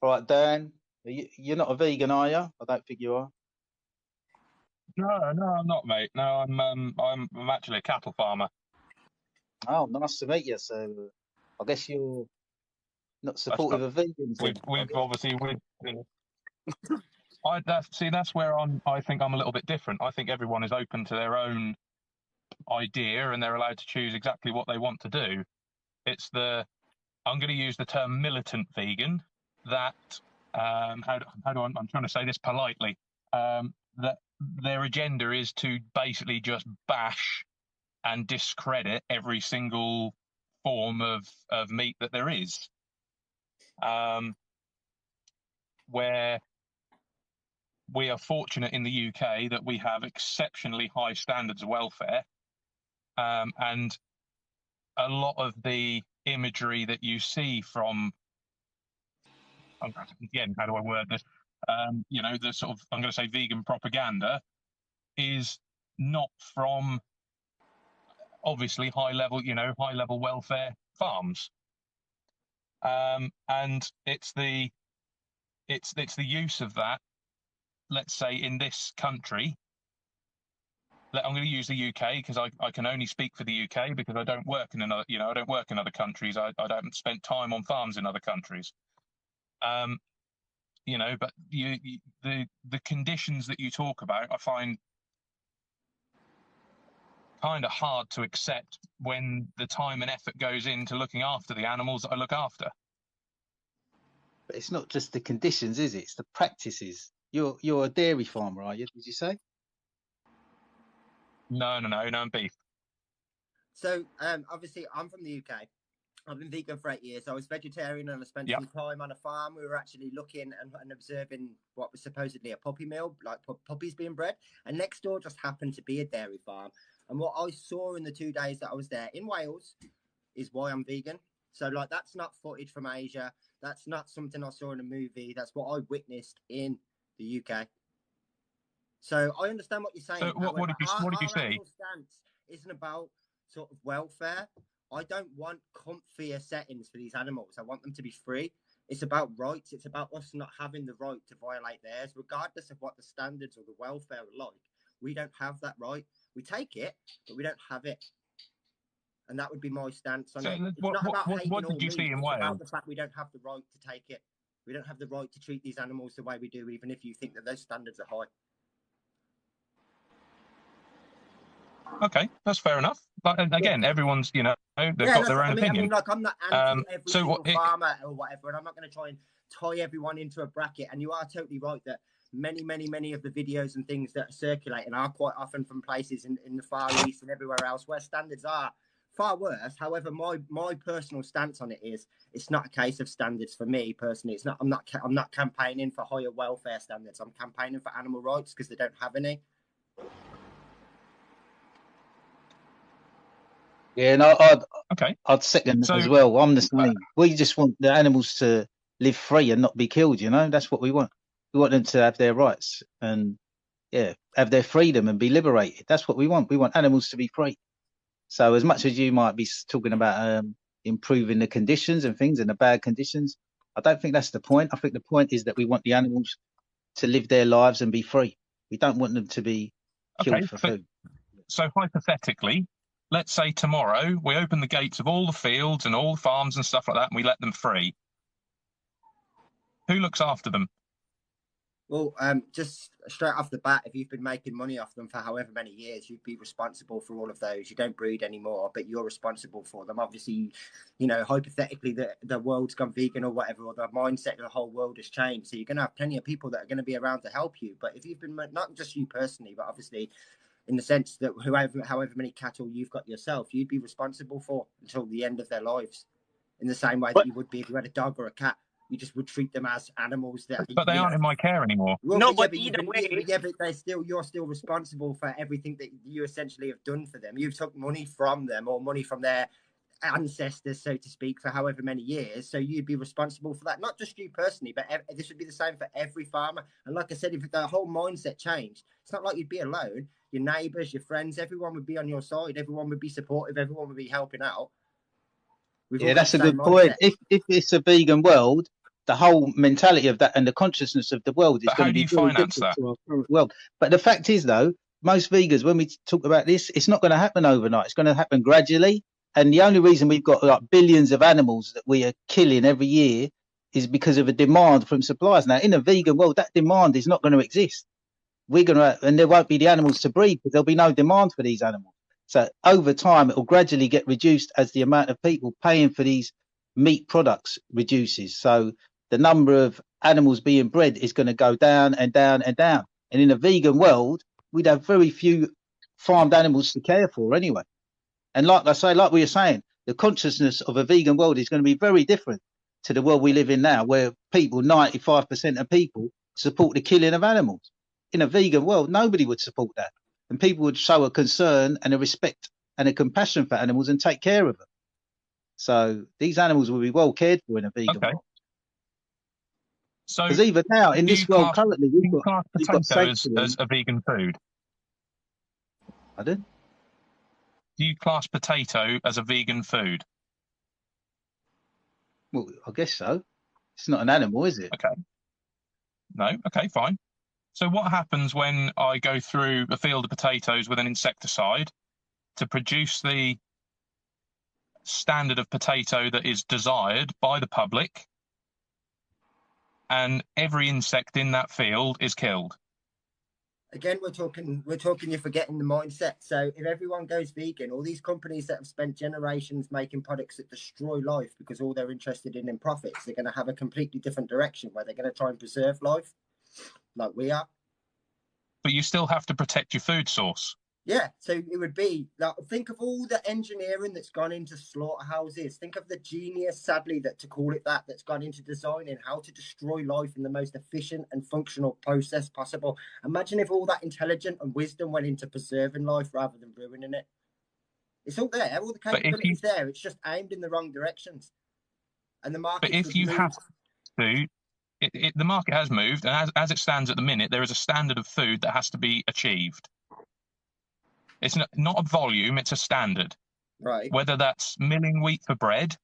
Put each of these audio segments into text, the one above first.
All right, Dan, you're not a vegan, are you? I don't think you are. No, no, I'm not, mate. No, I'm actually a cattle farmer. Oh, nice to meet you. So, I guess you're not That's supportive not. of vegans, then. I We've guess. obviously that's where I think I'm a little bit different. I think everyone is open to their own idea and they're allowed to choose exactly what they want to do. It's the I'm going to use the term militant vegan. That how do I'm trying to say this politely. That their agenda is to basically just bash and discredit every single form of meat that there is. Where we are fortunate in the UK that we have exceptionally high standards of welfare, and a lot of the imagery that you see from, again, how do I word this? The sort of, I'm going to say, vegan propaganda is not from obviously high level welfare farms, and it's the use of that. Let's say in this country, I'm going to use the UK because I can only speak for the UK because I don't work in another, I don't work in other countries. I don't spend time on farms in other countries. Um, but the conditions that you talk about, I find kind of hard to accept when the time and effort goes into looking after the animals that I look after. But it's not just the conditions, is it? It's the practices. You're a dairy farmer, are you? Did you say? No, I'm beef. So obviously I'm from the UK. I've been vegan for 8 years. I was vegetarian and I spent some time on a farm. We were actually looking and observing what was supposedly a puppy mill, like puppies being bred. And next door just happened to be a dairy farm. And what I saw in the 2 days that I was there in Wales is why I'm vegan. So like that's not footage from Asia. That's not something I saw in a movie. That's what I witnessed in the UK. So I understand what you're saying. So what did you see? Our stance isn't about sort of welfare. I don't want comfier settings for these animals. I want them to be free. It's about rights. It's about us not having the right to violate theirs, regardless of what the standards or the welfare are like. We don't have that right. We take it, but we don't have it. And that would be my stance on it. It's not about hating all meat. It's about the fact we don't have the right to take it. We don't have the right to treat these animals the way we do, even if you think that those standards are high. Okay, that's fair enough. But again, everyone's, they've got their own opinion. I mean, like, I'm not anti every single farmer or whatever, and I'm not going to try and tie everyone into a bracket. And you are totally right that many of the videos and things that are circulating are quite often from places in the Far East and everywhere else where standards are far worse. However, my personal stance on it is it's not a case of standards for me personally. It's not. I'm not campaigning for higher welfare standards. I'm campaigning for animal rights because they don't have any. Yeah, no, I'd second that as well. I'm the same. We just want the animals to live free and not be killed. That's what we want. We want them to have their rights and have their freedom and be liberated. That's what we want. We want animals to be free. So as much as you might be talking about improving the conditions and things and the bad conditions, I don't think that's the point. I think the point is that we want the animals to live their lives and be free. We don't want them to be killed for food. So hypothetically, let's say tomorrow we open the gates of all the fields and all the farms and stuff like that and we let them free. Who looks after them? Well, just straight off the bat, if you've been making money off them for however many years, you'd be responsible for all of those. You don't breed anymore, but you're responsible for them. Obviously, hypothetically, the world's gone vegan or whatever, or the mindset of the whole world has changed. So you're going to have plenty of people that are going to be around to help you. But if you've been, not just you personally, but obviously in the sense that however many cattle you've got yourself, you'd be responsible for until the end of their lives, in the same way that you would be if you had a dog or a cat. You just would treat them as animals that. But they aren't in my care anymore. Well, but you're still responsible for everything that you essentially have done for them. You've took money from them or money from their ancestors, so to speak, for however many years. So you'd be responsible for that. Not just you personally, but this would be the same for every farmer. And like I said, if the whole mindset changed, it's not like you'd be alone. Your neighbours, your friends, everyone would be on your side. Everyone would be supportive. Everyone would be helping out. That's a good point. If it's a vegan world, the whole mentality of that and the consciousness of the world is going to be very different to our current world. But the fact is, though, most vegans, when we talk about this, it's not going to happen overnight. It's going to happen gradually. And the only reason we've got like billions of animals that we are killing every year is because of a demand from suppliers. Now, in a vegan world, that demand is not going to exist. And there won't be the animals to breed because there'll be no demand for these animals. So over time, it will gradually get reduced as the amount of people paying for these meat products reduces. So the number of animals being bred is going to go down and down and down. And in a vegan world, we'd have very few farmed animals to care for anyway. And like I say, like we were saying, the consciousness of a vegan world is going to be very different to the world we live in now, where people, 95% of people, support the killing of animals. In a vegan world, nobody would support that. And people would show a concern and a respect and a compassion for animals and take care of them. So these animals will be well cared for in a vegan world. So, because even now in this world currently, we've got potatoes as a vegan food. Pardon? Do you class potato as a vegan food? Well, I guess so. It's not an animal, is it? Okay. No. Okay, fine. So what happens when I go through a field of potatoes with an insecticide to produce the standard of potato that is desired by the public, and every insect in that field is killed? Again, we're talking, you're forgetting the mindset. So if everyone goes vegan, all these companies that have spent generations making products that destroy life because all they're interested in profits, they're going to have a completely different direction where they're going to try and preserve life like we are. But you still have to protect your food source. Yeah, so it would be like, think of all the engineering that's gone into slaughterhouses. Think of the genius, sadly, that to call it that, that's gone into designing how to destroy life in the most efficient and functional process possible. Imagine if all that intelligence and wisdom went into preserving life rather than ruining it. It's all there, all the capabilities there. It's just aimed in the wrong directions, and the market. But if you have to, the market has moved, and as it stands at the minute, there is a standard of food that has to be achieved. It's not a volume, it's a standard. Right. Whether that's milling wheat for bread,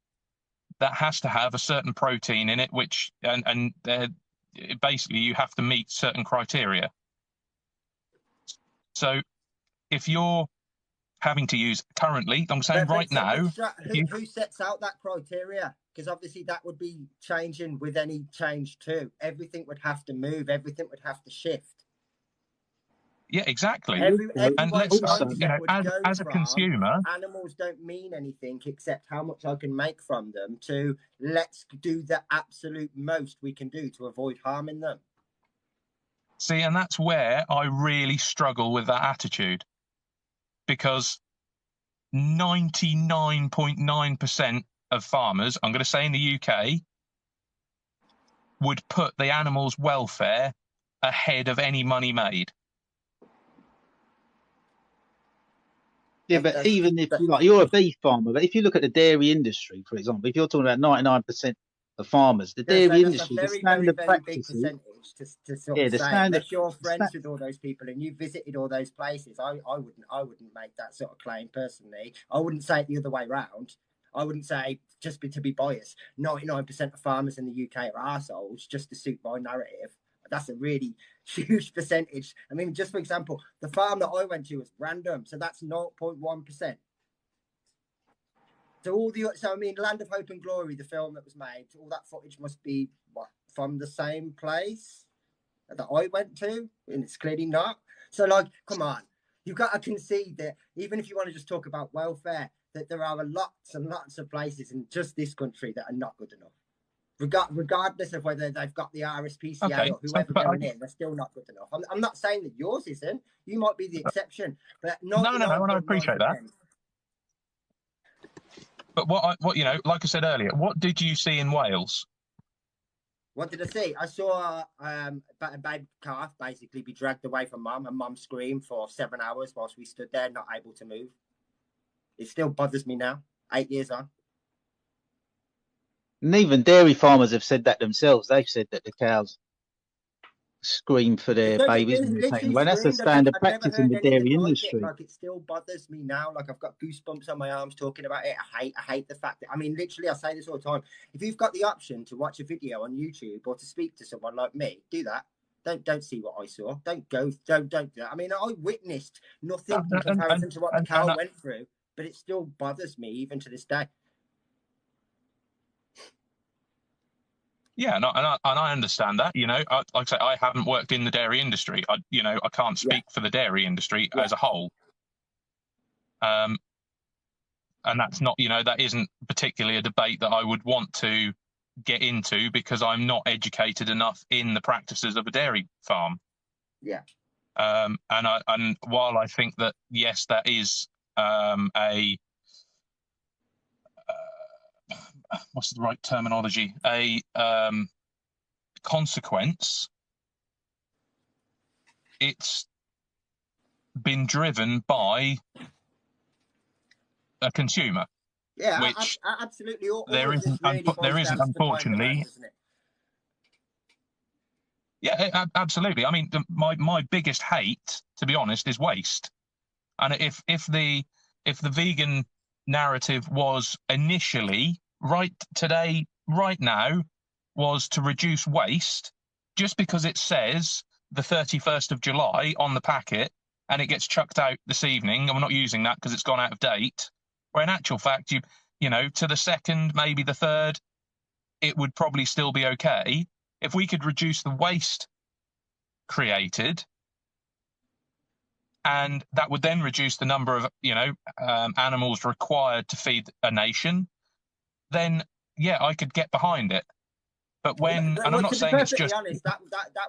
that has to have a certain protein in it, which and basically you have to meet certain criteria. So if you're having to use currently, I'm saying right now, who sets out that criteria? Because obviously that would be changing with any change too. Everything would have to move, everything would have to shift. Yeah, exactly. And let's, as a consumer, animals don't mean anything except how much I can make from them. To let's do the absolute most we can do to avoid harming them. See, and that's where I really struggle with that attitude, because 99.9% of farmers, I'm going to say in the UK, would put the animals' welfare ahead of any money made. Yeah, but even if you're a beef farmer, but if you look at the dairy industry, for example, if you're talking about 99% of farmers, the dairy industry, the standard practices, to sort of say, unless you're friends with all those people and you visited all those places, I wouldn't make that sort of claim personally. I wouldn't say it the other way around. I wouldn't say, just to be biased, 99% of farmers in the UK are arseholes just to suit my narrative. That's a really huge percentage. I mean, just for example, the farm that I went to was random, so that's 0.1%. So I mean, Land of Hope and Glory, the film that was made, all that footage must be from the same place that I went to, and it's clearly not. So, like, come on, you've got to concede that even if you want to just talk about welfare, that there are lots and lots of places in just this country that are not good enough. Regardless of whether they've got the RSPCA or whoever going in, they're still not good enough. I'm not saying that yours isn't. You might be the exception, but no, I appreciate that. But what like I said earlier, what did you see in Wales? What did I see? I saw a baby calf basically be dragged away from mum, and mum screamed for 7 hours whilst we stood there, not able to move. It still bothers me now, 8 years on. And even dairy farmers have said that themselves. They've said that the cows scream for their Because babies it when they're taken literally away. That's a screamed. standard I've never practice in heard the anything dairy like it. industry. Like, it still bothers me now. Like, I've got goosebumps on my arms talking about it. I hate the fact that, I mean, literally, I say this all the time. If you've got the option to watch a video on YouTube or to speak to someone like me, do that. Don't see what I saw. Don't do that. I mean, I witnessed nothing in comparison to what the cow went through, but it still bothers me even to this day. Yeah, and I understand that. You know, like I say, I haven't worked in the dairy industry. I can't speak for the dairy industry as a whole. And that's not, that isn't particularly a debate that I would want to get into, because I'm not educated enough in the practices of a dairy farm. Yeah. And while I think that, yes, that is what's the right terminology? A consequence. It's been driven by a consumer. Yeah, which absolutely. All there isn't, unfortunately. Yeah, absolutely. I mean, my biggest hate, to be honest, is waste. And if the vegan narrative was initially right now, was to reduce waste, just because it says the 31st of July on the packet and it gets chucked out this evening, and we're not using that because it's gone out of date, where in actual fact, to the second, maybe the third, it would probably still be okay. If we could reduce the waste created, and that would then reduce the number of animals required to feed a nation, then yeah, I could get behind it. But when, and I'm not saying it's just honest, that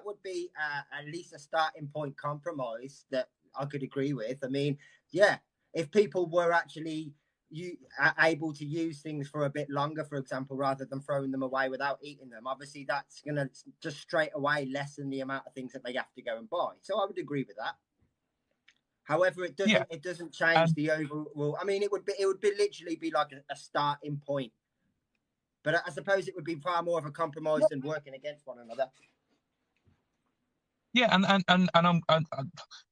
would be at least a starting point compromise that I could agree with. I mean, yeah, if people were actually able to use things for a bit longer, for example, rather than throwing them away without eating them, obviously that's going to just straight away lessen the amount of things that they have to go and buy. So I would agree with that. However, it doesn't change the overall. I mean, it would literally be like a starting point. But I suppose it would be far more of a compromise than working against one another. Yeah, and I'm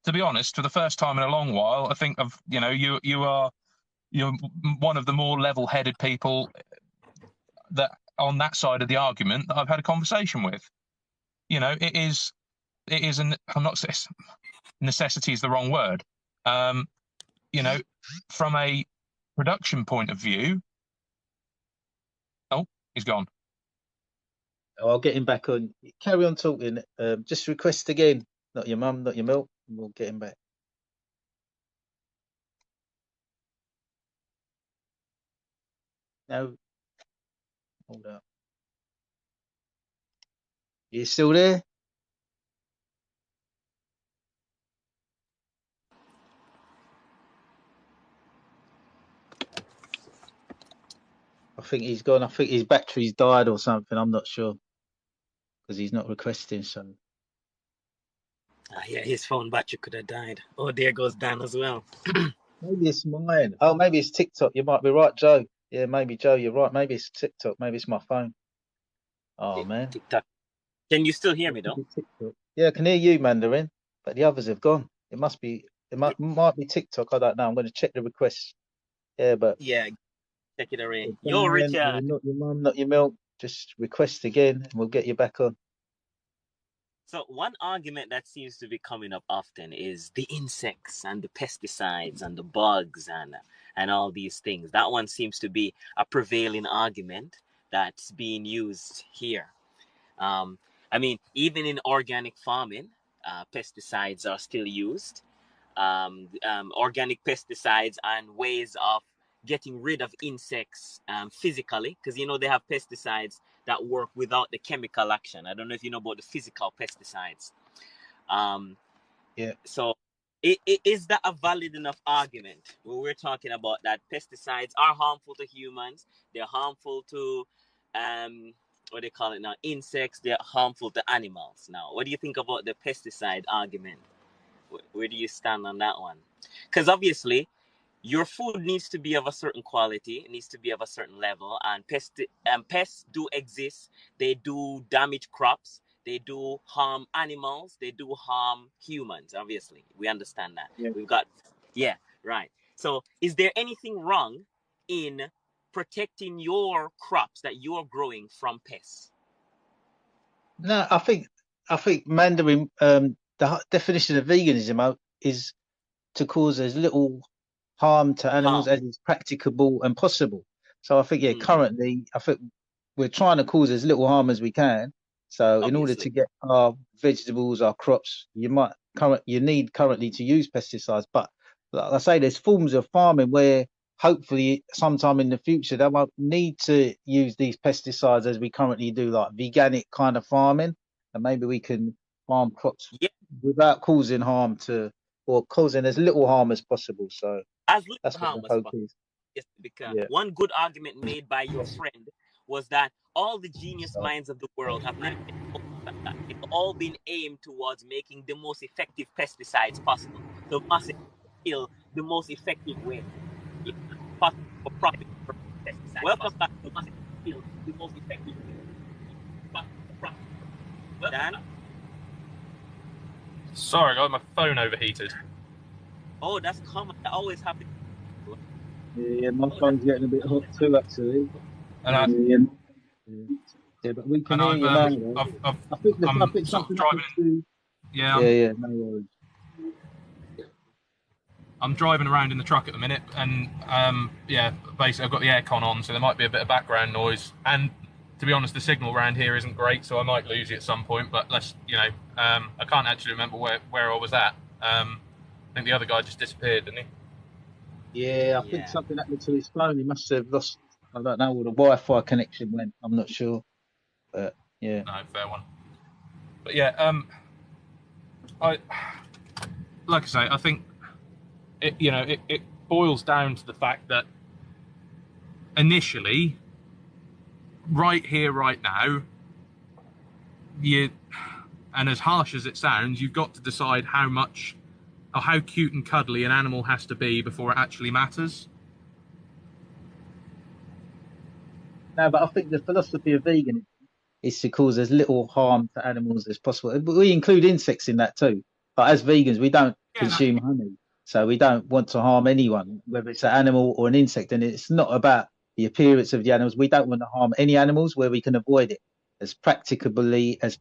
to be honest, for the first time in a long while, I think you're one of the more level-headed people that on that side of the argument that I've had a conversation with. It is I'm not saying necessity is the wrong word. From a production point of view. Oh, he's gone. I'll get him back on. Carry on talking. Just request again. Not your mum, not your milk. And we'll get him back. No. Hold up. You still there? I think he's gone. I think his battery's died or something. I'm not sure. Because he's not requesting, so. Yeah, his phone battery could have died. Oh, there goes Dan as well. Maybe it's mine. Oh, maybe it's TikTok. You might be right, Joe. Yeah, maybe Joe, you're right. Maybe it's TikTok. Maybe it's my phone. Oh, man. TikTok. Can you still hear me though? Yeah, I can hear you, Mandarin, but the others have gone. It must be. It might be TikTok. I don't know. I'm going to check the requests. Yeah, but yeah, check it already. Yo, Richard. Not your mum, not your milk. Just request again, and we'll get you back on. So one argument that seems to be coming up often is the insects and the pesticides and the bugs and all these things. That one seems to be a prevailing argument that's being used here. I mean, even in organic farming, pesticides are still used. Organic pesticides and ways of getting rid of insects physically, because they have pesticides that work without the chemical action. I don't know if you know about the physical pesticides. Yeah. So is that a valid enough argument when we're talking about that pesticides are harmful to humans? They're harmful to what they call it now, insects. They're harmful to animals. Now, what do you think about the pesticide argument? Where do you stand on that one? Because obviously, your food needs to be of a certain quality. It needs to be of a certain level. And pests do exist. They do damage crops. They do harm animals. They do harm humans. Obviously, we understand that. Yeah. We've got, yeah, right. So, is there anything wrong in protecting your crops that you're growing from pests? No, I think Mandarin. The definition of veganism is to cause as little harm to animals as is practicable and possible. So I think, currently, I think we're trying to cause as little harm as we can. So in order to get our vegetables, our crops, you need currently to use pesticides. But like I say, there's forms of farming where hopefully sometime in the future they won't need to use these pesticides as we currently do, like veganic kind of farming, and maybe we can farm crops without causing harm or causing as little harm as possible. So as little that's harm what the hope is. Yes, because one good argument made by your friend was that all the genius minds of the world have not it's all been aimed towards making the most effective pesticides possible. So must kill the most effective way possible for profit. Welcome back to must kill the most effective way. Dan? Sorry, guys, my phone overheated. Oh, that's common. That always happens. Yeah, my phone's getting a bit hot too, actually. And but we can hear you now. I think something driving. No worries. I'm driving around in the truck at the minute, and basically I've got the aircon on, so there might be a bit of background noise. And to be honest, the signal around here isn't great, so I might lose you at some point. But I can't actually remember where I was at. I think the other guy just disappeared, didn't he? Yeah, I think something happened to his phone. He must have lost, I don't know, where the Wi-Fi connection went. I'm not sure. But yeah. No, fair one. But yeah, like I say, I think it boils down to the fact that initially, right here, right now, and as harsh as it sounds, you've got to decide how much or how cute and cuddly an animal has to be before it actually matters. No, but I think the philosophy of veganism is to cause as little harm to animals as possible. But we include insects in that too. But as vegans, we don't consume honey. So we don't want to harm anyone, whether it's an animal or an insect. And it's not about the appearance of the animals. We don't want to harm any animals where we can avoid it as practicably as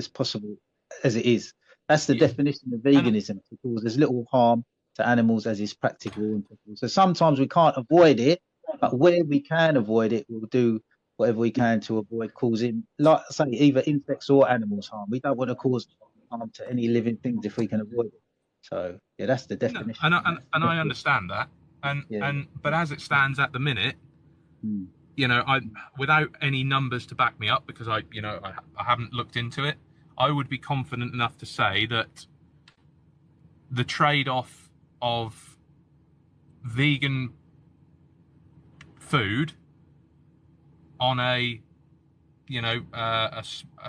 possible as it is. That's the definition of veganism, to cause as little harm to animals as is practicable and possible. So sometimes we can't avoid it, but where we can avoid it, we'll do whatever we can to avoid causing, like I say, either insects or animals harm. We don't want to cause harm to any living things if we can avoid it. So yeah, that's the definition. No, and I understand that. But as it stands at the minute, I without any numbers to back me up, because I haven't looked into it, I would be confident enough to say that the trade-off of vegan food on a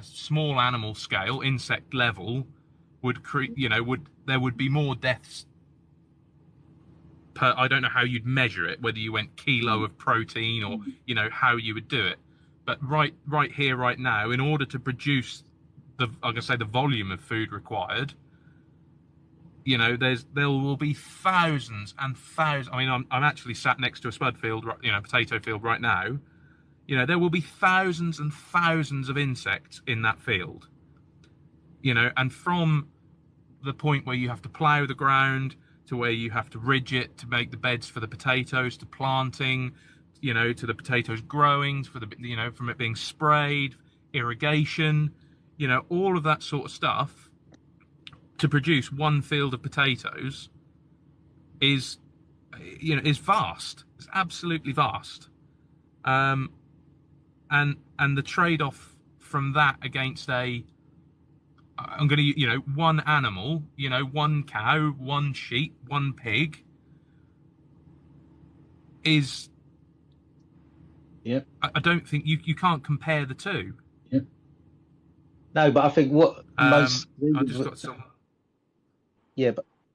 small animal scale, insect level, there would be more deaths per, I don't know how you'd measure it, whether you went kilo of protein or how you would do it, but right here, right now, in order to produce the volume of food required, there will be thousands and thousands. I mean, I'm actually sat next to a spud field, potato field right now. There will be thousands and thousands of insects in that field. And from the point where you have to plough the ground to where you have to ridge it to make the beds for the potatoes, to planting, to the potatoes growing, for the from it being sprayed, irrigation, all of that sort of stuff, to produce one field of potatoes is vast. It's absolutely vast. And the trade-off from that against one animal, one cow, one sheep, one pig is, I don't think you can't compare the two. No, but I think what most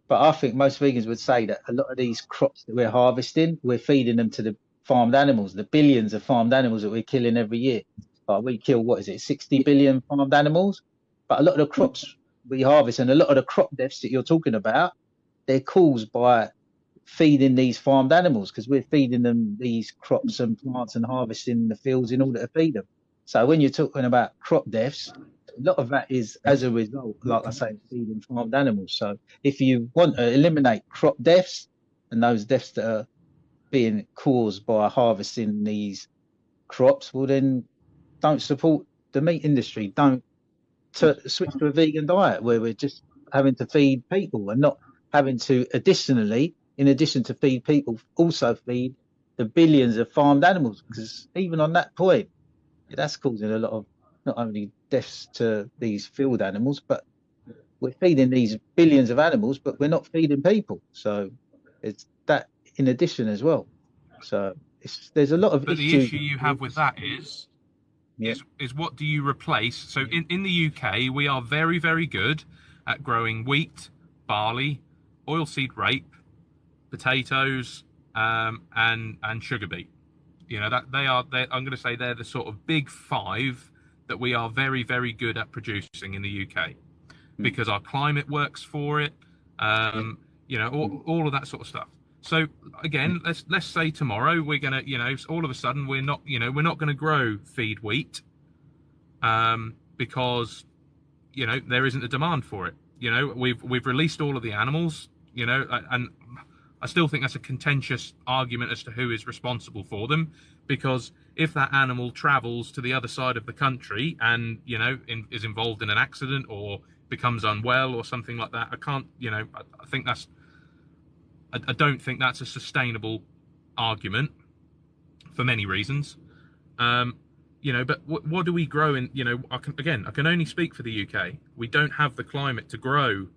but I think most vegans would say that a lot of these crops that we're harvesting, we're feeding them to the farmed animals, the billions of farmed animals that we're killing every year. Like we kill, what is it, 60 billion farmed animals? But a lot of the crops we harvest and a lot of the crop deaths that you're talking about, they're caused by feeding these farmed animals, because we're feeding them these crops and plants and harvesting the fields in order to feed them. So when you're talking about crop deaths, a lot of that is as a result, like I say, feeding farmed animals. So if you want to eliminate crop deaths and those deaths that are being caused by harvesting these crops, well then don't support the meat industry. Don't switch to a vegan diet where we're just having to feed people and not having to additionally, in addition to feed people, also feed the billions of farmed animals. Because even on that point, that's causing a lot of not only deaths to these field animals, but we're feeding these billions of animals, but we're not feeding people. So it's that in addition as well. So there's a lot of issues. The issue you have with that is what do you replace? So in the UK, we are very, very good at growing wheat, barley, oilseed rape, potatoes, and sugar beet. You know, that I'm going to say they're the sort of big five that we are very, very good at producing in the UK because our climate works for it. You know, all of that sort of stuff. So again, let's say tomorrow we're gonna, you know, all of a sudden we're not going to grow feed wheat because, you know, there isn't a demand for it. You know, we've released all of the animals, you know, and I still think that's a contentious argument as to who is responsible for them, because if that animal travels to the other side of the country and, you know, is involved in an accident or becomes unwell or something like that, I can't, you know, I think that's, I don't think that's a sustainable argument for many reasons. You know, but what do we grow in, you know, I can only speak for the UK. We don't have the climate to grow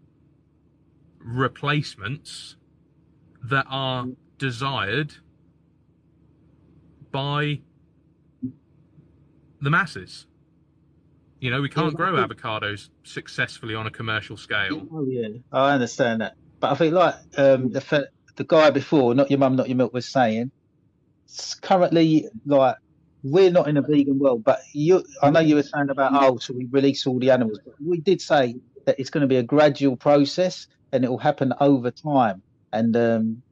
replacements that are desired by the masses. You know, we can't grow avocados successfully on a commercial scale. Oh yeah, I understand that. But I think like the guy before, not your mum, not your milk, was saying, currently, like, we're not in a vegan world, but I know you were saying about, so we release all the animals, but we did say that it's going to be a gradual process and it will happen over time. And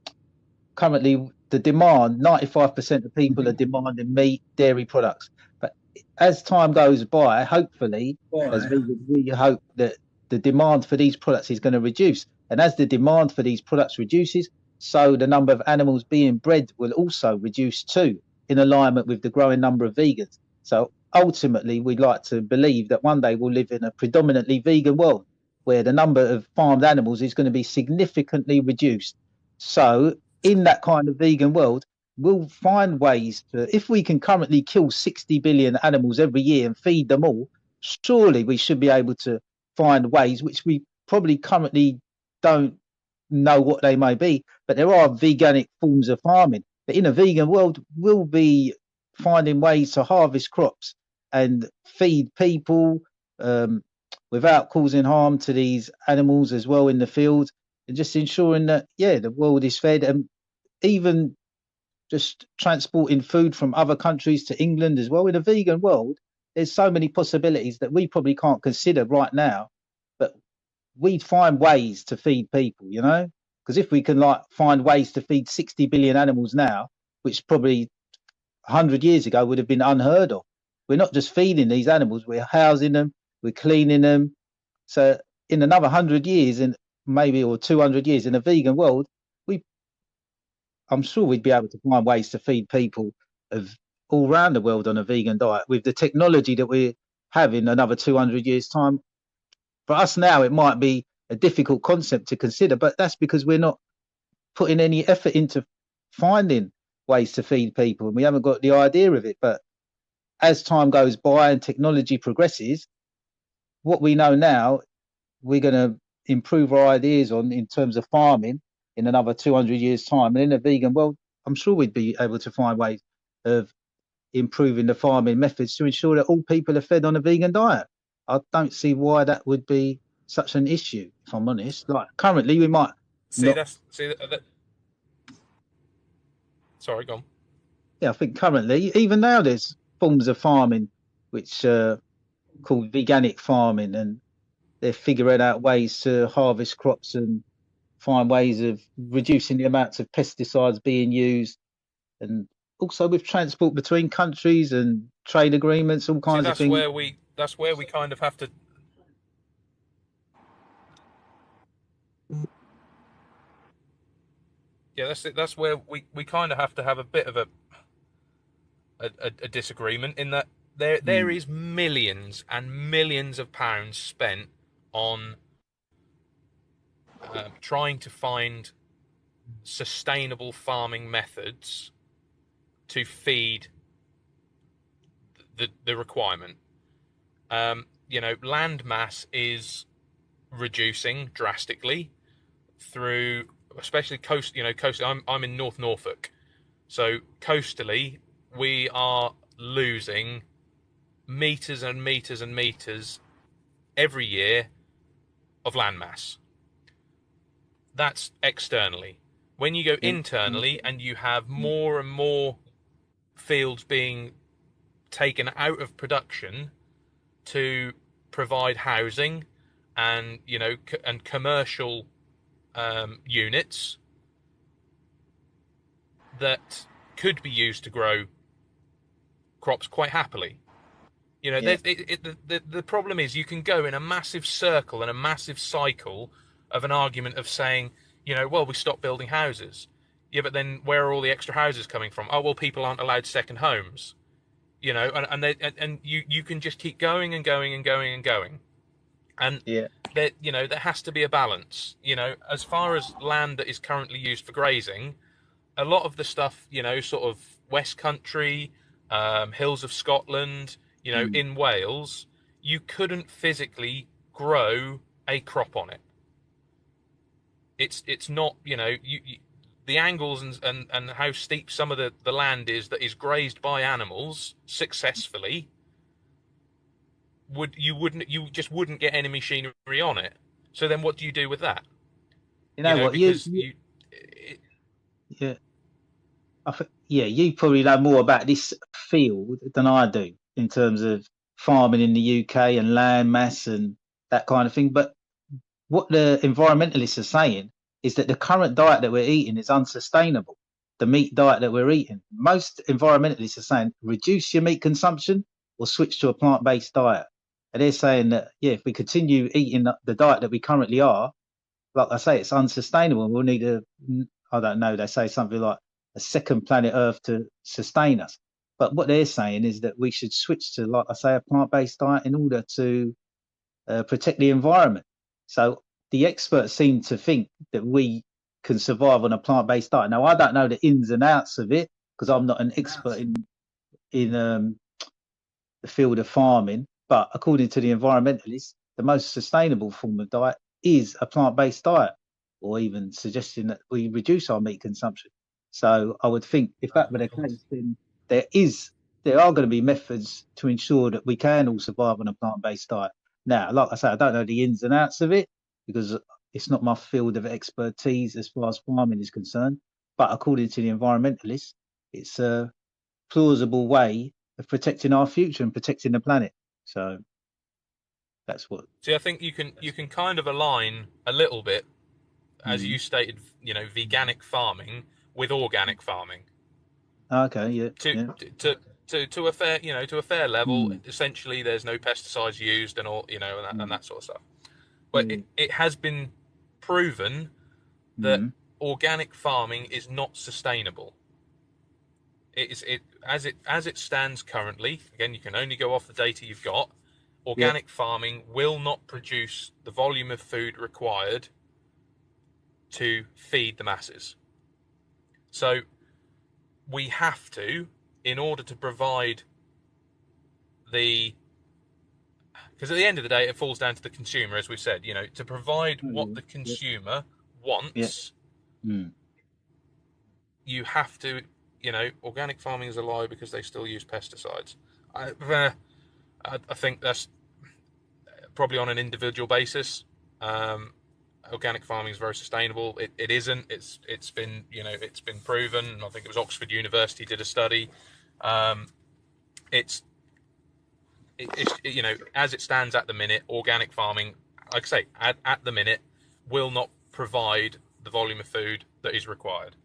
currently the demand, 95% of people are demanding meat, dairy products. But as time goes by, hopefully, as we hope that the demand for these products is going to reduce. And as the demand for these products reduces, so the number of animals being bred will also reduce too, in alignment with the growing number of vegans. So ultimately, we'd like to believe that one day we'll live in a predominantly vegan world where the number of farmed animals is going to be significantly reduced. So in that kind of vegan world, we'll find ways to, if we can currently kill 60 billion animals every year and feed them all, surely we should be able to find ways, which we probably currently don't know what they may be, but there are veganic forms of farming. But in a vegan world, we'll be finding ways to harvest crops and feed people without causing harm to these animals as well in the field, and just ensuring that, the world is fed. And even just transporting food from other countries to England as well. In a vegan world, there's so many possibilities that we probably can't consider right now, but we'd find ways to feed people, you know, because if we can find ways to feed 60 billion animals now, which probably 100 years ago would have been unheard of. We're not just feeding these animals, we're housing them, we're cleaning them. So in another 100 years or 200 years in a vegan world, I'm sure we'd be able to find ways to feed people of all around the world on a vegan diet with the technology that we have in another 200 years' time. For us now, it might be a difficult concept to consider, but that's because we're not putting any effort into finding ways to feed people, and we haven't got the idea of it. But as time goes by and technology progresses, what we know now, we're going to improve our ideas on in terms of farming in another 200 years' time. And in a vegan world, I'm sure we'd be able to find ways of improving the farming methods to ensure that all people are fed on a vegan diet. I don't see why that would be such an issue, if I'm honest. Like currently, we might Sorry, go on. Yeah, I think currently, even now, there's forms of farming which called veganic farming, and they're figuring out ways to harvest crops and find ways of reducing the amounts of pesticides being used, and also with transport between countries and trade agreements, all kinds of things. That's where we kind of have to. Yeah, that's where we kind of have to have a bit of a disagreement, in that there is millions and millions of pounds spent on trying to find sustainable farming methods to feed the requirement. Land mass is reducing drastically through, especially coast. I'm in North Norfolk, so coastally we are losing meters and meters and meters every year of land mass. That's externally. When you go internally and you have more and more fields being taken out of production to provide housing and and commercial units that could be used to grow crops quite happily. The problem is you can go in a massive circle and a massive cycle of an argument of saying, well, we stopped building houses. Yeah, but then where are all the extra houses coming from? Oh, well, people aren't allowed second homes. And you can just keep going and going and going and going. And there has to be a balance. As far as land that is currently used for grazing, a lot of the stuff, sort of West Country, hills of Scotland, in Wales, you couldn't physically grow a crop on it. It's not, the angles and how steep some of the land is that is grazed by animals successfully, you just wouldn't get any machinery on it. So then what do you do with that? You probably know more about this field than I do in terms of farming in the UK and land mass and that kind of thing. But what the environmentalists are saying is that the current diet that we're eating is unsustainable. The meat diet that we're eating. Most environmentalists are saying reduce your meat consumption or switch to a plant-based diet. And they're saying that, if we continue eating the diet that we currently are, like I say, it's unsustainable. We'll need I don't know, they say something like a second planet Earth to sustain us. But what they're saying is that we should switch to, like I say, a plant-based diet in order to protect the environment. So the experts seem to think that we can survive on a plant-based diet. Now, I don't know the ins and outs of it because I'm not an expert in the field of farming. But according to the environmentalists, the most sustainable form of diet is a plant-based diet, or even suggesting that we reduce our meat consumption. So I would think if that were the case, then there are going to be methods to ensure that we can all survive on a plant-based diet. Now, like I say, I don't know the ins and outs of it because it's not my field of expertise as far as farming is concerned. But according to the environmentalists, it's a plausible way of protecting our future and protecting the planet. So that's what. See, I think you can kind of align a little bit, as you stated, veganic farming with organic farming. Okay, yeah. To a fair, to a fair level. Essentially, there's no pesticides used and all, and that sort of stuff. But it has been proven that organic farming is not sustainable. As it stands currently. Again, you can only go off the data you've got. Organic farming will not produce the volume of food required to feed the masses. So we have to, in order to provide because at the end of the day, it falls down to the consumer, as we said, to provide what the consumer wants, you have to, organic farming is a lie because they still use pesticides. I think that's probably on an individual basis. Organic farming is very sustainable. It isn't. It's been it's been proven. I think it was Oxford University did a study. It's you know, as it stands at the minute, organic farming, like I say, at the minute, will not provide the volume of food that is required.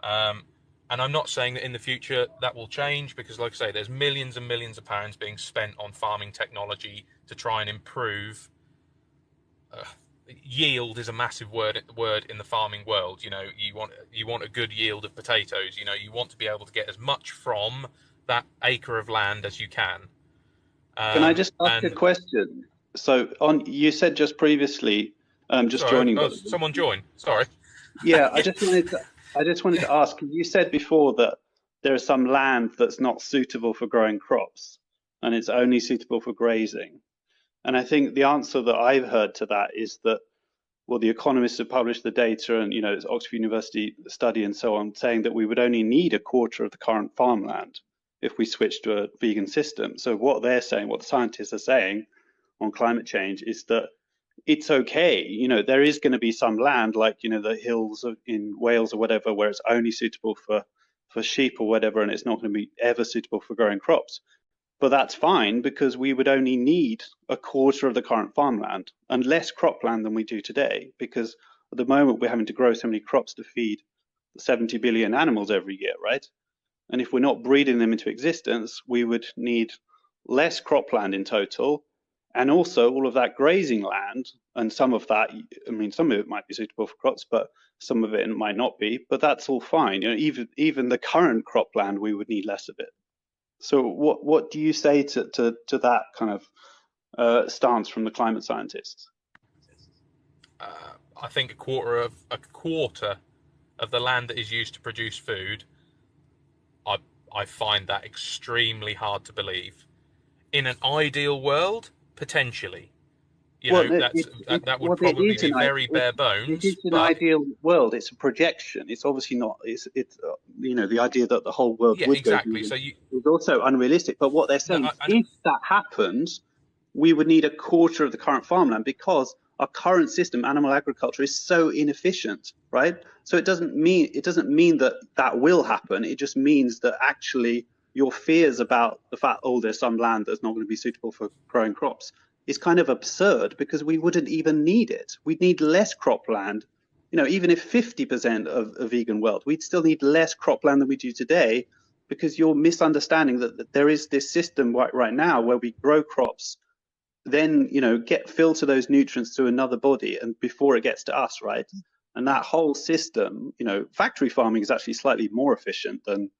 And I'm not saying that in the future that will change, because, like I say, there's millions and millions of pounds being spent on farming technology to try and improve. Yield is a massive word in the farming world. You know, you want a good yield of potatoes. You know, you want to be able to get as much from that acre of land as you can. Can I just ask a question? So, you said just previously, joining. Someone joined. Sorry. Yeah, I just wanted to ask. You said before that there is some land that's not suitable for growing crops, and it's only suitable for grazing. And I think the answer that I've heard to that is that, well, the economists have published the data, and it's Oxford University study and so on, saying that we would only need a quarter of the current farmland if we switched to a vegan system. So what they're saying, what the scientists are saying on climate change, is that it's okay. There is going to be some land, like the hills in Wales or whatever, where it's only suitable for sheep or whatever, and it's not going to be ever suitable for growing crops. But that's fine, because we would only need a quarter of the current farmland and less cropland than we do today, because at the moment we're having to grow so many crops to feed 70 billion animals every year, right? And if we're not breeding them into existence, we would need less cropland in total, and also all of that grazing land. And some of that, some of it might be suitable for crops, but some of it might not be. But that's all fine. Even the current cropland, we would need less of it. So what do you say to that kind of stance from the climate scientists? I think a quarter of the land that is used to produce food, I find that extremely hard to believe. In an ideal world, potentially, that would probably be very bare bones. It is an ideal world. It's a projection. It's obviously not. It's the idea that the whole world would exactly. go is also unrealistic. But what they're saying is, if that happens, we would need a quarter of the current farmland, because our current system, animal agriculture, is so inefficient, right? So it doesn't mean that will happen. It just means that actually your fears about the fact, there's some land that's not going to be suitable for growing crops, is kind of absurd, because we wouldn't even need it. We'd need less cropland. Even if 50% of a vegan world, we'd still need less cropland than we do today, because you're misunderstanding that there is this system right now where we grow crops, then filter those nutrients to another body, and before it gets to us, right? And that whole system, factory farming is actually slightly more efficient than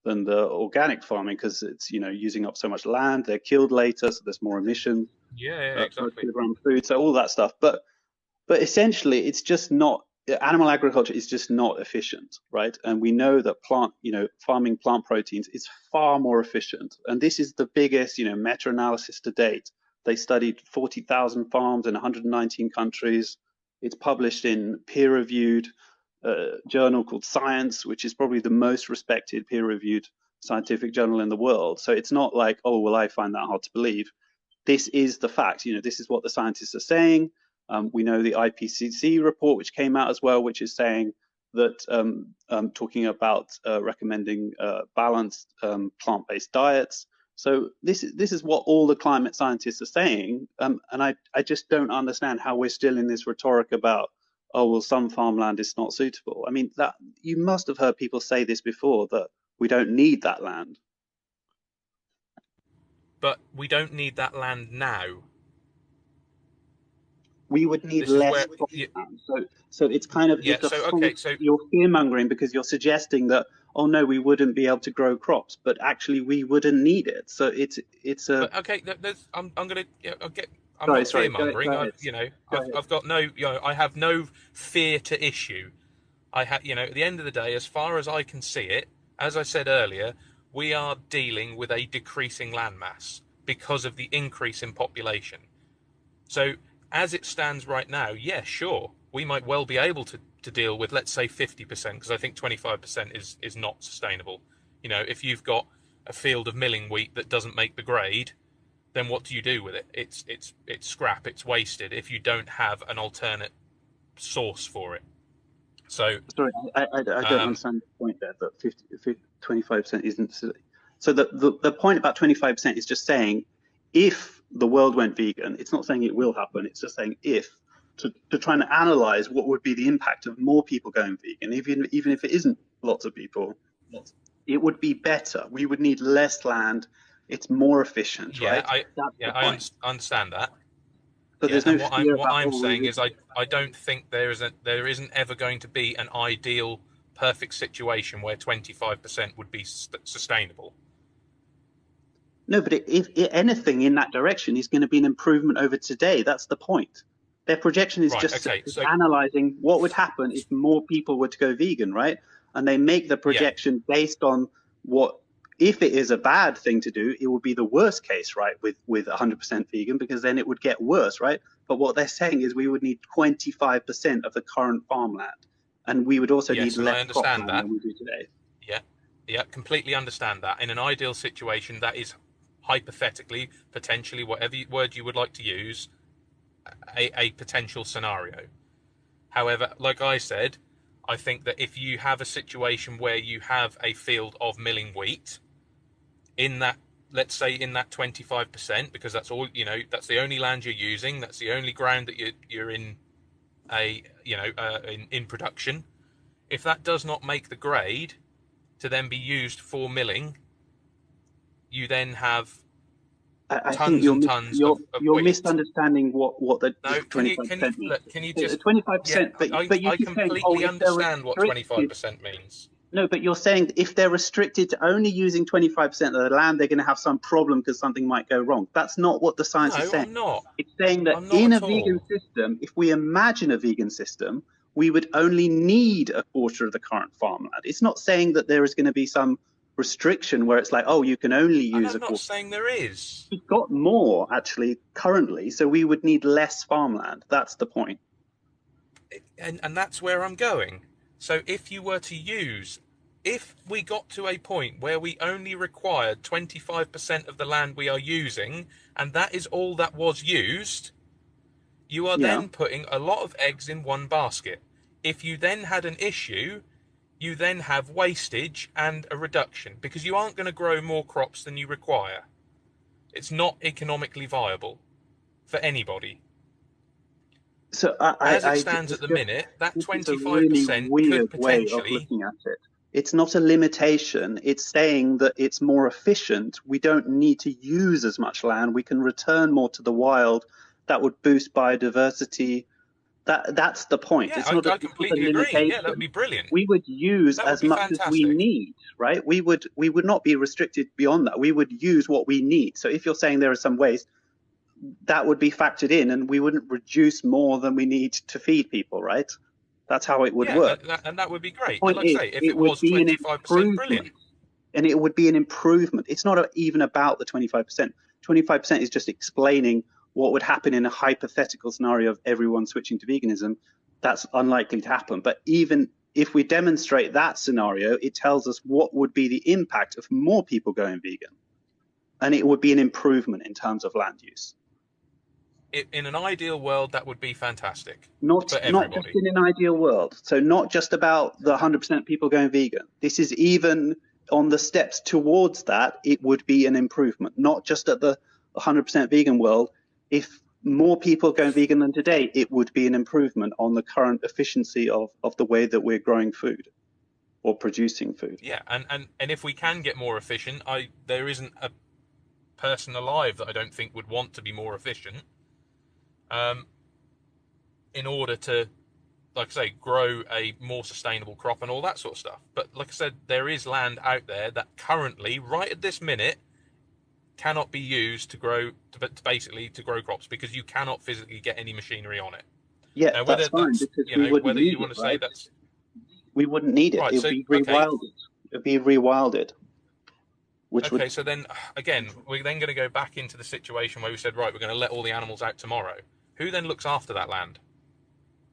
the organic farming, because it's using up so much land. They're killed later, so there's more emissions. Exactly. Around food, so all that stuff. But essentially, it's just not. Animal agriculture is just not efficient, right? And we know that farming plant proteins is far more efficient. And this is the biggest, meta-analysis to date. They studied 40,000 farms in 119 countries. It's published in peer-reviewed journal called Science, which is probably the most respected peer-reviewed scientific journal in the world. So it's not like, I find that hard to believe. This is the fact. This is what the scientists are saying. We know the IPCC report, which came out as well, which is saying that talking about recommending balanced plant-based diets. So this is what all the climate scientists are saying, and I just don't understand how we're still in this rhetoric about, some farmland is not suitable. That you must have heard people say this before, that we don't need that land. But we don't need that land now. We would need less. So it's kind of you're fear mongering, because you're suggesting that we wouldn't be able to grow crops, but actually we wouldn't need it. So it's a. But okay, I'm not fear mongering. I've got no. I have no fear to issue. At the end of the day, as far as I can see it, as I said earlier, we are dealing with a decreasing landmass because of the increase in population. So as it stands right now, sure, we might well be able to deal with, let's say, 50%, because I think 25% is not sustainable. If you've got a field of milling wheat that doesn't make the grade, then what do you do with it? It's scrap, it's wasted if you don't have an alternate source for it. So sorry, I don't understand the point there, that 25% isn't. So the point about 25% is just saying, if the world went vegan, it's not saying it will happen, it's just saying if, to try and analyze what would be the impact of more people going vegan, even if it isn't lots of people, it would be better. We would need less land. It's more efficient, right? I understand that. But there's no fear what about I'm saying is I don't think there isn't ever going to be an ideal, perfect situation where 25% would be sustainable. No, but if anything in that direction is going to be an improvement over today. That's the point. Their projection is analyzing what would happen if more people were to go vegan, right? And they make the projection based on what, if it is a bad thing to do, it would be the worst case, right? With 100% vegan, because then it would get worse, right? But what they're saying is we would need 25% of the current farmland, and we would also need less cropland than we do today. Yeah, completely understand that. In an ideal situation, that is hypothetically, potentially, whatever word you would like to use, a potential scenario. However, like I said, I think that if you have a situation where you have a field of milling wheat, in that, let's say in that 25%, because that's all, that's the only land you're using, that's the only ground that you're in in production. If that does not make the grade to then be used for milling, you then have I think you're misunderstanding what the 25% means. Can you just 25%? But you I completely understand what 25% means. No, but you're saying if they're restricted to only using 25% of the land, they're going to have some problem because something might go wrong. That's not what the science is saying. I'm not. It's saying that in a vegan system, if we imagine a vegan system, we would only need a quarter of the current farmland. It's not saying that there is going to be some restriction where it's like, oh, you can only use a quarter. I'm not saying there is. We've got more actually currently, so we would need less farmland. That's the point. And that's where I'm going. So if you were to use, if we got to a point where we only required 25% of the land we are using, and that is all that was used, you are then putting a lot of eggs in one basket. If you then had an issue, you then have wastage and a reduction, because you aren't going to grow more crops than you require. It's not economically viable for anybody. So as it stands at the minute, that 25% weird could way potentially. Of looking at it. It's not a limitation. It's saying that it's more efficient. We don't need to use as much land. We can return more to the wild. That would boost biodiversity. That's the point. Yeah, it's not I completely agree. Yeah, that would be brilliant. We would use as much as we need, right? We would not be restricted beyond that. We would use what we need. So if you're saying there are some waste, that would be factored in, and we wouldn't reduce more than we need to feed people, right? That's how it would work. And that would be great. Like I say, if it was 25%, brilliant. And it would be an improvement. It's not even about the 25%. 25% is just explaining what would happen in a hypothetical scenario of everyone switching to veganism. That's unlikely to happen. But even if we demonstrate that scenario, it tells us what would be the impact of more people going vegan. And it would be an improvement in terms of land use. In an ideal world, that would be fantastic. Not just in an ideal world. So not just about the 100% people going vegan. This is even on the steps towards that, it would be an improvement. Not just at the 100% vegan world. If more people going vegan than today, it would be an improvement on the current efficiency of the way that we're growing food or producing food. Yeah, and if we can get more efficient, there isn't a person alive that I don't think would want to be more efficient in order to, like I say, grow a more sustainable crop and all that sort of stuff. But like I said, there is land out there that currently, right at this minute, cannot be used to grow crops because you cannot physically get any machinery on it. Yeah, now, that's fine, because we wouldn't need it, right? We wouldn't need it. Right, it would be rewilded. It would be rewilded. So then, again, we're then going to go back into the situation where we said, right, we're going to let all the animals out tomorrow. Who then looks after that land?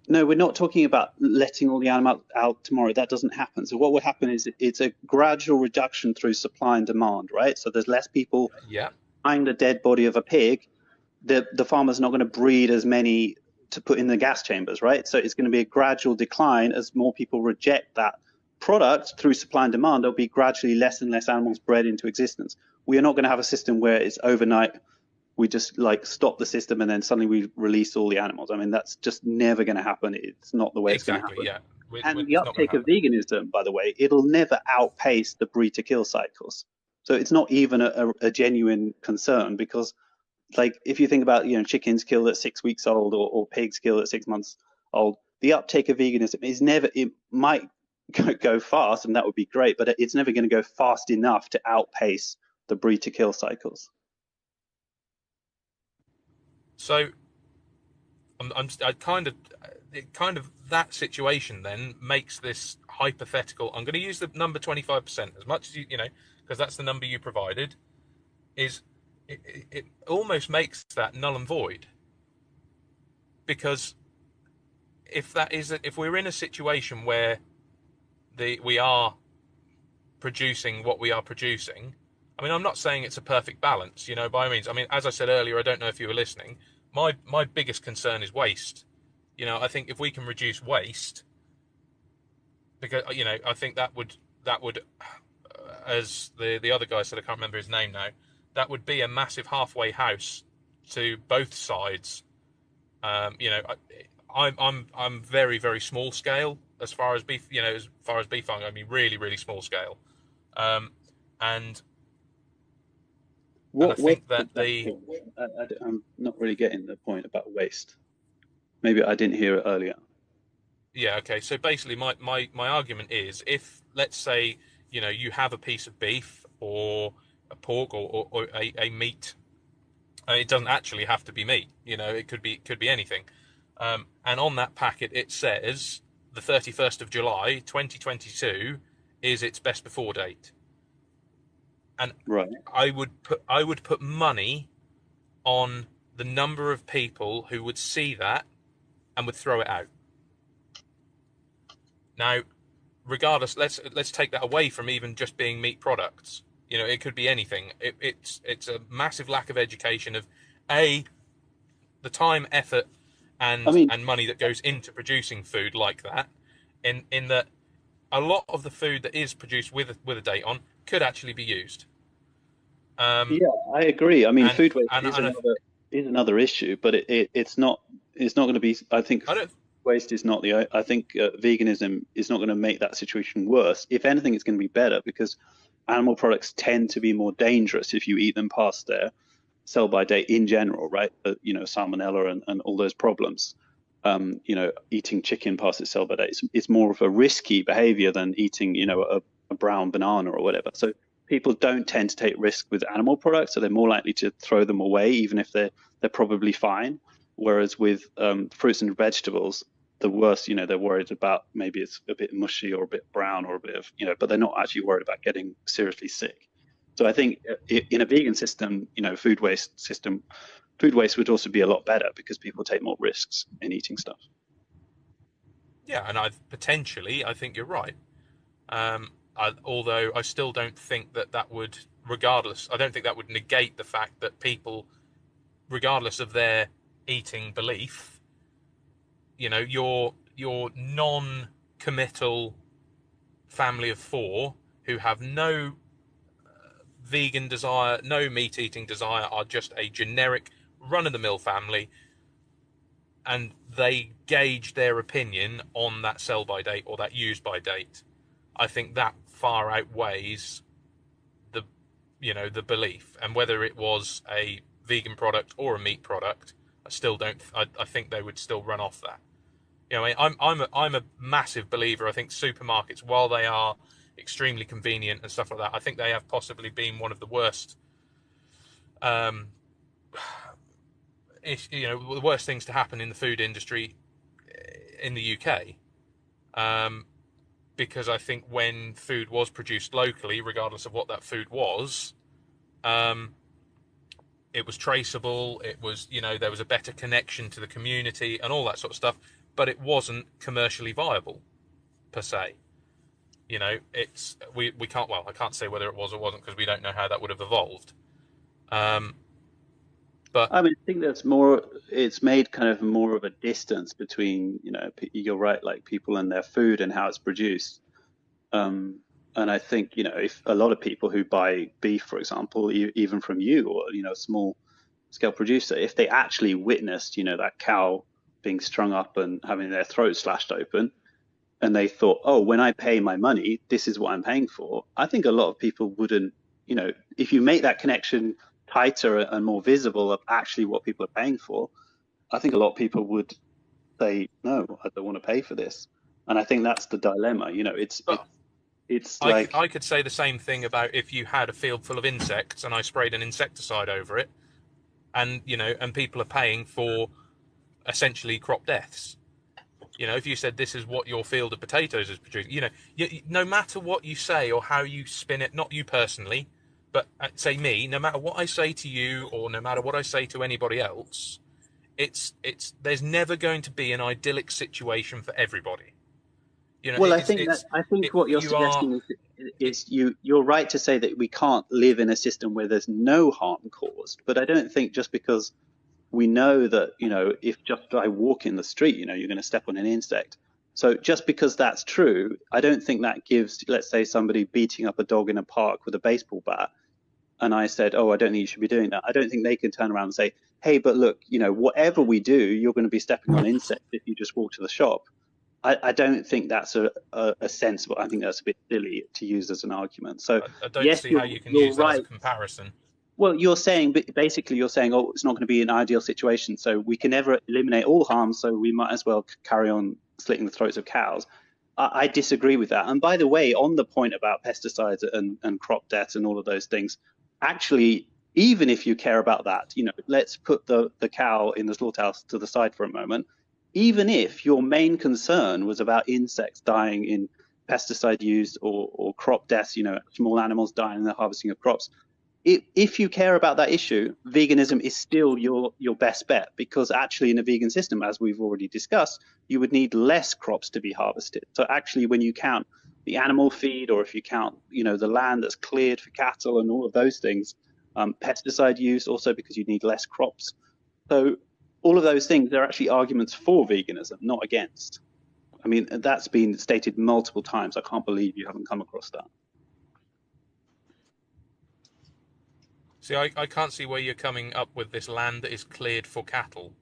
No, we're not talking about letting all the animals out tomorrow. That doesn't happen. So what would happen is it's a gradual reduction through supply and demand, right? So there's less people buying the dead body of a pig. The farmer's not going to breed as many to put in the gas chambers, right? So it's going to be a gradual decline as more people reject that product through supply and demand. There'll be gradually less and less animals bred into existence. We are not going to have a system where it's overnight we just like stop the system and then suddenly we release all the animals. I mean, that's just never going to happen. It's not the way it's going to happen. Yeah. And the uptake of veganism, by the way, it'll never outpace the breed to kill cycles. So it's not even a genuine concern, because like if you think about, chickens killed at 6 weeks old or pigs killed at 6 months old, the uptake of veganism is never, it might go fast and that would be great, but it's never going to go fast enough to outpace the breed to kill cycles. So I kind of that situation then makes this hypothetical. I'm going to use the number 25% as much as you know, because that's the number you provided. It almost makes that null and void, because if we're in a situation where we are producing what we are producing, I mean, I'm not saying it's a perfect balance, by all means. I mean, as I said earlier, I don't know if you were listening, my biggest concern is waste. I think if we can reduce waste, because I think that would as the other guy said, I can't remember his name now, that would be a massive halfway house to both sides. I'm very, very small scale as far as beef, farming. I mean, really, really small scale. And I think that I'm not really getting the point about waste. Maybe I didn't hear it earlier. Yeah. Okay. So basically, my argument is, if, let's say, you have a piece of beef or a pork or a meat. It doesn't actually have to be meat. It could be anything. And on that packet, it says the 31st of July, 2022 is its best before date. And right. I would put money on the number of people who would see that and would throw it out. Now, regardless, let's take that away from even just being meat products. It could be anything. It's a massive lack of education of the time, effort, and money that goes into producing food like that. In that, a lot of the food that is produced with a date on could actually be used. Yeah, I agree. I mean, food waste is another issue, but it's not going to be. I think waste is not the. I think veganism is not going to make that situation worse. If anything, it's going to be better, because animal products tend to be more dangerous if you eat them past their sell-by date in general, right? Salmonella and all those problems. Eating chicken past its sell-by date is more of a risky behavior than eating, a brown banana or whatever. So people don't tend to take risks with animal products, so they're more likely to throw them away, even if they're probably fine. Whereas with fruits and vegetables, the worst, they're worried about maybe it's a bit mushy or a bit brown or a bit of, but they're not actually worried about getting seriously sick. So I think in a vegan system, food waste would also be a lot better, because people take more risks in eating stuff. Yeah, and I think you're right. Although I still don't think that would, regardless, I don't think that would negate the fact that people, regardless of their eating belief, your non-committal family of four who have no vegan desire, no meat eating desire, are just a generic run-of-the-mill family, and they gauge their opinion on that sell-by date or that use-by date. I think that far outweighs the belief. And whether it was a vegan product or a meat product, I think they would still run off that. I'm a massive believer. I think supermarkets, while they are extremely convenient and stuff like that, I think they have possibly been one of the worst, the worst things to happen in the food industry in the UK. Because I think when food was produced locally, regardless of what that food was, it was traceable. It was, there was a better connection to the community and all that sort of stuff. But it wasn't commercially viable, per se. We can't. Well, I can't say whether it was or wasn't, because we don't know how that would have evolved. But I mean, I think that's more. It's made kind of more of a distance between, you're right, like people and their food and how it's produced. And I think, if a lot of people who buy beef, for example, even from you, or small scale producer, if they actually witnessed, that cow being strung up and having their throat slashed open, and they thought, oh, when I pay my money, this is what I'm paying for, I think a lot of people wouldn't, if you make that connection tighter and more visible of actually what people are paying for, I think a lot of people would say, no, I don't want to pay for this. And I think that's the dilemma. It's like, I could say the same thing about if you had a field full of insects and I sprayed an insecticide over it, and and people are paying for essentially crop deaths. If you said this is what your field of potatoes is producing, no matter what you say or how you spin it, not you personally, but say me, no matter what I say to you or no matter what I say to anybody else, there's never going to be an idyllic situation for everybody. Well, I think what you're suggesting is you're right to say that we can't live in a system where there's no harm caused, but I don't think just because we know that, if just I walk in the street, you're going to step on an insect. So just because that's true, I don't think that gives, let's say, somebody beating up a dog in a park with a baseball bat, and I said, oh, I don't think you should be doing that. I don't think they can turn around and say, hey, but look, whatever we do, you're going to be stepping on insects if you just walk to the shop. I don't think that's a sensible. I think that's a bit silly to use as an argument. So I don't see how you can use that as a comparison. Well, you're saying, oh, it's not going to be an ideal situation, so we can never eliminate all harm, so we might as well carry on slitting the throats of cows. I disagree with that. And by the way, on the point about pesticides and crop death and all of those things, actually, even if you care about that, let's put the cow in the slaughterhouse to the side for a moment. Even if your main concern was about insects dying in pesticide use or crop deaths, small animals dying in the harvesting of crops, if you care about that issue, veganism is still your best bet, because actually in a vegan system, as we've already discussed, you would need less crops to be harvested. So actually, when you count the animal feed, or if you count, the land that's cleared for cattle and all of those things, pesticide use also because you need less crops. So all of those things, they're actually arguments for veganism, not against. I mean, that's been stated multiple times. I can't believe you haven't come across that. See, I can't see where you're coming up with this land that is cleared for cattle.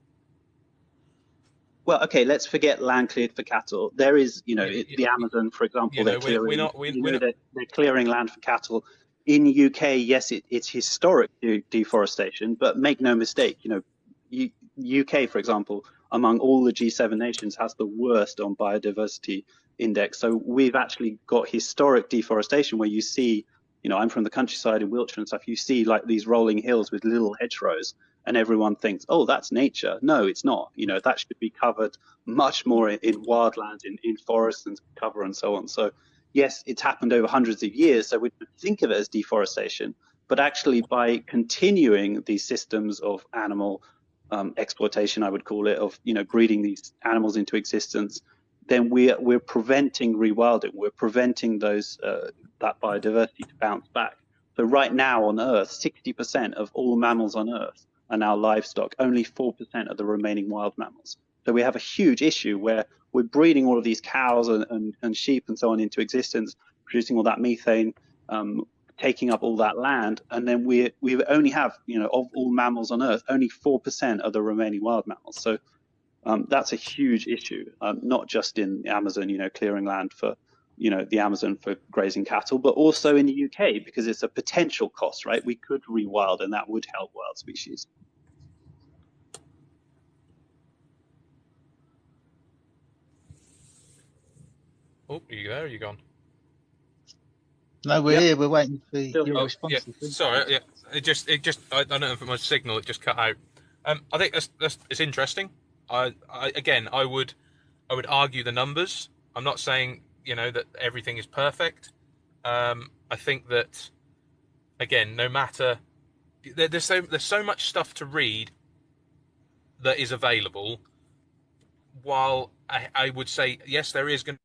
Well, okay, let's forget land cleared for cattle. There is, the Amazon, for example, they're clearing land for cattle. In the UK, yes, it's historic deforestation, but make no mistake, UK, for example, among all the G7 nations, has the worst on biodiversity index. So we've actually got historic deforestation where you see, I'm from the countryside in Wiltshire and stuff, you see like these rolling hills with little hedgerows, and everyone thinks, oh, that's nature. No, it's not. That should be covered much more in wildlands, in forests and cover and so on. So yes, it's happened over hundreds of years, so we think of it as deforestation, but actually by continuing these systems of animal exploitation, I would call it, of breeding these animals into existence, then we're preventing rewilding. We're preventing that biodiversity to bounce back. So right now on Earth, 60% of all mammals on Earth are now livestock. Only 4% of the remaining wild mammals. So we have a huge issue where we're breeding all of these cows and sheep and so on into existence, producing all that methane, taking up all that land, and then we only have, of all mammals on Earth, only 4% of the remaining wild mammals. So that's a huge issue, not just in the Amazon, clearing land for, the Amazon for grazing cattle, but also in the UK, because it's a potential cost, right? We could rewild, and that would help wild species. Oh, are you there? Or are you gone? No, we're here. We're waiting for your response. Yeah. Sorry, yeah. It just. I don't know if it was my signal. It just cut out. I think it's interesting. I would argue the numbers. I'm not saying that everything is perfect. I think that, again, no matter there's so much stuff to read that is available. While I would say yes, there is going.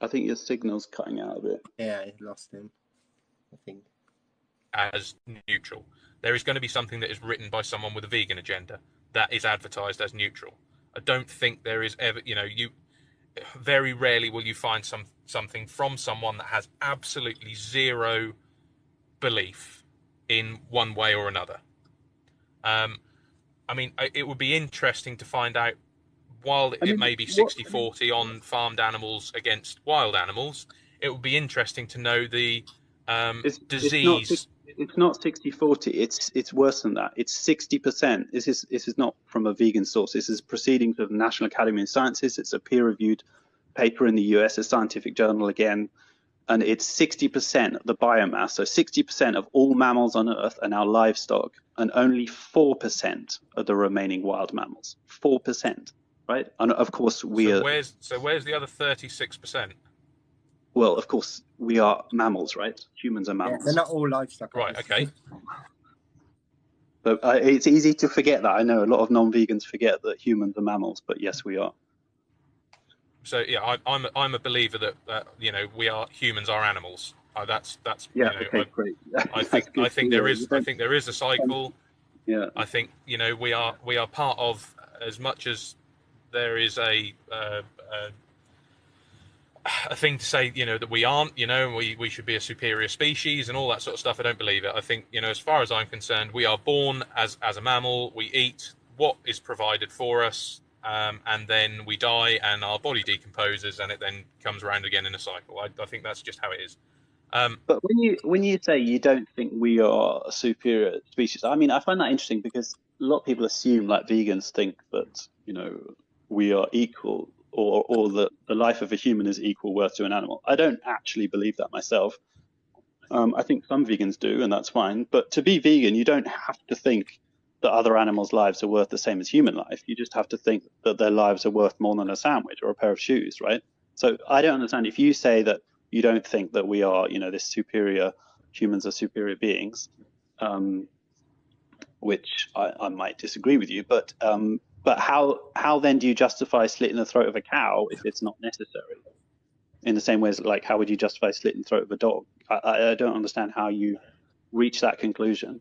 I think your signal's cutting out a bit. Yeah, I lost him, I think. As neutral. There is going to be something that is written by someone with a vegan agenda that is advertised as neutral. I don't think there is ever, very rarely will you find something from someone that has absolutely zero belief in one way or another. I mean, it would be interesting to find out, while it may be 60-40 on farmed animals against wild animals, it would be interesting to know the disease. It's not 60-40. It's worse than that. It's 60%. This is not from a vegan source. This is proceedings of the National Academy of Sciences. It's a peer-reviewed paper in the US, a scientific journal again, and it's 60% of the biomass. So 60% of all mammals on Earth are now livestock, and only 4% of the remaining wild mammals. 4%, right? And of course where's the other 36%? Well, of course, we are mammals, right? Humans are mammals. Yeah, they're not all livestock. Right, okay. But it's easy to forget that. I know a lot of non-vegans forget that humans are mammals, but yes, we are. So yeah, I'm a believer that humans are animals. That's yeah. Okay, great. I think there is a cycle. Yeah. I think we are part of, as much as there is a thing to say, that we aren't, we should be a superior species and all that sort of stuff. I don't believe it. I think, as far as I'm concerned, we are born as a mammal. We eat what is provided for us, and then we die and our body decomposes and it then comes around again in a cycle. I think that's just how it is. But when you say you don't think we are a superior species, I mean, I find that interesting because a lot of people assume, like vegans think that, we are equal, or that the life of a human is equal worth to an animal. I don't actually believe that myself. I think some vegans do, and that's fine. But to be vegan, you don't have to think that other animals' lives are worth the same as human life. You just have to think that their lives are worth more than a sandwich or a pair of shoes, right? So I don't understand. If you say that you don't think that we are, this superior, humans are superior beings, which I might disagree with you, but how then do you justify slitting the throat of a cow if it's not necessary? In the same way as, like, how would you justify slitting the throat of a dog? I don't understand how you reach that conclusion.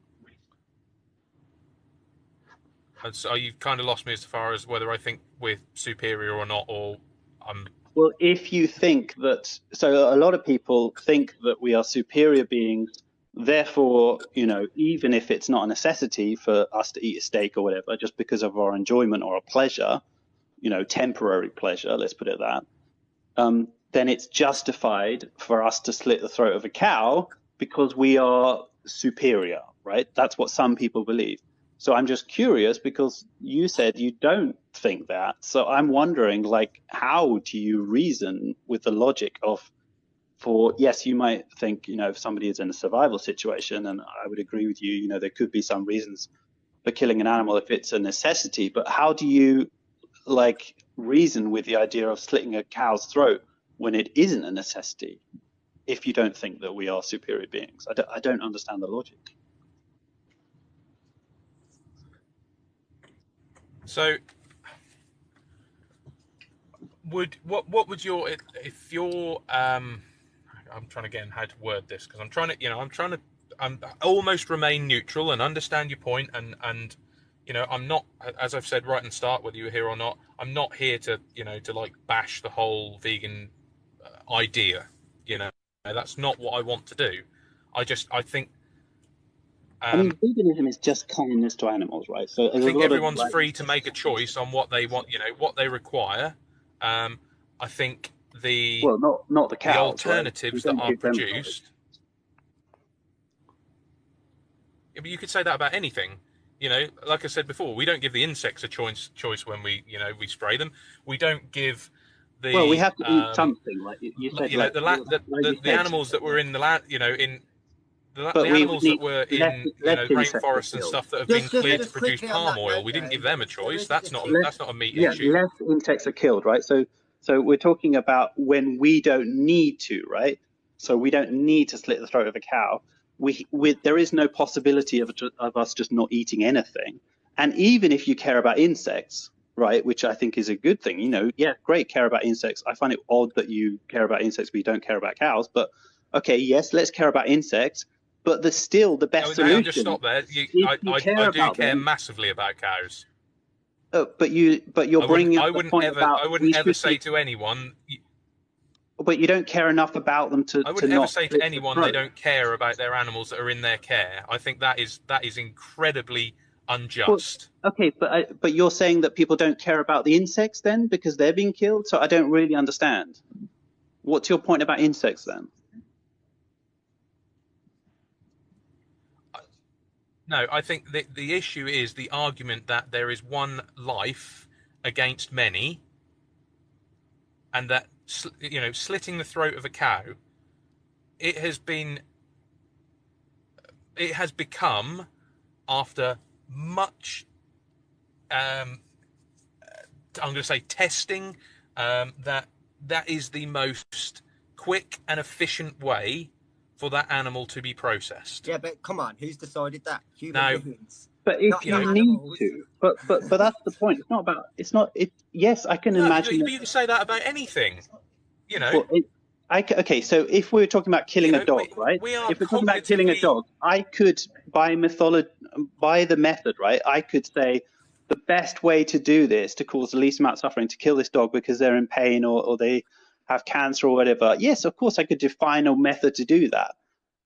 So you've kind of lost me as far as whether I think we're superior or not, or Well, if you think that, so a lot of people think that we are superior beings, therefore, even if it's not a necessity for us to eat a steak or whatever, just because of our enjoyment or our pleasure, temporary pleasure, let's put it that, then it's justified for us to slit the throat of a cow because we are superior, right? That's what some people believe. So I'm just curious because you said you don't think that. So I'm wondering, how do you reason with the logic of, yes, you might think, if somebody is in a survival situation, and I would agree with you, there could be some reasons for killing an animal if it's a necessity, but how do you reason with the idea of slitting a cow's throat when it isn't a necessity if you don't think that we are superior beings? I don't understand the logic. So what would your, if you're I'm trying to get how to word this, because I'm almost remain neutral and understand your point, and I'm not, as I've said right at the start, whether you're here or not, I'm not here to bash the whole vegan idea. That's not what I want to do. I think veganism is just kindness to animals, right? So I think everyone's free to make a choice on what they want, what they require. I think not the cows, the alternatives that are produced. Yeah, but you could say that about anything. Like I said before, we don't give the insects a choice when we spray them. We don't give the we have to eat something. Like you said, the animals that were in the land, the animals that were in rainforests and stuff that have been cleared to produce palm oil, we didn't give them a choice. That's not a meat issue. Less insects are killed, right? So we're talking about when we don't need to, right? So we don't need to slit the throat of a cow. There is no possibility of us just not eating anything. And even if you care about insects, right, which I think is a good thing, great, care about insects. I find it odd that you care about insects but you don't care about cows. But okay, yes, let's care about insects. But there's still the best solution. Just stop there. I do care massively about cows. But you're bringing up the point about I wouldn't ever say to anyone. But you don't care enough about them to. I wouldn't ever say to anyone they don't care about their animals that are in their care. I think that is incredibly unjust. Well, okay, but you're saying that people don't care about the insects then because they're being killed. So I don't really understand. What's your point about insects then? No, I think the issue is the argument that there is one life against many, and that slitting the throat of a cow, it has become, after much I'm going to say testing, that is the most quick and efficient way for that animal to be processed. Yeah, but come on, who's decided that? Human beings. But if you need to, but that's the point. It's not about. It's not. It. Yes, I can imagine. You can say that about anything. Well, okay, so if we're talking about killing a dog, right? If we're talking about killing a dog, I could, by the method, right? I could say the best way to do this, to cause the least amount of suffering, to kill this dog because they're in pain or they have cancer or whatever. Yes, of course, I could define a method to do that.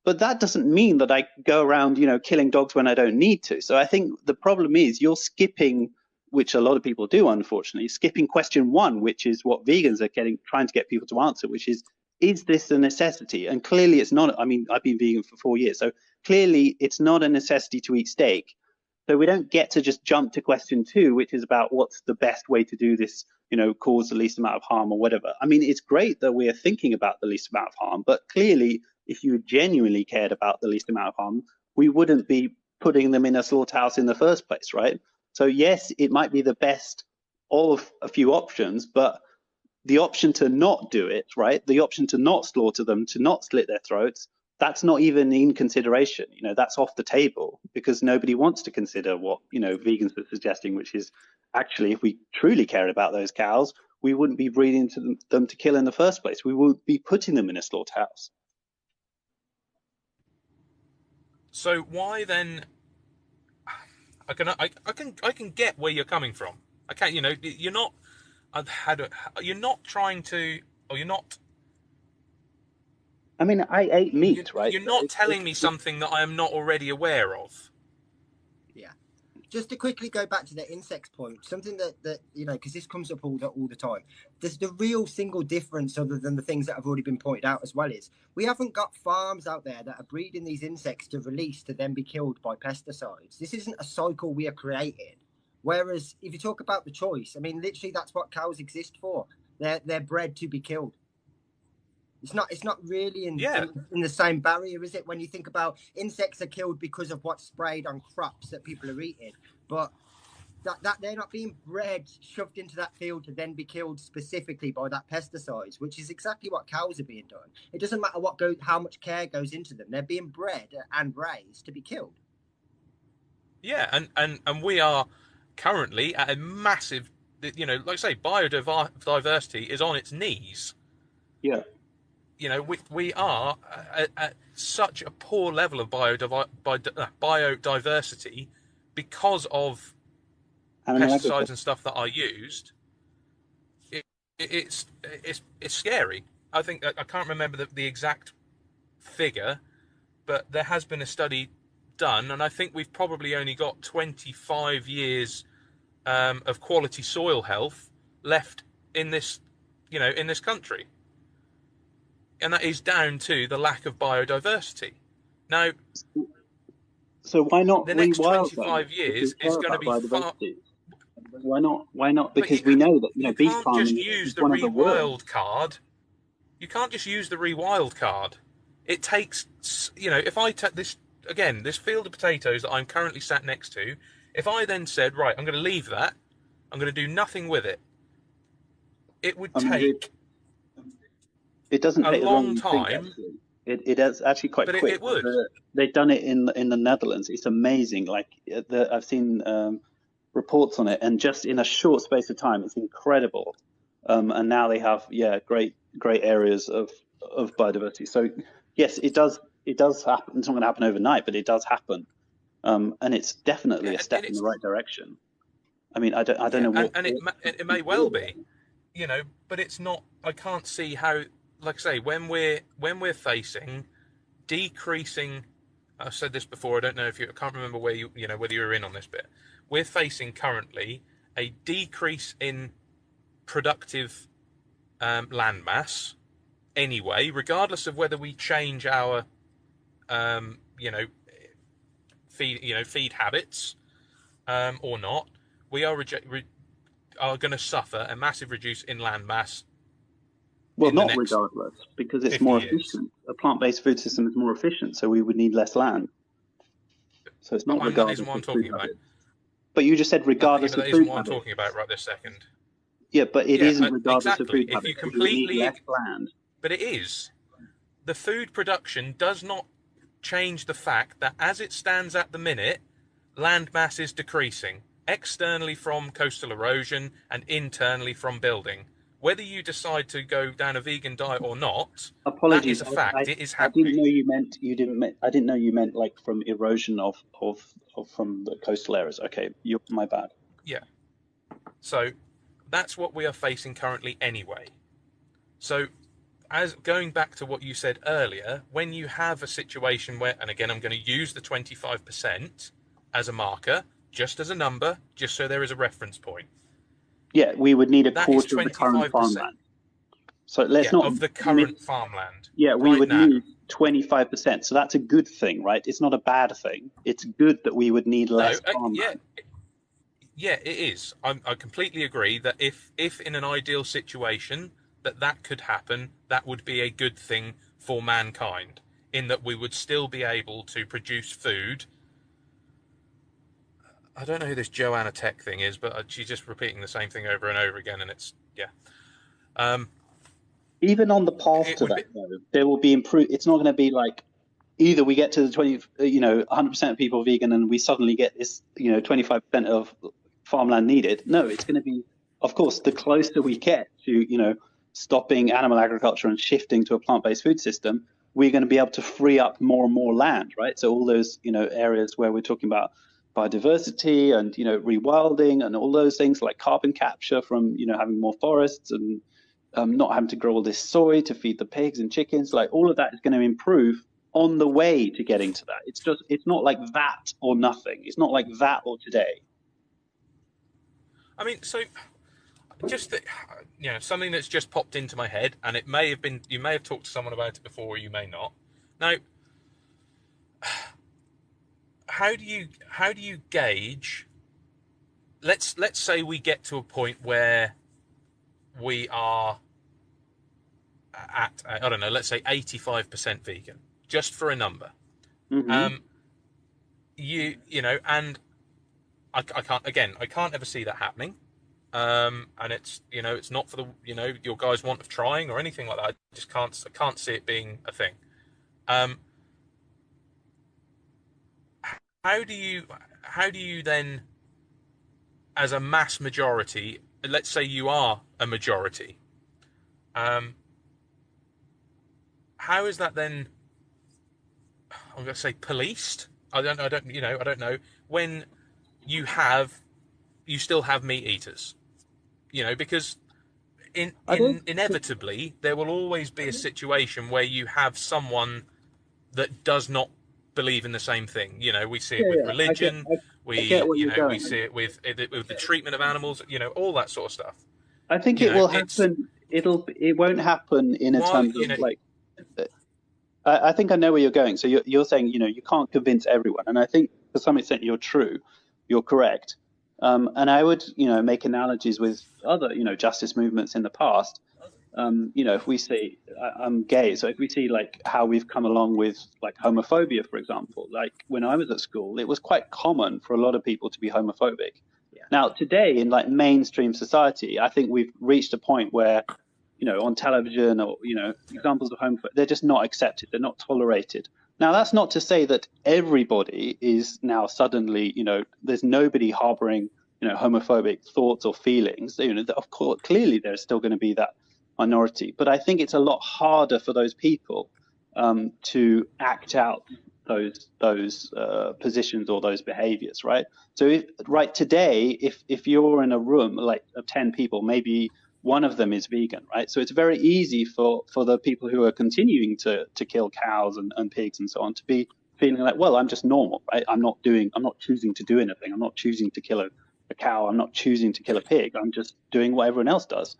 But that doesn't mean that I go around, killing dogs when I don't need to. So I think the problem is you're skipping, which a lot of people do, unfortunately, skipping question one, which is what vegans are trying to get people to answer, which is this a necessity? And clearly it's not. I mean, I've been vegan for 4 years, so clearly it's not a necessity to eat steak. So we don't get to just jump to question two, which is about what's the best way to do this, cause the least amount of harm or whatever. I mean, it's great that we're thinking about the least amount of harm, but clearly if you genuinely cared about the least amount of harm, we wouldn't be putting them in a slaughterhouse in the first place, right? So yes, it might be the best of a few options, but the option to not do it, right? The option to not slaughter them, to not slit their throats, that's not even in consideration. That's off the table because nobody wants to consider what, vegans are suggesting, which is actually, if we truly cared about those cows, we wouldn't be breeding them to kill in the first place. We would be putting them in a slaughterhouse. So why then? I can get where you're coming from. I can't. You're not. You're not trying to, or you're not. I mean, I ate meat, right? You're not telling me something that I am not already aware of. Yeah. Just to quickly go back to the insects point, something that because this comes up all the time. There's the real single difference, other than the things that have already been pointed out as well, is we haven't got farms out there that are breeding these insects to release to then be killed by pesticides. This isn't a cycle we are creating. Whereas if you talk about the choice, I mean, literally that's what cows exist for. They're bred to be killed. It's not really in the same barrier, is it? When you think about insects are killed because of what's sprayed on crops that people are eating, but that they're not being bred, shoved into that field to then be killed specifically by that pesticides, which is exactly what cows are being done. It doesn't matter how much care goes into them. They're being bred and raised to be killed. Yeah, and we are currently at a massive, like I say, biodiversity is on its knees. Yeah. We are at such a poor level of biodiversity because of pesticides and stuff that are used. It's scary. I think I can't remember the exact figure, but there has been a study done, and I think we've probably only got 25 years of quality soil health left in this country. And that is down to the lack of biodiversity. Now, so why not the next 25 years is going to be far. Why not? Why not? Because we know that beef farming is one of the worst. You can't just use the rewild card. It takes, if I take this field of potatoes that I'm currently sat next to, if I then said, right, I'm going to leave that, I'm going to do nothing with it, it would take. It doesn't take a long time. It is actually quite quick. It would. They've done it in the Netherlands. It's amazing. Like I've seen reports on it, and just in a short space of time, it's incredible. And now they have great areas of biodiversity. So yes, it does happen. It's not going to happen overnight, but it does happen. And it's definitely a step in the right direction. I mean, I don't know what. And it may well be, you know, but it's not. I can't see how. Like I say, when we're facing decreasing. I've said this before. I don't know if I can't remember where you know whether you were in on this bit. We're facing currently a decrease in productive land mass anyway, regardless of whether we change our feed habits or not. We are going to suffer a massive reduce in land mass. Well, not regardless, because it's more efficient. A plant-based food system is more efficient, so we would need less land. So it's not regardless. That isn't what I'm talking about. But you just said regardless of food habits. That isn't what I'm talking about right this second. Yeah, but it isn't regardless of food habits. If you completely less land. But it is. The food production does not change the fact that as it stands at the minute, land mass is decreasing, externally from coastal erosion and internally from building. Whether you decide to go down a vegan diet or not, apologies, that is a fact. It is happening. I didn't know you meant like from erosion of from the coastal areas. Okay, my bad. Yeah. So that's what we are facing currently anyway. So as going back to what you said earlier, when you have a situation where, and again, I'm going to use the 25% as a marker, just as a number, just so there is a reference point. Yeah, we would need a quarter of the current farmland. So let's not of the current farmland. Yeah, we would need 25%. So that's a good thing, right? It's not a bad thing. It's good that we would need less farmland. Yeah, it is. I completely agree that if in an ideal situation that could happen, that would be a good thing for mankind, in that we would still be able to produce food. I don't know who this Joanna Tech thing is, but she's just repeating the same thing over and over again, and it's, yeah. Even on the path to that, though, there will be improved. It's not going to be like either we get to the 100% of people vegan and we suddenly get this, 25% of farmland needed. No, it's going to be, of course, the closer we get to, stopping animal agriculture and shifting to a plant-based food system, we're going to be able to free up more and more land, right? So all those, areas where we're talking about biodiversity and, rewilding and all those things like carbon capture from, having more forests and not having to grow all this soy to feed the pigs and chickens, like all of that is going to improve on the way to getting to that. It's not like that or nothing. It's not like that or today. I mean, so just something that's just popped into my head, and it may have been, you may have talked to someone about it before, or you may not. Now, how do you gauge? Let's say we get to a point where we are at, I don't know, let's say 85% vegan, just for a number. Mm-hmm. And I can't ever see that happening. And it's, it's not for the, your guys' want of trying or anything like that. I just can't see it being a thing. How do you then, as a mass majority, let's say you are a majority, how is that then, I'm going to say, policed? I don't know, when you still have meat eaters, because inevitably there will always be a situation where you have someone that does not believe in the same thing. We see it with religion. We see it with the treatment of animals. All that sort of stuff. I think it will happen. It won't happen in terms of like. I think I know where you're going. So you're saying you can't convince everyone, and I think to some extent you're correct. And I would make analogies with other justice movements in the past. If we say I'm gay, so if we see like how we've come along with like homophobia, for example, like when I was at school, it was quite common for a lot of people to be homophobic. Yeah. Now today in like mainstream society, I think we've reached a point where, on television or, examples of homophobia, they're just not accepted. They're not tolerated. Now, that's not to say that everybody is now suddenly, there's nobody harboring, homophobic thoughts or feelings. Of course, clearly there's still going to be that minority, but I think it's a lot harder for those people to act out those positions or those behaviors, right? So today, if you're in a room like of 10 people, maybe one of them is vegan, right? So it's very easy for the people who are continuing to kill cows and pigs and so on to be feeling like, well, I'm just normal, right? I'm not choosing to do anything. I'm not choosing to kill a cow. I'm not choosing to kill a pig. I'm just doing what everyone else does.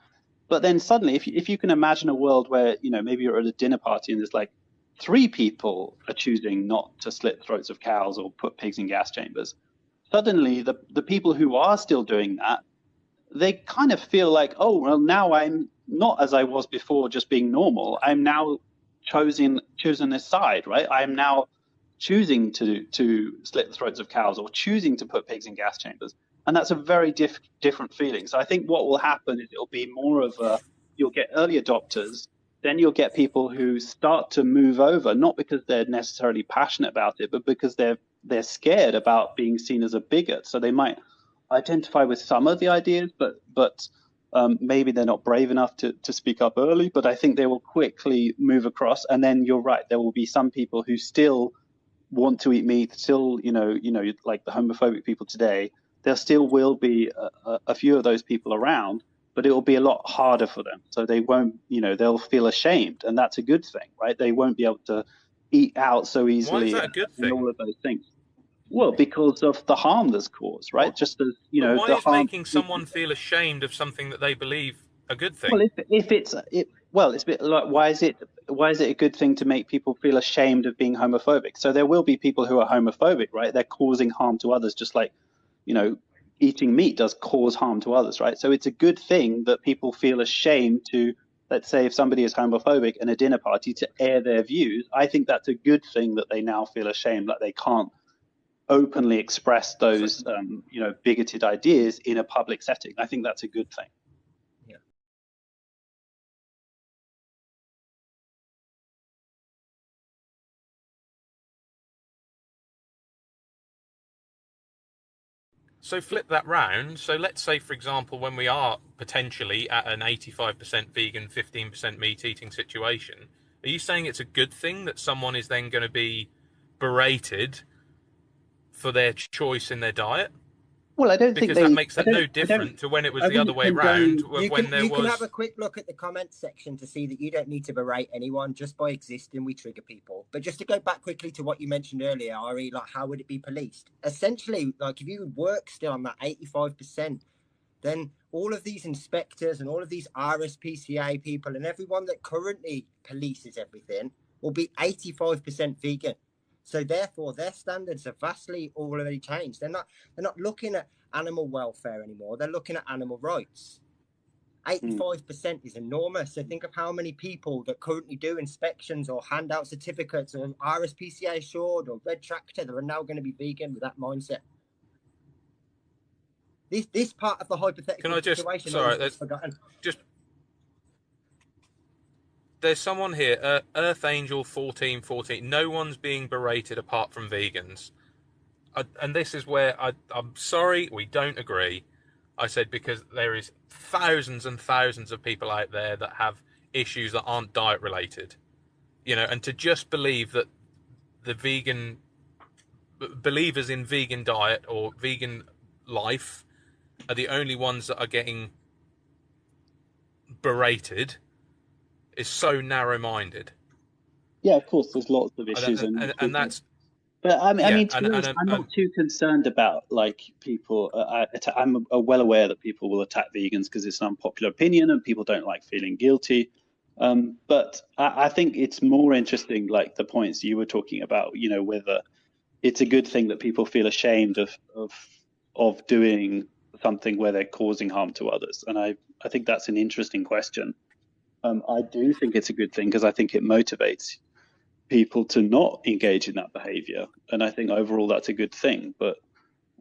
But then suddenly, if you can imagine a world where, maybe you're at a dinner party and there's like 3 people are choosing not to slit throats of cows or put pigs in gas chambers, suddenly the people who are still doing that, they kind of feel like, oh, well, now I'm not as I was before, just being normal. I'm now choosing this side, right? I'm now choosing to slit the throats of cows or choosing to put pigs in gas chambers. And that's a very different feeling. So I think what will happen is it'll be more of you'll get early adopters, then you'll get people who start to move over, not because they're necessarily passionate about it, but because they're scared about being seen as a bigot. So they might identify with some of the ideas, but maybe they're not brave enough to speak up early. But I think they will quickly move across. And then you're right, there will be some people who still want to eat meat, still, like the homophobic people today. There still will be a few of those people around, but it will be a lot harder for them. So they won't, they'll feel ashamed, and that's a good thing, right? They won't be able to eat out so easily. Why is that a good thing? And all of those things. Well, because of the harm that's caused, right? What? Just as But why the is harm. making someone feel ashamed of something that they believe a good thing? Well, it's a bit like, why is it a good thing to make people feel ashamed of being homophobic? So there will be people who are homophobic, right? They're causing harm to others, just like, eating meat does cause harm to others, right? So it's a good thing that people feel ashamed to, let's say, if somebody is homophobic in a dinner party, to air their views. I think that's a good thing that they now feel ashamed that they can't openly express those, bigoted ideas in a public setting. I think that's a good thing. So flip that round. So let's say, for example, when we are potentially at an 85% vegan, 15% meat eating situation, are you saying it's a good thing that someone is then going to be berated for their choice in their diet? Well, I don't because think that makes that no different to when it was the other way round. You can have a quick look at the comments section to see that you don't need to berate anyone. Just by existing, we trigger people. But just to go back quickly to what you mentioned earlier, Ari, like how would it be policed? Essentially, like if you work still on that 85%, then all of these inspectors and all of these RSPCA people and everyone that currently polices everything will be 85% vegan. So therefore, their standards are vastly already changed. They're not looking at animal welfare anymore. They're looking at animal rights. 85% is enormous. So think of how many people that currently do inspections or hand out certificates or RSPCA assured or red tractor that are now going to be vegan with that mindset. This part of the hypothetical situation is forgotten. There's someone here, Earth Angel 1414. No one's being berated apart from vegans. And this is where I'm sorry, we don't agree. I said because there is thousands and thousands of people out there that have issues that aren't diet related. And to just believe that the vegan believers in vegan diet or vegan life are the only ones that are getting berated is so narrow-minded. Yeah, of course, there's lots of issues, and that's. But I'm not too concerned about like people. I'm well aware that people will attack vegans because it's an unpopular opinion and people don't like feeling guilty. But I think it's more interesting, like the points you were talking about. Whether it's a good thing that people feel ashamed of doing something where they're causing harm to others, and I think that's an interesting question. I do think it's a good thing because I think it motivates people to not engage in that behavior, and I think overall that's a good thing. But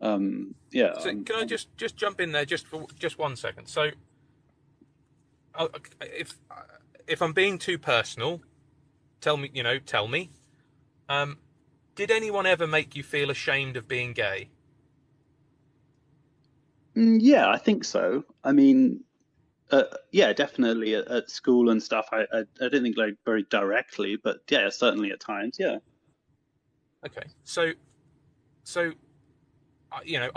yeah. So can I just jump in there just for just 1 second? So if I'm being too personal, tell me. Did anyone ever make you feel ashamed of being gay? Yeah, I think so. I mean, yeah, definitely at school and stuff. I don't think like very directly, but yeah, certainly at times, yeah. Okay, so you know,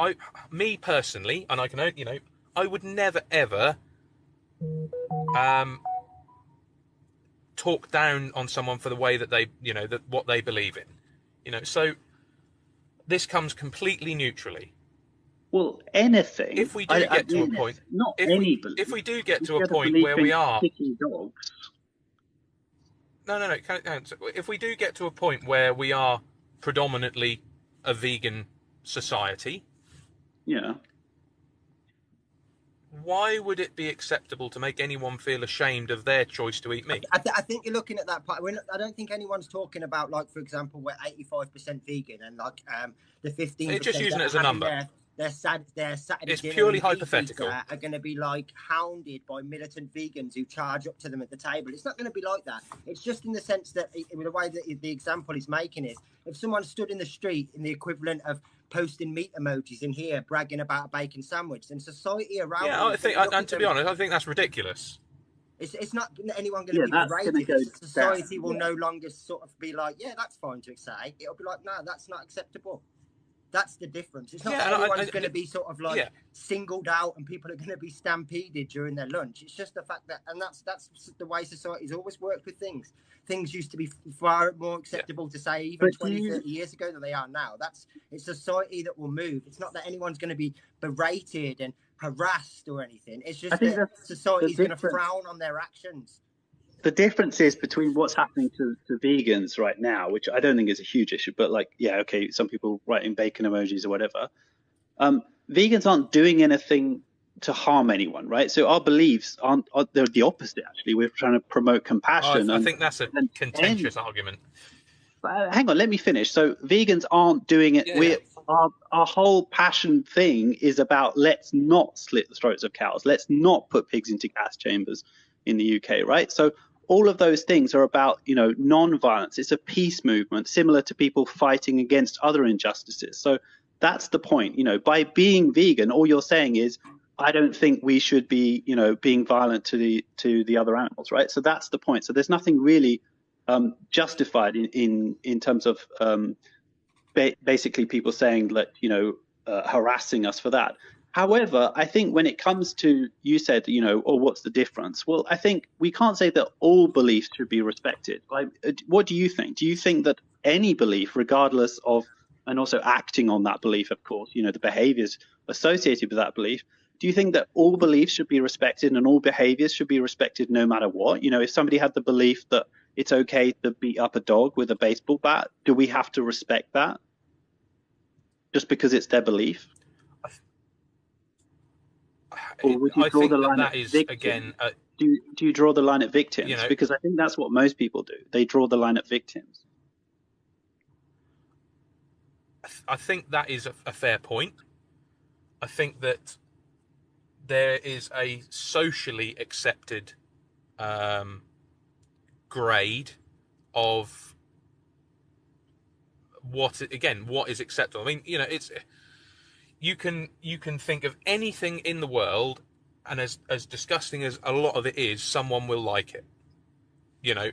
me personally, and I can, you know, I would never ever talk down on someone for the way that they, you know, that what they believe in, you know. So this comes completely neutrally. Well, anything. If we do get to a point, not any belief. If we do get If to you a had point belief where in we are kicking dogs. No. If we do get to a point where we are predominantly a vegan society, Yeah. why would it be acceptable to make anyone feel ashamed of their choice to eat meat? I think you're looking at that part. I don't think anyone's talking about, like, for example, we're 85% vegan and like the 15%. It's just using it as a number. Their Saturday it's dinner purely hypothetical. Are going to be like hounded by militant vegans who charge up to them at the table. It's not going to be like that. It's just in the sense that the way that the example he's making is, if someone stood in the street in the equivalent of posting meat emojis in here bragging about a bacon sandwich, then society around. Yeah, I think, and to be honest, I think that's ridiculous. It's not anyone going to be berated. Society will no longer sort of be like, yeah, that's fine to say. It'll be like, no, that's not acceptable. That's the difference. It's not that anyone's going to be sort of like singled out and people are going to be stampeded during their lunch. It's just the fact that, and that's the way society's always worked with things. Things used to be far more acceptable to say even 20, 30 years ago than they are now. It's society that will move. It's not that anyone's going to be berated and harassed or anything. It's just that society's going to frown on their actions. The difference is between what's happening to vegans right now, which I don't think is a huge issue, but like, yeah, okay, some people writing bacon emojis or whatever. Vegans aren't doing anything to harm anyone, right? So our beliefs they're the opposite, actually. We're trying to promote compassion. I think that's a contentious argument. Hang on, let me finish. So vegans aren't doing it. Our whole passion thing is about, let's not slit the throats of cows. Let's not put pigs into gas chambers in the UK, right? So all of those things are about, you know, non-violence. It's a peace movement, similar to people fighting against other injustices. So that's the point. You know, by being vegan, all you're saying is, I don't think we should be, you know, being violent to the other animals, right? So that's the point. So there's nothing really justified in terms of basically people saying that, you know, harassing us for that. However, I think when it comes to, you said, you know, oh, what's the difference? Well, I think we can't say that all beliefs should be respected. Like, what do you think? Do you think that any belief, regardless of, and also acting on that belief, of course, you know, the behaviors associated with that belief, do you think that all beliefs should be respected and all behaviors should be respected no matter what? You know, if somebody had the belief that it's okay to beat up a dog with a baseball bat, do we have to respect that just because it's their belief? Or would you draw the line at victims? Again, do you draw the line at victims? You know, because I think that's what most people do. They draw the line at victims. I think that is a fair point. I think that there is a socially accepted grade of what is acceptable. I mean, you know, it's you can think of anything in the world, and as disgusting as a lot of it is, someone will like it. You know,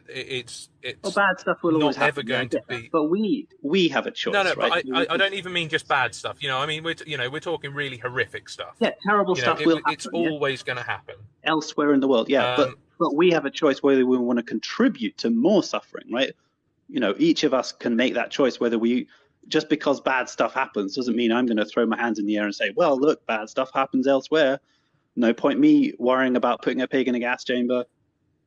it's well, bad stuff will not always ever happen, going to be. But we have a choice. No, right? but I don't even mean just bad stuff. You know, I mean we're talking really horrific stuff. Yeah, terrible stuff will happen. It's always going to happen elsewhere in the world. Yeah, but we have a choice whether we want to contribute to more suffering, right? You know, each of us can make that choice whether we. Just because bad stuff happens doesn't mean I'm going to throw my hands in the air and say, well, look, bad stuff happens elsewhere. No point me worrying about putting a pig in a gas chamber.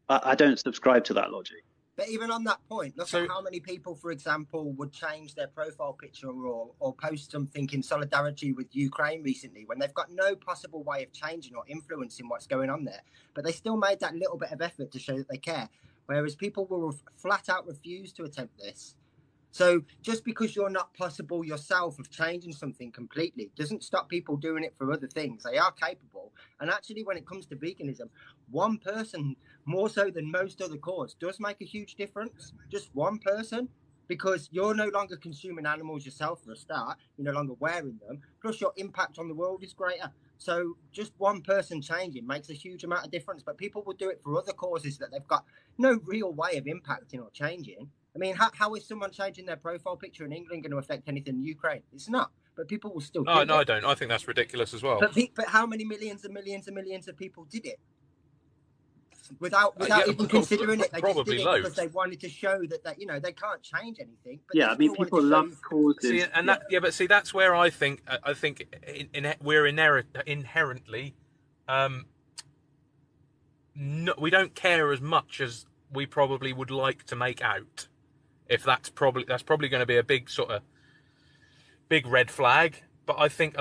I don't subscribe to that logic. But even on that point, look at how many people, for example, would change their profile picture or post something in solidarity with Ukraine recently when they've got no possible way of changing or influencing what's going on there. But they still made that little bit of effort to show that they care. Whereas people will flat out refuse to attempt this. So just because you're not possible yourself of changing something completely doesn't stop people doing it for other things. They are capable. And actually, when it comes to veganism, one person, more so than most other cause, does make a huge difference. Just one person, because you're no longer consuming animals yourself for a start. You're no longer wearing them. Plus, your impact on the world is greater. So just one person changing makes a huge amount of difference. But people will do it for other causes that they've got no real way of impacting or changing. I mean, how is someone changing their profile picture in England going to affect anything in Ukraine? It's not. But people will still. No, I don't. I think that's ridiculous as well. But how many millions and millions and millions of people did it without even considering it? They probably just did it loads. because they wanted to show that they can't change anything. But yeah, I mean, people love causes. See, and but see, that's where I think we're inherently we don't care as much as we probably would like to make out. If that's probably going to be a big sort of big red flag. But I think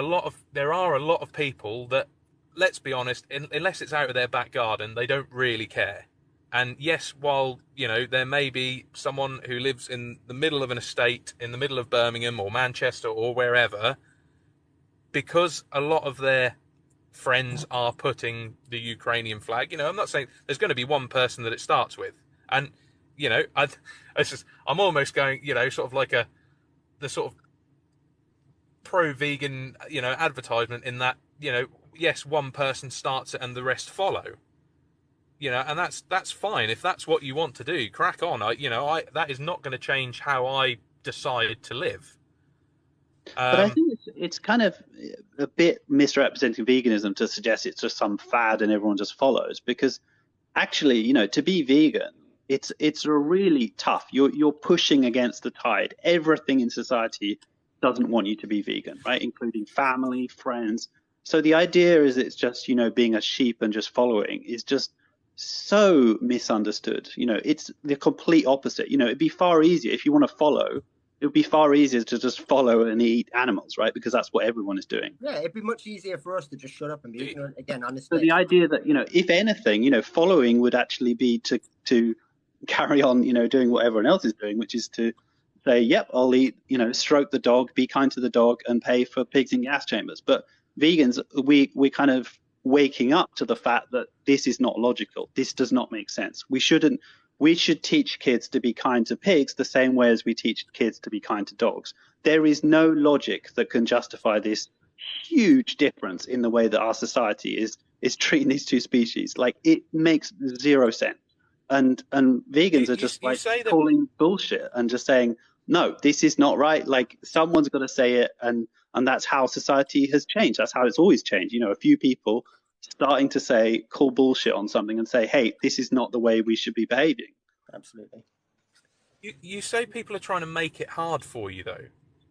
there are a lot of people that, let's be honest, unless it's out of their back garden, they don't really care. And yes, while there may be someone who lives in the middle of an estate in the middle of Birmingham or Manchester or wherever, because a lot of their friends are putting the Ukrainian flag, I'm not saying there's going to be one person that it starts with, and I'm almost going, sort of like the sort of pro-vegan, advertisement in that, yes, one person starts it and the rest follow, and that's fine. If that's what you want to do, crack on. That is not going to change how I decide to live. But I think it's kind of a bit misrepresenting veganism to suggest it's just some fad and everyone just follows, because actually, to be vegan, it's really tough. You're pushing against the tide. Everything in society doesn't want you to be vegan, right? Including family, friends. So the idea is it's just, being a sheep and just following is just so misunderstood. It's the complete opposite. It'd be far easier if you want to follow. It would be far easier to just follow and eat animals, right? Because that's what everyone is doing. Yeah, it'd be much easier for us to just shut up and be ignorant again, honestly. So the idea that, if anything, following would actually be to carry on, doing what everyone else is doing, which is to say, yep, I'll eat, stroke the dog, be kind to the dog, and pay for pigs in gas chambers. But vegans, we're kind of waking up to the fact that this is not logical. This does not make sense. We should teach kids to be kind to pigs the same way as we teach kids to be kind to dogs. There is no logic that can justify this huge difference in the way that our society is treating these two species. Like, it makes zero sense. And vegans are just calling bullshit and just saying, no, this is not right. Like, someone's got to say it, and that's how society has changed. That's how it's always changed. A few people starting to call bullshit on something and say, hey, this is not the way we should be behaving. Absolutely. You say people are trying to make it hard for you, though.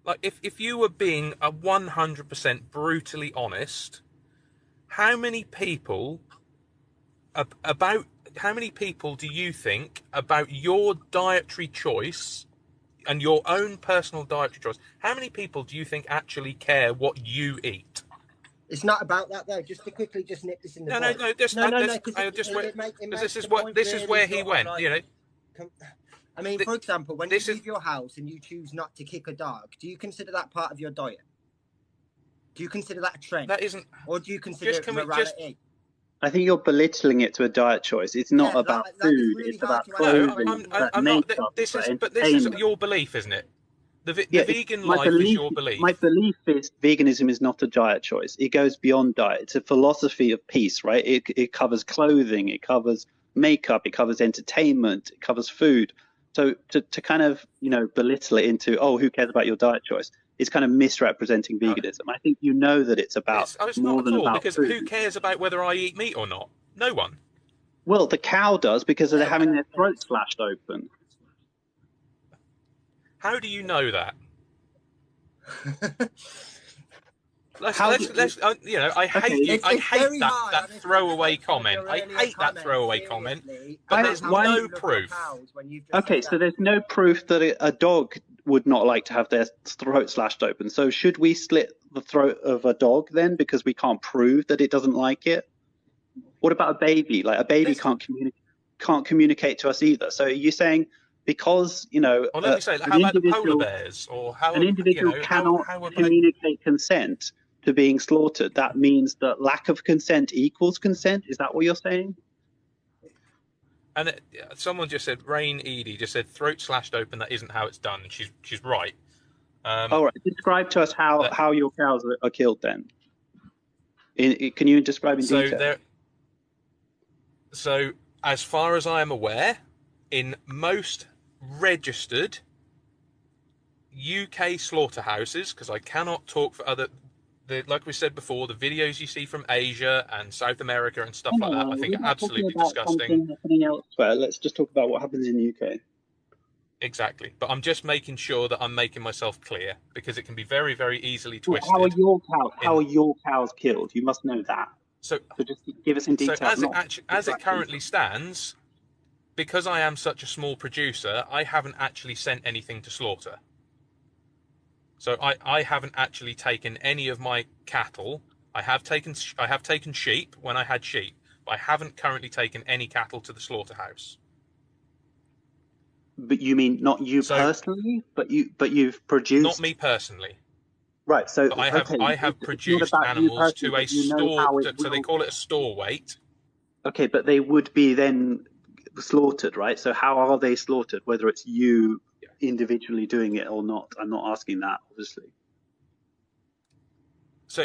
Like, if you were being 100% brutally honest, how many people do you think, about your dietary choice and your own personal dietary choice, how many people do you think actually care what you eat? It's not about that, though. Just to quickly just nip this in the bud. This is where he went. I mean, for example, when you leave your house and you choose not to kick a dog, do you consider that part of your diet? Do you consider that a trend? That isn't. Or do you consider it morality? I think you're belittling it to a diet choice. It's not about food. Really, it's about clothing. I'm not. This is your belief, isn't it? The vegan life is your belief. My belief is veganism is not a diet choice. It goes beyond diet. It's a philosophy of peace, right? It covers clothing, it covers makeup, it covers entertainment, it covers food. So to kind of belittle it into, oh, who cares about your diet choice? It's kind of misrepresenting veganism. I think that it's about more than about because food. Who cares about whether I eat meat or not? No one. Well, the cow does, because they're having their throat slashed open. How do you know that? I hate that throwaway comment. I hate that throwaway comment. But there's no proof. Okay, so there's no proof that a dog would not like to have their throat slashed open. So should we slit the throat of a dog then, because we can't prove that it doesn't like it? What about a baby? Like, a baby can't communicate to us either. So are you saying, because let me say, how about the polar bears, or how an individual cannot communicate consent to being slaughtered, that means that lack of consent equals consent? Is that what you're saying? And someone just said, Rain Edie just said, throat slashed open, that isn't how it's done. And she's right. All right, describe to us how your cows are killed then. Can you describe in detail? So as far as I am aware, in most registered UK slaughterhouses, because I cannot talk for other. Like we said before, the videos you see from Asia and South America and stuff like that, I think are absolutely disgusting. Something elsewhere. Let's just talk about what happens in the UK. Exactly, but I'm just making sure that I'm making myself clear, because it can be very, very easily twisted. How are your cows killed? You must know that. So just give us in detail. So as it currently stands, because I am such a small producer, I haven't actually sent anything to slaughter. So I haven't actually taken any of my cattle. I have taken sheep when I had sheep, but I haven't currently taken any cattle to the slaughterhouse. But you mean not you personally, but you've produced. Not me personally. Right. So but I have produced animals to a store. So they call it a store weight. Okay, but they would be then slaughtered, right? So how are they slaughtered? Whether it's you individually doing it or not, I'm not asking that, obviously. So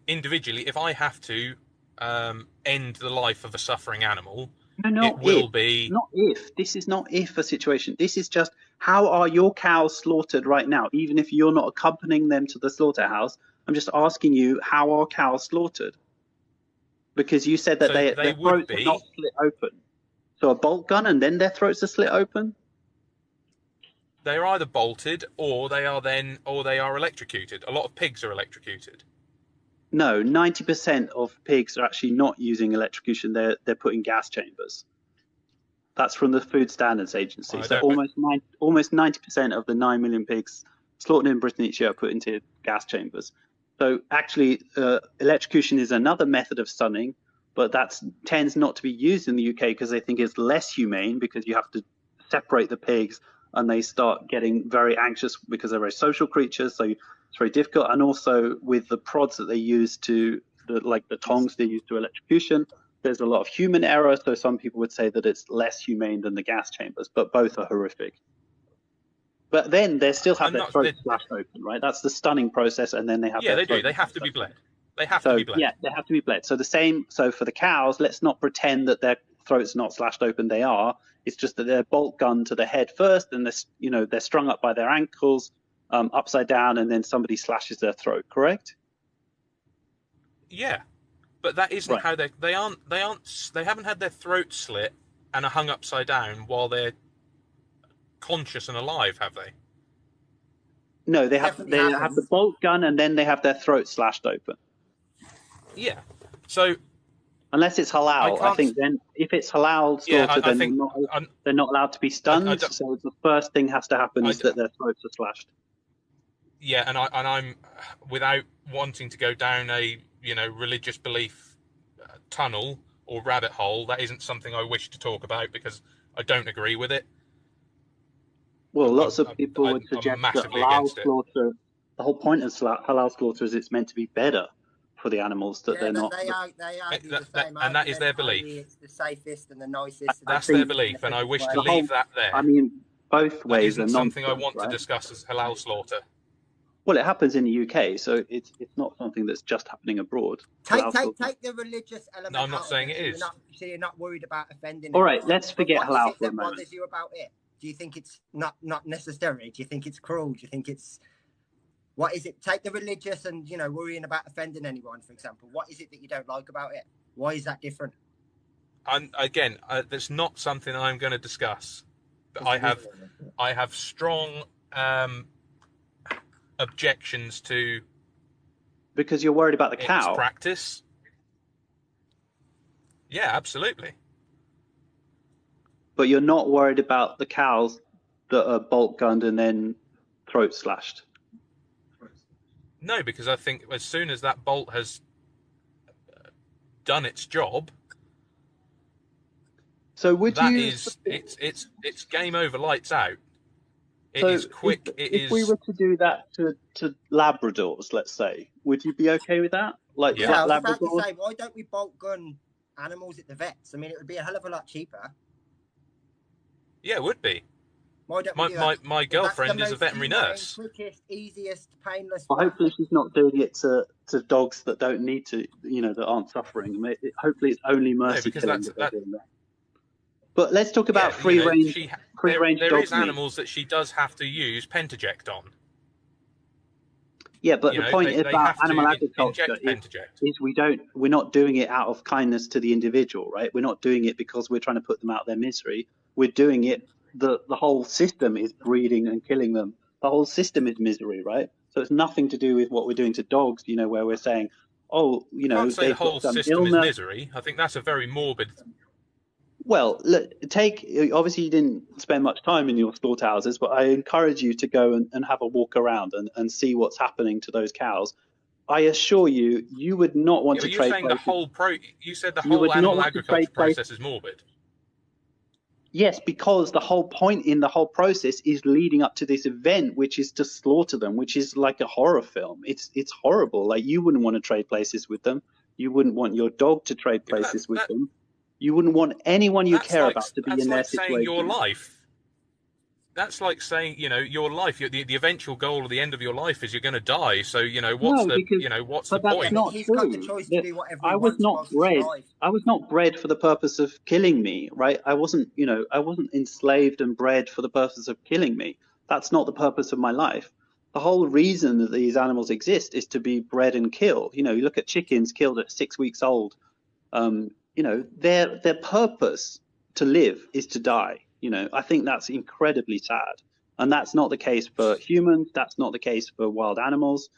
individually, if I have to end the life of a suffering animal, it will be not if. This is not if a situation. This is just how are your cows slaughtered right now? Even if you're not accompanying them to the slaughterhouse, I'm just asking you, how are cows slaughtered? Because you said that their throats are not split open. So a bolt gun and then their throats are slit open? They're either bolted or they are electrocuted. A lot of pigs are electrocuted. No, 90% of pigs are actually not using electrocution. They're put in gas chambers. That's from the Food Standards Agency. So almost 90% of the 9 million pigs slaughtered in Britain each year are put into gas chambers. So actually, electrocution is another method of stunning, but that tends not to be used in the UK because they think it's less humane, because you have to separate the pigs and they start getting very anxious because they're very social creatures. So it's very difficult. And also with the prods that they use like the tongs they use to electrocution, there's a lot of human error. So some people would say that it's less humane than the gas chambers, but both are horrific. But then they still have their throats slashed open, right? That's the stunning process, and then they have. Yeah, they do. They have to be bled. They have to be bled. Yeah, they have to be bled. So the same. So for the cows, let's not pretend that their throats are not slashed open. They are. It's just that they're bolt gunned to the head first, and they're strung up by their ankles, upside down, and then somebody slashes their throat. Correct? Yeah, but that isn't how they haven't had their throat slit and are hung upside down while they're conscious and alive, have they? No, they have the bolt gun and then they have their throat slashed open. Yeah. So unless it's halal, I think then if it's halal slaughtered, then they're not allowed to be stunned. So the first thing has to happen is that their throats are slashed. Yeah, and I'm without wanting to go down a religious belief tunnel or rabbit hole. That isn't something I wish to talk about because I don't agree with it. Well, lots of people would suggest that halal slaughter, the whole point of halal slaughter is it's meant to be better for the animals, that they're not. They argue the same, and that is their belief. It's the safest and the nicest. That's their belief, and I wish to leave that there. I mean, both ways are something I want to discuss as halal slaughter. Well, it happens in the UK, so it's not something that's just happening abroad. Take the religious element. No, I'm not saying it is. So you're not worried about offending. All right, let's forget halal for a moment. What bothers you about it? Do you think it's not necessary? Do you think it's cruel? Do you think it's... What is it? Take the religious and, worrying about offending anyone, for example. What is it that you don't like about it? Why is that different? Again, that's not something I'm going to discuss. But I have strong objections to... Because you're worried about the cow? Practice. Yeah, absolutely. But you're not worried about the cows that are bolt gunned and then throat slashed? No, because I think as soon as that bolt has done its job, so it's game over, lights out. It is quick. If we were to do that to Labradors, let's say, would you be okay with that? Like I was about to say, why don't we bolt gun animals at the vets? I mean, it would be a hell of a lot cheaper. Yeah, it would be. Why don't my girlfriend is a veterinary nurse. Quickest, easiest, painless. Well, hopefully she's not doing it to dogs that don't need to, that aren't suffering. Hopefully it's only mercy killing that they're doing that. But let's talk about free range. There is animals that she does have to use Pentaject on. Yeah, but the point about animal agriculture is we're not doing it out of kindness to the individual, right? We're not doing it because we're trying to put them out of their misery. We're doing it, the whole system is breeding and killing them. The whole system is misery, right? So it's nothing to do with what we're doing to dogs, where we're saying, oh, I can't say the whole system is misery. I think that's a very morbid. Well, look, obviously you didn't spend much time in your slaughterhouses, but I encourage you to go and have a walk around and see what's happening to those cows. I assure you, you would not want to trade. You said the whole animal agriculture process is morbid. Yes, because the whole point in the whole process is leading up to this event, which is to slaughter them, which is like a horror film. It's horrible. Like, you wouldn't want to trade places with them. You wouldn't want your dog to trade places with them. You wouldn't want anyone you care about to be in their situation. That's like saying your life. That's like saying, your life. The eventual goal or the end of your life is you're going to die. So, what's the point? That's not true. I was not bred for the purpose of killing me, right? I wasn't enslaved and bred for the purpose of killing me. That's not the purpose of my life. The whole reason that these animals exist is to be bred and killed. You look at chickens killed at 6 weeks old. Their purpose to live is to die. I think that's incredibly sad. And that's not the case for humans. That's not the case for wild animals.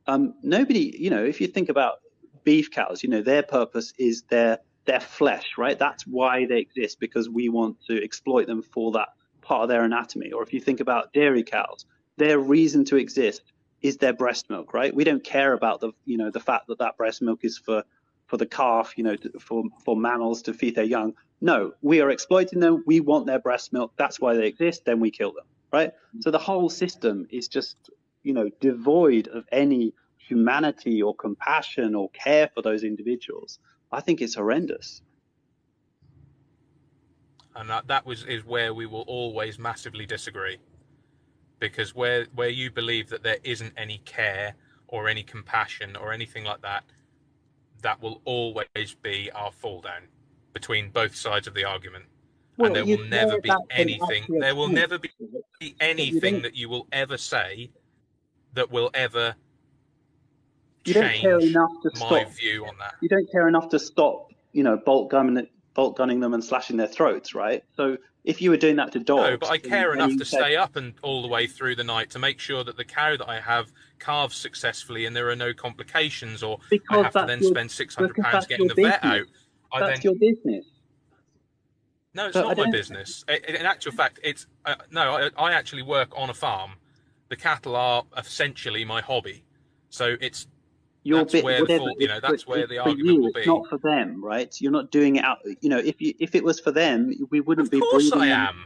Nobody, if you think about beef cows, their purpose is their flesh, right? That's why they exist, because we want to exploit them for that part of their anatomy. Or if you think about dairy cows, their reason to exist is their breast milk, right? We don't care about the fact that breast milk is for the calf, for mammals to feed their young. No, we are exploiting them. We want their breast milk. That's why they exist. Then we kill them, right? So the whole system is just, devoid of any humanity or compassion or care for those individuals. I think it's horrendous. And that is where we will always massively disagree, because where you believe that there isn't any care or any compassion or anything like that, that will always be our fall down between both sides of the argument. And there will never be anything. There will never be anything that you will ever say that will ever change my view on that. You don't care enough to stop, bolt gunning them and slashing their throats, right? So if you were doing that to dogs, no, but I care enough to stay up and all the way through the night to make sure that the cow that I have calves successfully and there are no complications, or I have to then spend £600 getting the vet out. That's your business. No, it's not my business. In actual fact, it's I actually work on a farm. The cattle are essentially my hobby, so it's that's where the argument will be. It's not for them, right? You're not doing it out. If it was for them, we wouldn't be breeding. Of course I am.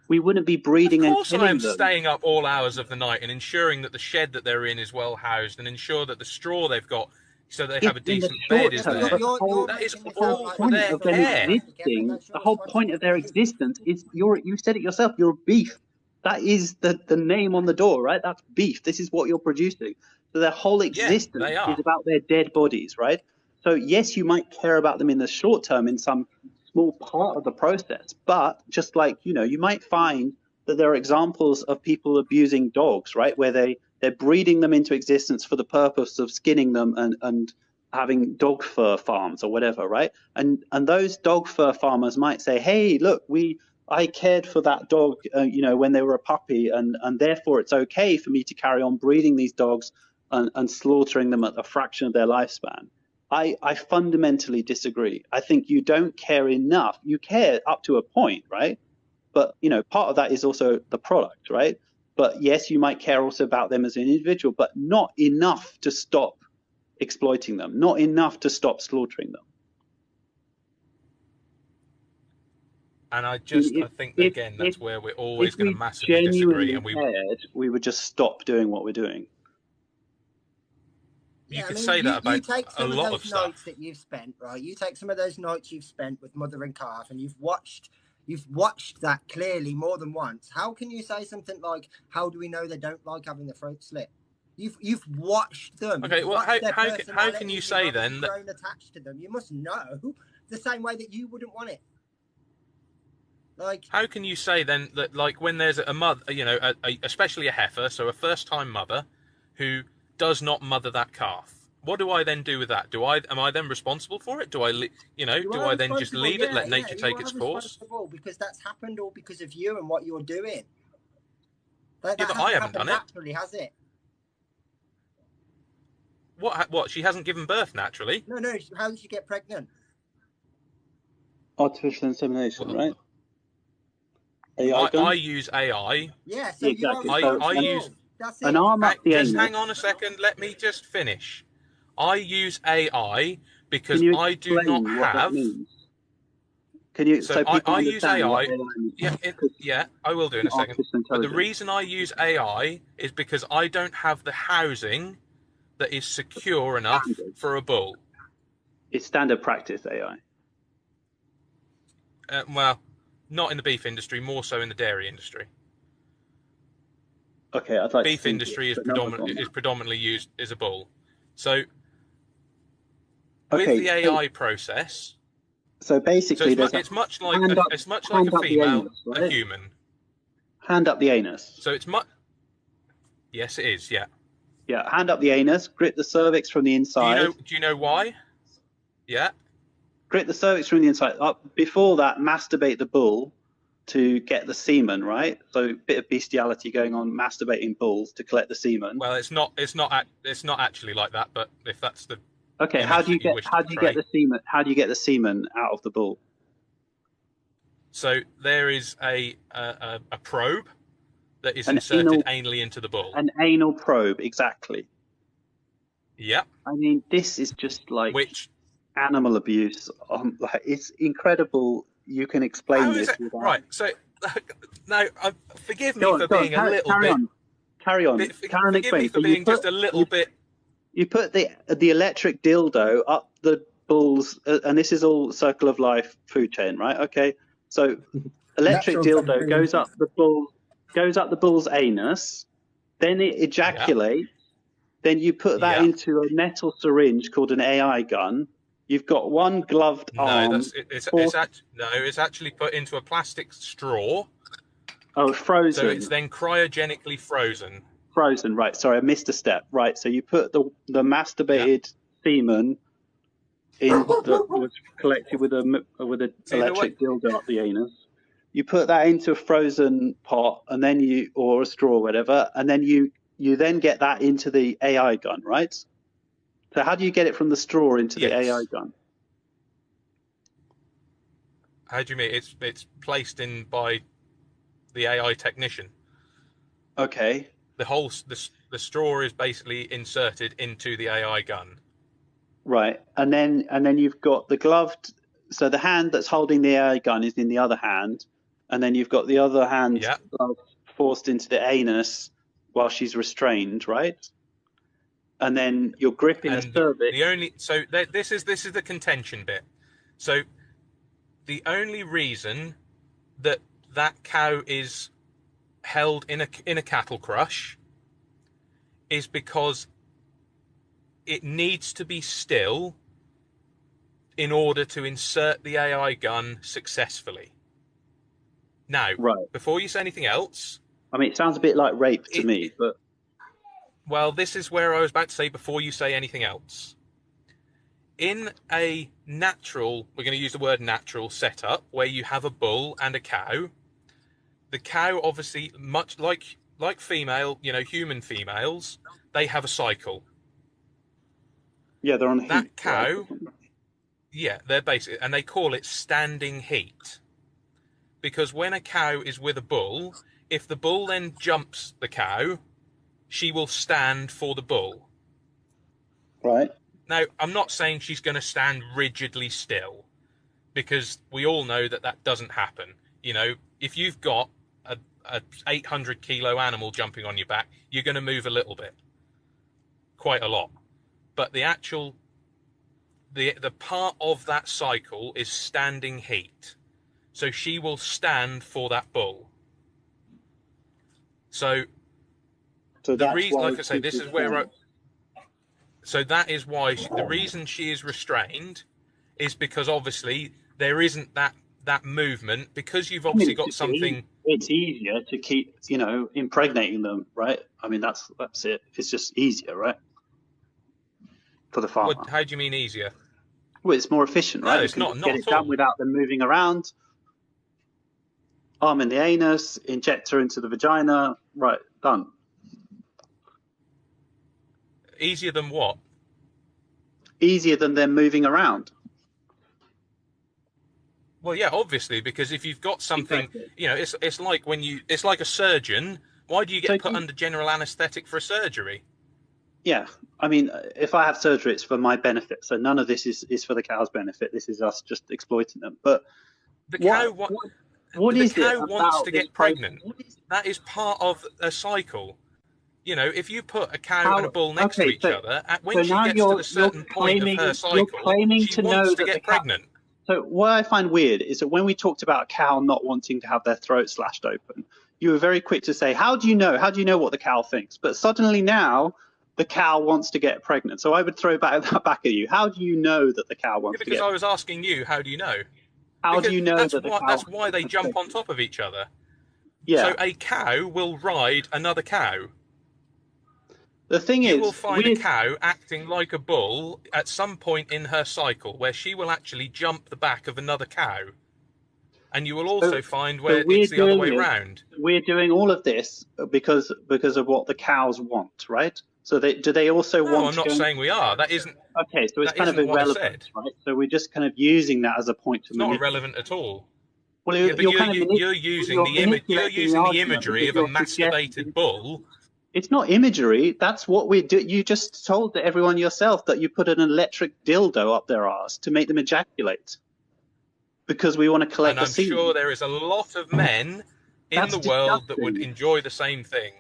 We wouldn't be breeding and killing them. Of course I am staying up all hours of the night and ensuring that the shed that they're in is well housed and ensure that the straw they've got so they have a decent bed is there. That is all for their care. The whole point of their existence is, you said it yourself, you're beef. That is the name on the door, right? That's beef. This is what you're producing. So their whole existence is about their dead bodies, right? So yes, you might care about them in the short term in some small part of the process, but just like, you might find that there are examples of people abusing dogs, right? Where they're breeding them into existence for the purpose of skinning them and having dog fur farms or whatever, right? And those dog fur farmers might say, hey, look, I cared for that dog, when they were a puppy, and therefore it's okay for me to carry on breeding these dogs and slaughtering them at a fraction of their lifespan. I fundamentally disagree. I think you don't care enough. You care up to a point, right? But, part of that is also the product, right? But yes, you might care also about them as an individual, but not enough to stop exploiting them, not enough to stop slaughtering them. And I think, again, that's where we're always going to massively disagree. And we would just stop doing what we're doing. You could say that about a lot of stuff. Nights that you've spent, right? You take some of those nights you've spent with mother and calf, and you've watched that clearly more than once. How can you say something like, "How do we know they don't like having the throat slit"? You've watched them. Okay, well, how can you say then that attached to them? You must know the same way that you wouldn't want it. Like, how can you say then that, like, when there's a mother, you know, especially a heifer, so a first-time mother who does not mother that calf, what do I then do with that? Am I then responsible for it? Do I, do I then just leave it, let nature take its course? Because that's happened all because of you and what you're doing. That But I haven't done it naturally, has it? What? She hasn't given birth naturally? No. How did she get pregnant? Artificial insemination, right? I use AI. Yeah, so exactly. I use that's it. An arm up the anus. Hang on a second. Let me just finish. I use AI because I do not have. Can you? So I use AI. Yeah, I will do in a second. But the reason I use AI is because I don't have the housing that is secure enough for a bull. It's standard practice AI. Well, not in the beef industry, more so in the dairy industry. Okay, I'd like beef industry is predominantly used as a bull. So with the AI process, so basically, it's much like a female, a human. Hand up the anus. So it's much. Yes, it is. Yeah. Yeah, hand up the anus. Grip the cervix from the inside. Do you know why? Yeah. Grip the cervix from the inside. Before that, masturbate the bull to get the semen, right? So a bit of bestiality going on, masturbating bulls to collect the semen. Well, it's not actually like that, but if that's the how do you get the semen? How do you get the semen out of the bull? So there is a probe that is inserted anally into the bull. An anal probe, exactly. Yep. I mean, this is just like animal abuse. It's incredible. You can explain this. Right. So now, forgive me for being a little bit. Carry on. Forgive me for being just a little bit. You put the electric dildo up the bull's, and this is all circle of life food chain, right? Okay. So electric dildo goes up the bull's anus, then it ejaculates. Then you put that into a metal syringe called an AI gun. You've got one gloved arm. It's actually put into a plastic straw. Oh, frozen. So it's then cryogenically frozen. Frozen, right. Sorry, I missed a step. Right, so you put the masturbated semen that was collected with an electric dildo up the anus. You put that into a frozen pot, and then or a straw, or whatever, and then you then get that into the AI gun, right? So how do you get it from the straw into the AI gun? How do you mean? It's placed in by the AI technician. Okay. The straw is basically inserted into the AI gun. Right, and then you've got the gloved. So the hand that's holding the AI gun is in the other hand, and then you've got the other hand forced into the anus while she's restrained, right? And then you're gripping a cervix. This is the contention bit. So the only reason that cow is held in a cattle crush is because it needs to be still in order to insert the AI gun successfully. Now, before you say anything else, I mean, it sounds a bit like rape to me, but well, this is where I was about to say before you say anything else. In a natural, we're going to use the word natural setup, where you have a bull and a cow. The cow, obviously, much like female, human females, they have a cycle. Yeah, they're on heat. That cow, they're basically, and they call it standing heat. Because when a cow is with a bull, if the bull then jumps the cow, she will stand for the bull. Right. Now, I'm not saying she's going to stand rigidly still, because we all know that doesn't happen. If you've got a 800 kilo animal jumping on your back, you're going to move a little bit, quite a lot. But the part of that cycle is standing heat, so she will stand for that bull. So the reason, like I say, this is where. So that is why the reason she is restrained is because obviously there isn't that that movement, because you've obviously got something. It's easier to keep, impregnating them, right? I mean, that's it. It's just easier, right? For the farmer. How do you mean easier? Well, it's more efficient, right? No, it's not. Get it done without them moving around. Arm in the anus, inject her into the vagina, right? Done. Easier than what? Easier than them moving around. Well, yeah, obviously, because if you've got something, it's like it's like a surgeon. Why do you get put under general anaesthetic for a surgery? Yeah, I mean, if I have surgery, it's for my benefit. So none of this is for the cow's benefit. This is us just exploiting them. But the cow, the cow wants to get pregnant. That is part of a cycle. If you put a cow and a bull next to each other, when she gets to a certain point of her cycle, she wants to get pregnant. So what I find weird is that when we talked about a cow not wanting to have their throat slashed open, you were very quick to say, how do you know? How do you know what the cow thinks? But suddenly now the cow wants to get pregnant. So I would throw that back at you. How do you know that the cow wants to get pregnant? Because I was asking you, how do you know? How do you know that's why they jump on top of each other. Yeah. So a cow will ride another cow. The thing is, you will find a cow acting like a bull at some point in her cycle where she will actually jump the back of another cow. And you will also find where it's the other way around. We're doing all of this because of what the cows want, right? So do they also want? No, I'm not saying we are. That isn't. Okay, so it's kind of irrelevant, right? So we're just kind of using that as a point to. It's not irrelevant at all. Well, you're using the imagery of a masturbated bull. It's not imagery. That's what we do. You just told everyone yourself that you put an electric dildo up their arse to make them ejaculate. Because we want to collect the semen. And I'm sure there is a lot of men in the world that would enjoy the same thing.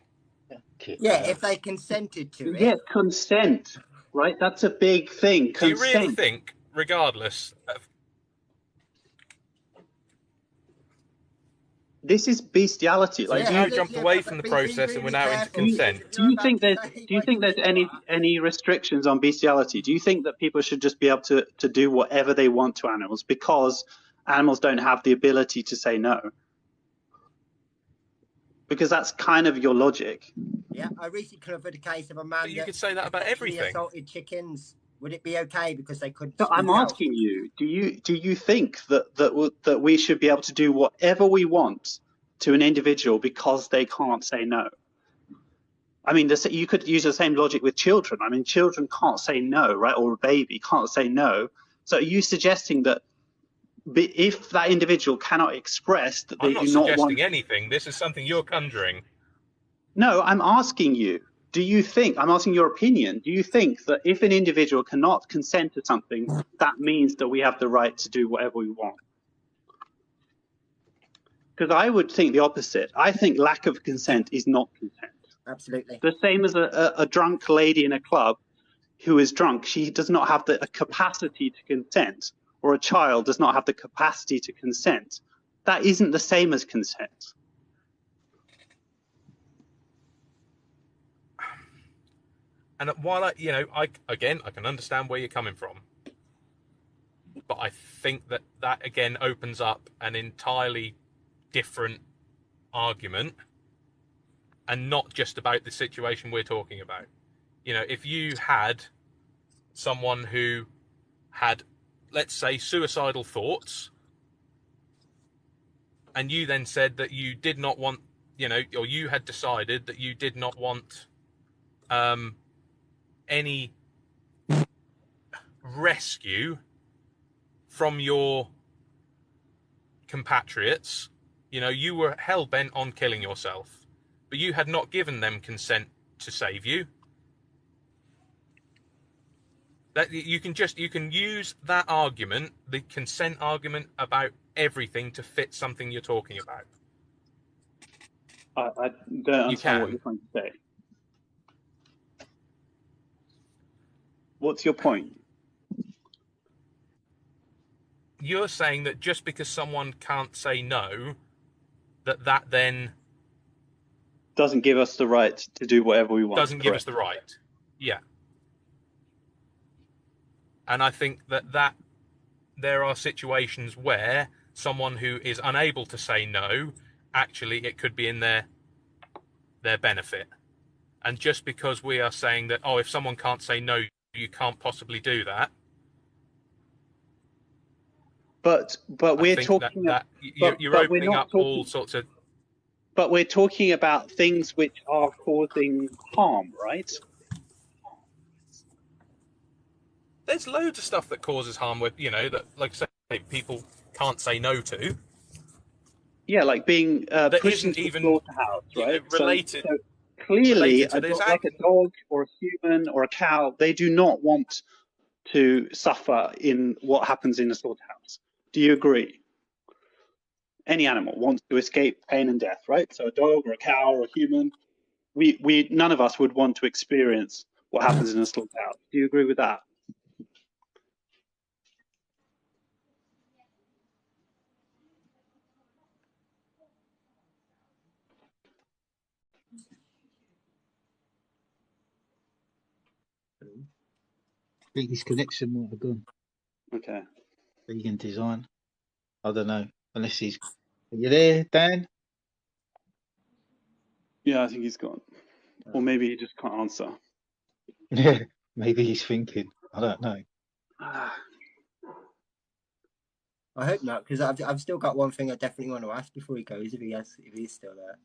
Yeah, if they consented to it. Yeah, consent, right? That's a big thing. Do you really think, regardless of... This is bestiality. Like, you jumped away from the process and we're now into consent. Do you think there's any restrictions on bestiality? Do you think that people should just be able to do whatever they want to animals because animals don't have the ability to say no? Because that's kind of your logic. Yeah, I recently covered a case of a man. But you could say that about everything. Assaulted chickens. Would it be okay because they couldn't? No, I'm asking you. Do you think that we should be able to do whatever we want to an individual because they can't say no? I mean, you could use the same logic with children. I mean, children can't say no, right? Or a baby can't say no. So are you suggesting that if that individual cannot express that they do not want... I'm not suggesting anything. This is something you're conjuring. No, I'm asking you. I'm asking your opinion. Do you think that if an individual cannot consent to something, that means that we have the right to do whatever we want? Because I would think the opposite. I think lack of consent is not consent. Absolutely. The same as a drunk lady in a club who is drunk. She does not have the capacity to consent, or a child does not have the capacity to consent. That isn't the same as consent. And while I can understand where you're coming from, but I think that again opens up an entirely different argument, and not just about the situation we're talking about. If you had someone who had, let's say, suicidal thoughts, and you then said that you did not want, or you had decided that you did not want any rescue from your compatriots, you were hell-bent on killing yourself, but you had not given them consent to save you. That you can use that argument, the consent argument, about everything to fit something you're talking about. I don't understand what you're trying to say. What's your point? You're saying that just because someone can't say no, that then doesn't give us the right to do whatever we want. Doesn't give us the right. Yeah. And I think that there are situations where someone who is unable to say no, actually it could be in their benefit. And just because we are saying that, oh, if someone can't say no, you can't possibly do that. But we're talking that you're opening up all sorts of. But we're talking about things which are causing harm, right? There's loads of stuff that causes harm with, that, like I say, people can't say no to. Yeah, like being pushed into the slaughterhouse, right? Related. So clearly, to this like a dog or a human or a cow, they do not want to suffer in what happens in a slaughterhouse. Do you agree? Any animal wants to escape pain and death, right? So a dog or a cow or a human, we none of us would want to experience what happens in a slaughterhouse. Do you agree with that? I think his connection might have gone. Okay. Vegan design. I don't know. Unless he's. Are you there, Dan? Yeah, I think he's gone. Or maybe he just can't answer. Yeah, maybe he's thinking. I don't know. I hope not, because I've still got one thing I definitely want to ask before he goes, if he's still there.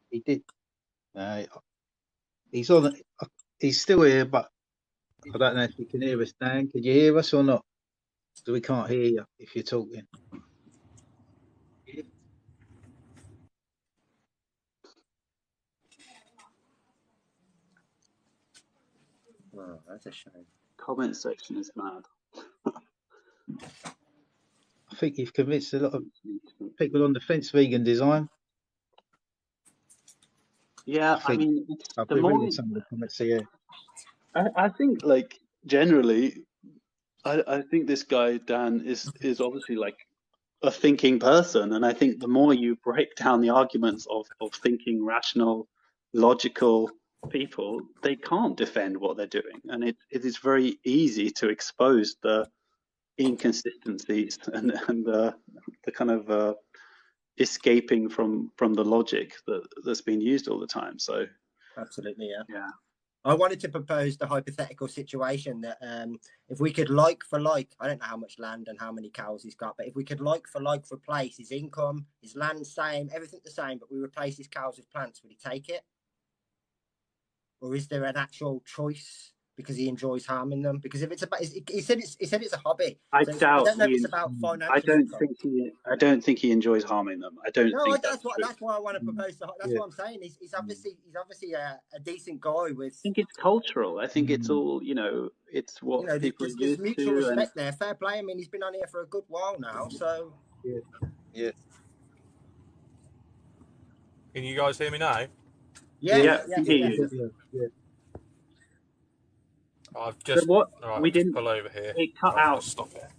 He did. He's on. He's still here, but I don't know if you can hear us, Dan. Can you hear us or not? So we can't hear you if you're talking. Oh, that's a shame. Comment section is mad. I think you've convinced a lot of people on the fence vegan design. Yeah, I mean, I've been reading some of the comments here. I think, like, generally, I think this guy Dan is obviously like a thinking person, and I think the more you break down the arguments of thinking rational, logical people, they can't defend what they're doing, and it is very easy to expose the inconsistencies and the kind of escaping from the logic that's been used all the time. So absolutely, yeah. I wanted to propose the hypothetical situation that if we could like for like, I don't know how much land and how many cows he's got, but if we could like for like replace his income, his land same, everything the same, but we replace his cows with plants, would he take it? Or is there an actual choice because he enjoys harming them? Because if it's about, he said it's a hobby. I don't know if it's about financial. I don't think he enjoys harming them. I don't think that's why I want to propose. That's what I'm saying. He's obviously a decent guy with. I think it's cultural. I think it's all, it's what people are used mutual to. respect there. Fair play. I mean, he's been on here for a good while now, so. Yeah. Can you guys hear me now? Yeah. I've just. So what? Right, we didn't pull over here. It cut out. Stop it.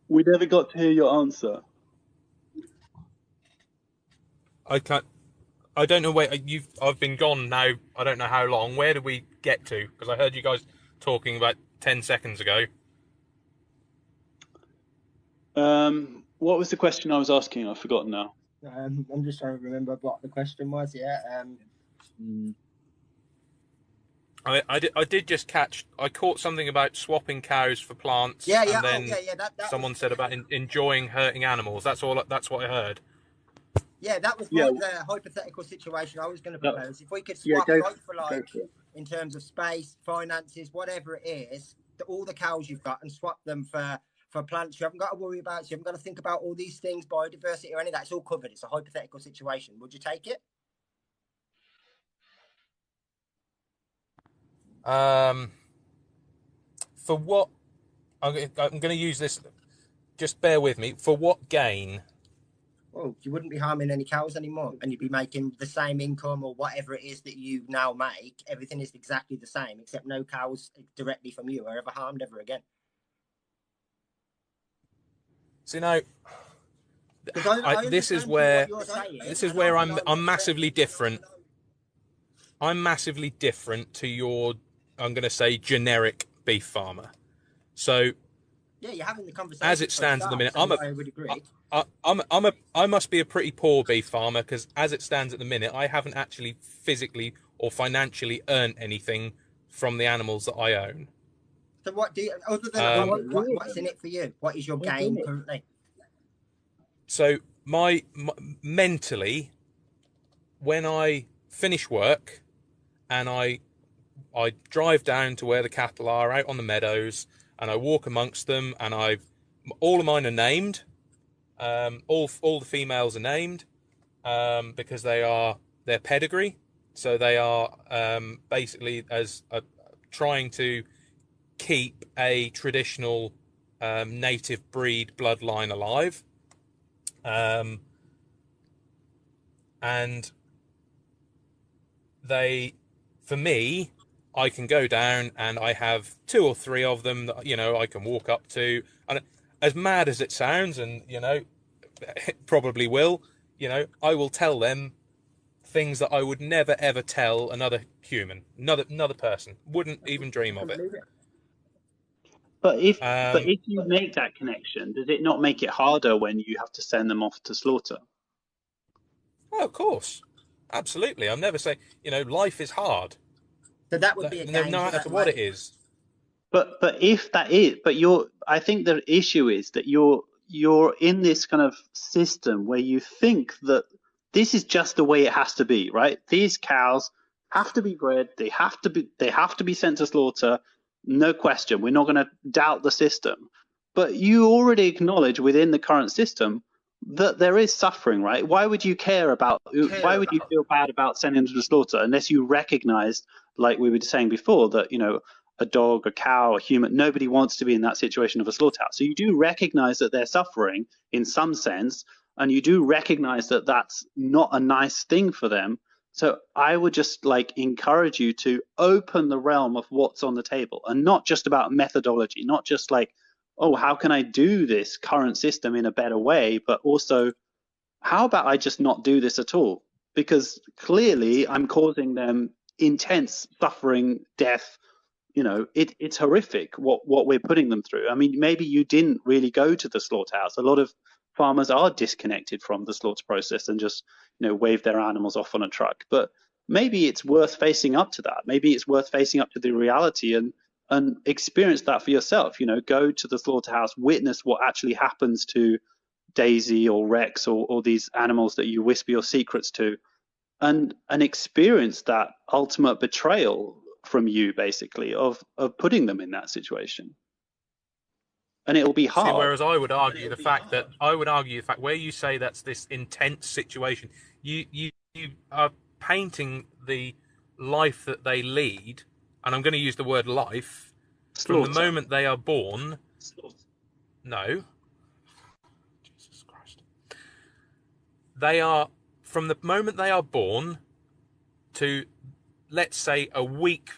We never got to hear your answer. I can't. I don't know where I've been gone now. I don't know how long. Where did we get to? Because I heard you guys talking about 10 seconds ago. What was the question I was asking? I've forgotten now. I'm just trying to remember what the question was. Yeah. I did just catch. I caught something about swapping cows for plants. Yeah. And then That someone said about enjoying hurting animals. That's all. That's what I heard. Yeah, that was like the hypothetical situation I was going to propose. If we could swap like for like in terms of space, finances, whatever it is, all the cows you've got, and swap them for plants you haven't got to worry about. So you haven't got to think about all these things, biodiversity or any of that. It's all covered. It's a hypothetical situation. Would you take it? For what? I'm going to use this. Just bear with me. For what gain? Well, you wouldn't be harming any cows anymore, and you'd be making the same income or whatever it is that you now make. Everything is exactly the same, except no cows directly from you are ever harmed ever again. So now, this is where I'm massively different. I'm massively different to your, I'm going to say, generic beef farmer. So Yeah, you're having the conversation. As it stands at the minute, so I would agree. I must be a pretty poor beef farmer, because as it stands at the minute, I haven't actually physically or financially earned anything from the animals that I own. So what do you, other than what's in it for you? What is your gain currently? So my mentally, when I finish work and I drive down to where the cattle are out on the meadows, and I walk amongst them, and all of mine are named. All the females are named because they're pedigree. So they are basically trying to keep a traditional native breed bloodline alive. And for me, I can go down and I have 2 or 3 of them that, I can walk up to. And as mad as it sounds, and, it probably will, I will tell them things that I would never, ever tell another human, another person. Wouldn't even dream of it. But if you make that connection, does it not make it harder when you have to send them off to slaughter? Oh, of course. Absolutely. I'll never say, life is hard. So that would be a gain, no matter what it is. But if that is, I think the issue is that you're in this kind of system where you think that this is just the way it has to be, right? These cows have to be bred, they have to be sent to slaughter, no question. We're not going to doubt the system. But you already acknowledge within the current system that there is suffering, right? Why would you why would you feel bad about sending them to slaughter unless you recognized, like we were saying before, that, a dog, a cow, a human, nobody wants to be in that situation of a slaughterhouse. So you do recognize that they're suffering in some sense, and you do recognize that that's not a nice thing for them. So I would just encourage you to open the realm of what's on the table, and not just about methodology, not just oh, how can I do this current system in a better way, but also how about I just not do this at all? Because clearly I'm causing them intense suffering, death. It's horrific what we're putting them through. I mean, maybe you didn't really go to the slaughterhouse. A lot of farmers are disconnected from the slaughter process and just, wave their animals off on a truck. But maybe it's worth facing up to that. Maybe it's worth facing up to the reality and experience that for yourself. Go to the slaughterhouse, witness what actually happens to Daisy or Rex or these animals that you whisper your secrets to, and experience that ultimate betrayal from you, basically, of putting them in that situation. And it'll be hard. See, whereas I would argue the fact where you say that's this intense situation, you are painting the life that they lead, and I'm going to use the word life, slaughter. From the moment they are born. No. Jesus Christ. They are, from the moment they are born to, let's say, a week,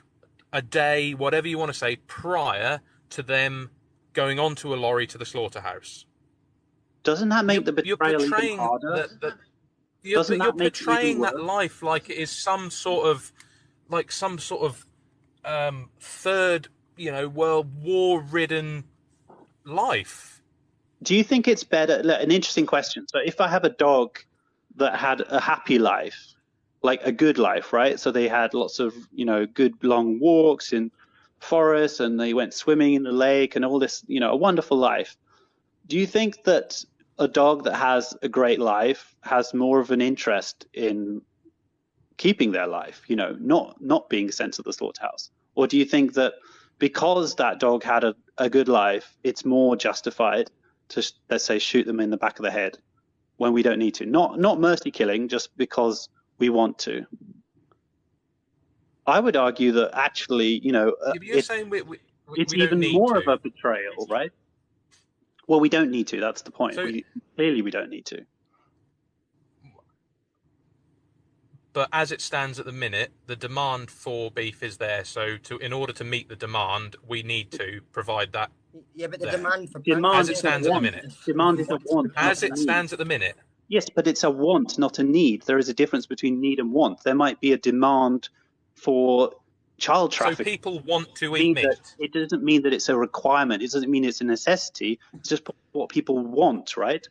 a day, whatever you want to say, prior to them going onto a lorry to the slaughterhouse. Doesn't that make the betrayal even harder? You're portraying that life like it is some sort of third, world war-ridden life. Do you think it's better? An interesting question. So if I have a dog that had a happy life, like a good life, right? So they had lots of, good long walks in forests, and they went swimming in the lake and all this, a wonderful life. Do you think that a dog that has a great life has more of an interest in keeping their life, not being sent to the slaughterhouse? Or do you think that because that dog had a good life, it's more justified to, let's say, shoot them in the back of the head when we don't need to? Not mercy killing, just because we want to. I would argue that actually, you're saying it's even more of a betrayal, right? Well, we don't need to. That's the point. So, clearly, we don't need to. But as it stands at the minute, the demand for beef is there. So, in order to meet the demand, we need to provide that. Yeah, but the demand for as it stands at the minute. Demand is a want. As it stands at the minute. Yes, but it's a want, not a need. There is a difference between need and want. There might be a demand for child trafficking. So people want to eat meat. It doesn't mean that it's a requirement. It doesn't mean it's a necessity. It's just what people want, right?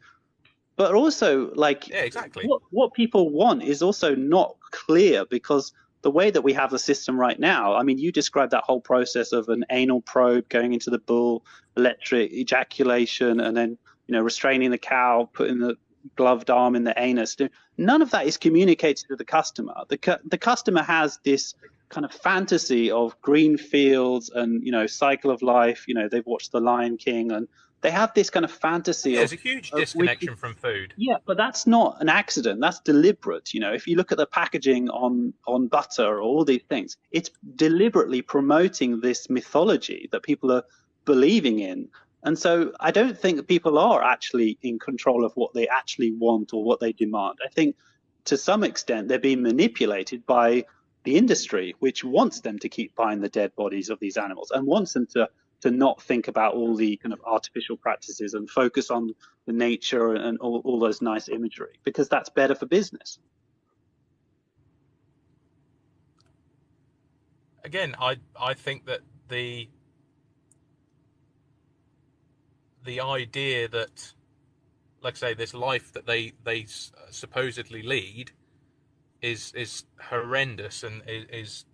But also, like, yeah, exactly. What people want is also not clear, because the way that we have the system right now, I mean, you described that whole process of an anal probe going into the bull, electric ejaculation, and then, you know, restraining the cow, putting the gloved arm in the anus. None of that is communicated to the customer. The customer has this kind of fantasy of green fields and, you know, cycle of life. You know, they've watched The Lion King, and they have this kind of fantasy. There's a huge disconnection from food. Yeah, but that's not an accident. That's deliberate. You know, if you look at the packaging on butter or all these things, it's deliberately promoting this mythology that people are believing in. And so I don't think people are actually in control of what they actually want or what they demand. I think to some extent they're being manipulated by the industry, which wants them to keep buying the dead bodies of these animals and wants them to not think about all the kind of artificial practices and focus on the nature and all those nice imagery, because that's better for business. Again, I think that the idea that, like I say, this life that they supposedly lead is horrendous and is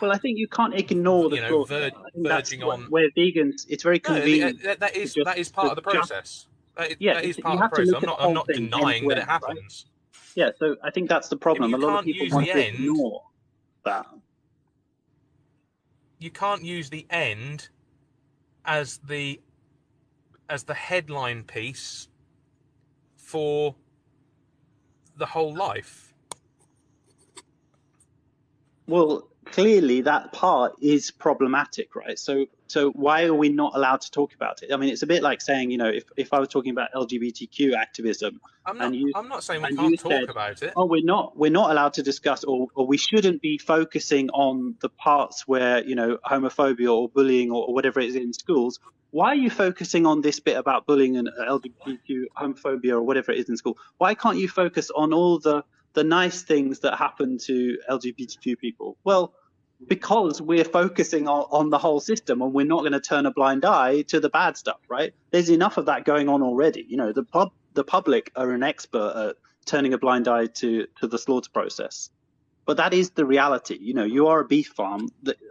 well, I think you can't ignore the slaughter. Verging on where vegans, it's very convenient. No, that is part of the process. That is part of the process. I'm not denying that it happens. Right? Yeah, so I think that's the problem. Yeah, a lot of people want to ignore that. You can't use the end as the headline piece for the whole life. Well, clearly that part is problematic, right? So why are we not allowed to talk about it? I mean, it's a bit like saying, you know, if I was talking about LGBTQ activism, I'm not saying we can't talk about it. Oh, we're not allowed to discuss, or we shouldn't be focusing on the parts where, you know, homophobia or bullying or whatever it is in schools. Why are you focusing on this bit about bullying and LGBTQ homophobia or whatever it is in school? Why can't you focus on all the nice things that happen to LGBTQ people? Well, because we're focusing on the whole system, and we're not going to turn a blind eye to the bad stuff, right? There's enough of that going on already. You know, the public are an expert at turning a blind eye to the slaughter process. But that is the reality. You know, you are a beef farm.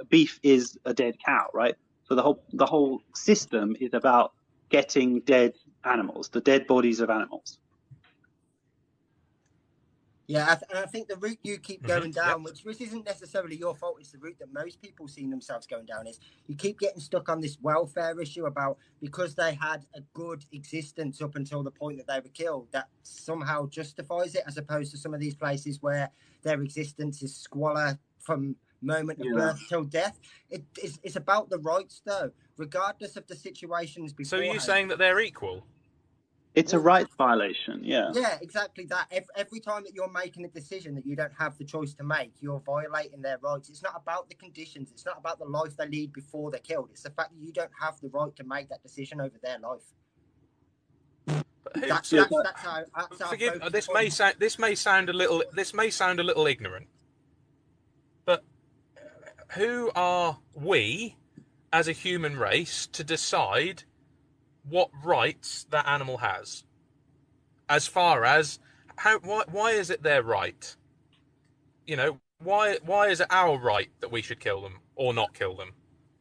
Beef is a dead cow, right? So the whole system is about getting dead animals, the dead bodies of animals. Yeah, I think the route you keep going down, which isn't necessarily your fault, it's the route that most people see themselves going down, is you keep getting stuck on this welfare issue about because they had a good existence up until the point that they were killed, that somehow justifies it, as opposed to some of these places where their existence is squalor from moment of birth till death. It's about the rights, though, regardless of the situations before. So you're saying that they're equal? It's a rights violation, yeah. Yeah, exactly that. Every time that you're making a decision that you don't have the choice to make, you're violating their rights. It's not about the conditions. It's not about the life they lead before they're killed. It's the fact that you don't have the right to make that decision over their life. That's how. Forgive. This may sound a little ignorant, but who are we, as a human race, to decide what rights that animal has? As far as why is it their right? You know, why is it our right that we should kill them or not kill them?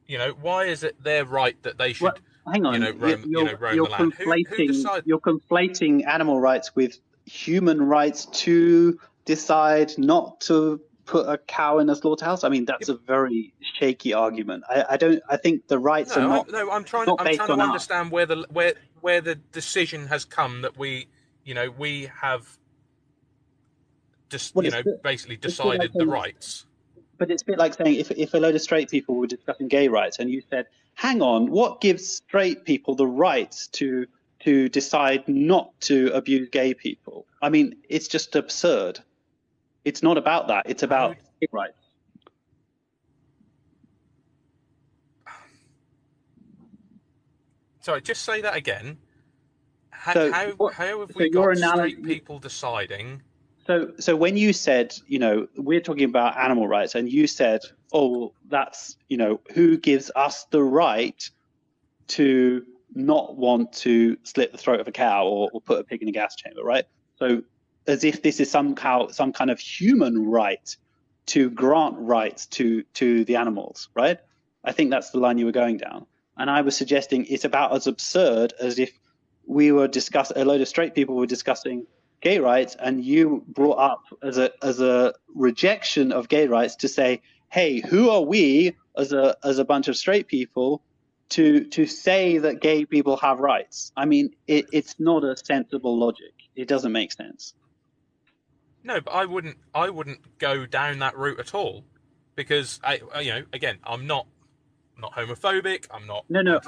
You know, why is it their right that they should? Well, hang on, roam the land? Who decides? You're conflating animal rights with human rights to decide not to put a cow in a slaughterhouse. I mean, that's a very shaky argument. I think the rights are not. No, I'm trying to understand where the decision has come that we have just basically decided the rights. But it's a bit like saying if a load of straight people were discussing gay rights and you said, hang on, what gives straight people the rights to decide not to abuse gay people? I mean, it's just absurd. It's not about that. It's about rights. Sorry, just say that again. How have we got straight people deciding So when you said, we're talking about animal rights, and you said, oh, that's, who gives us the right to not want to slit the throat of a cow or put a pig in a gas chamber, right? So as if this is somehow some kind of human right to grant rights to the animals, right? I think that's the line you were going down. And I was suggesting it's about as absurd as if we were a load of straight people were discussing gay rights, and you brought up as a rejection of gay rights to say, hey, who are we as a bunch of straight people to say that gay people have rights? I mean, it's not a sensible logic. It doesn't make sense. No, but I wouldn't go down that route at all, because again, I'm not homophobic. I'm not I'm not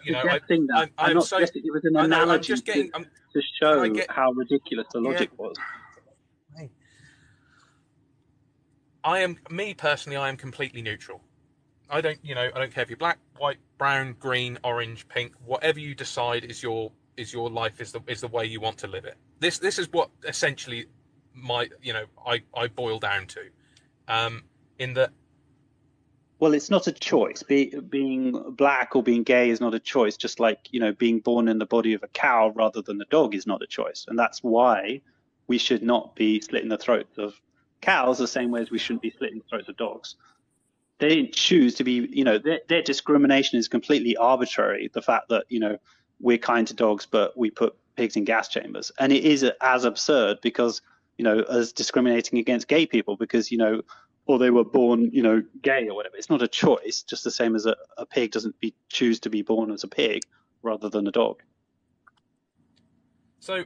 suggesting that. I'm not suggesting it was an analogy to show how ridiculous the logic was. Me personally, I am completely neutral. I don't care if you're black, white, brown, green, orange, pink, whatever you decide is your life, is the way you want to live it. This is what essentially I boil down to, in that. Well, it's not a choice. Being black or being gay is not a choice, just like, being born in the body of a cow rather than a dog is not a choice. And that's why we should not be slitting the throats of cows the same way as we shouldn't be slitting the throats of dogs. They didn't choose to be, their discrimination is completely arbitrary. The fact that, we're kind to dogs, but we put pigs in gas chambers. And it is as absurd because, as discriminating against gay people because, or they were born, gay or whatever. It's not a choice, just the same as a pig doesn't choose to be born as a pig rather than a dog. So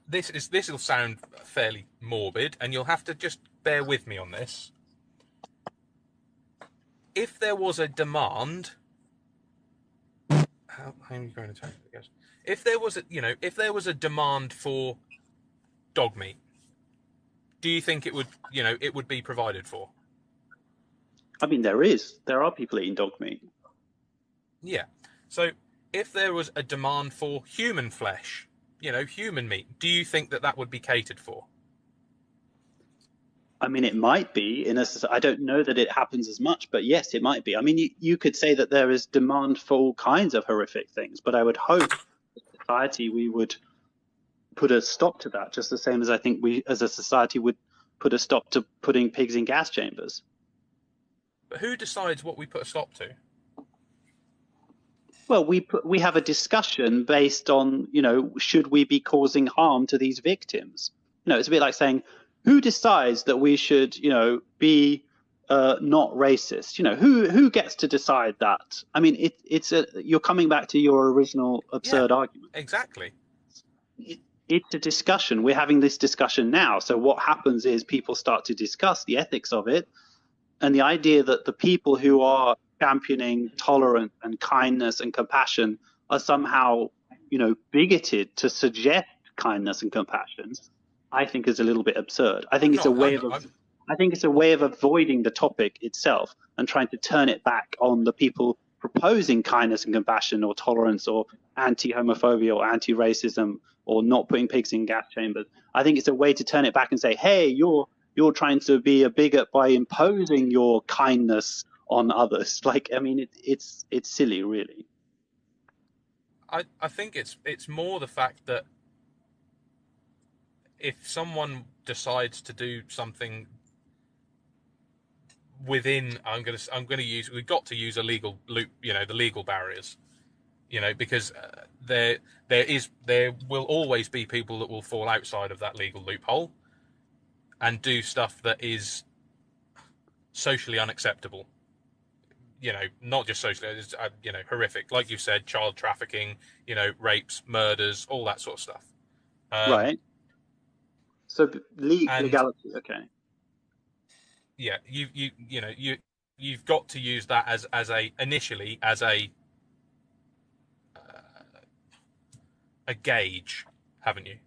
this will sound fairly morbid, and you'll have to just bear with me on this. If there was a demand, how are you going to take it? I guess if there was a demand for dog meat, do you think it would be provided for? I mean, there are people eating dog meat. Yeah. So if there was a demand for human flesh, human meat, do you think that would be catered for? I mean, it might be I don't know that it happens as much, but yes, it might be. I mean, you could say that there is demand for all kinds of horrific things, but I would hope as a society we would put a stop to that, just the same as I think we as a society would put a stop to putting pigs in gas chambers. But who decides what we put a stop to? Well, we have a discussion based on, should we be causing harm to these victims? It's a bit like saying, who decides that we should, be not racist? Who gets to decide that? I mean, you're coming back to your original absurd argument. Exactly. It's a discussion. We're having this discussion now. So what happens is people start to discuss the ethics of it, and the idea that the people who are championing tolerance and kindness and compassion are somehow, bigoted to suggest kindness and compassion, I think is a little bit absurd. I think it's a way of avoiding the topic itself and trying to turn it back on the people proposing kindness and compassion or tolerance or anti-homophobia or anti-racism or not putting pigs in gas chambers. I think it's a way to turn it back and say, hey, you're trying to be a bigot by imposing your kindness on others. Like, I mean, it's silly, really. I think it's more the fact that if someone decides to do something within, we've got to use a legal loop, the legal barriers, because there will always be people that will fall outside of that legal loophole and do stuff that is socially unacceptable. Not just socially, it's, horrific. Like you said, child trafficking, rapes, murders, all that sort of stuff. Right. So legality, okay. Yeah, you've got to use that initially as a gauge, haven't you?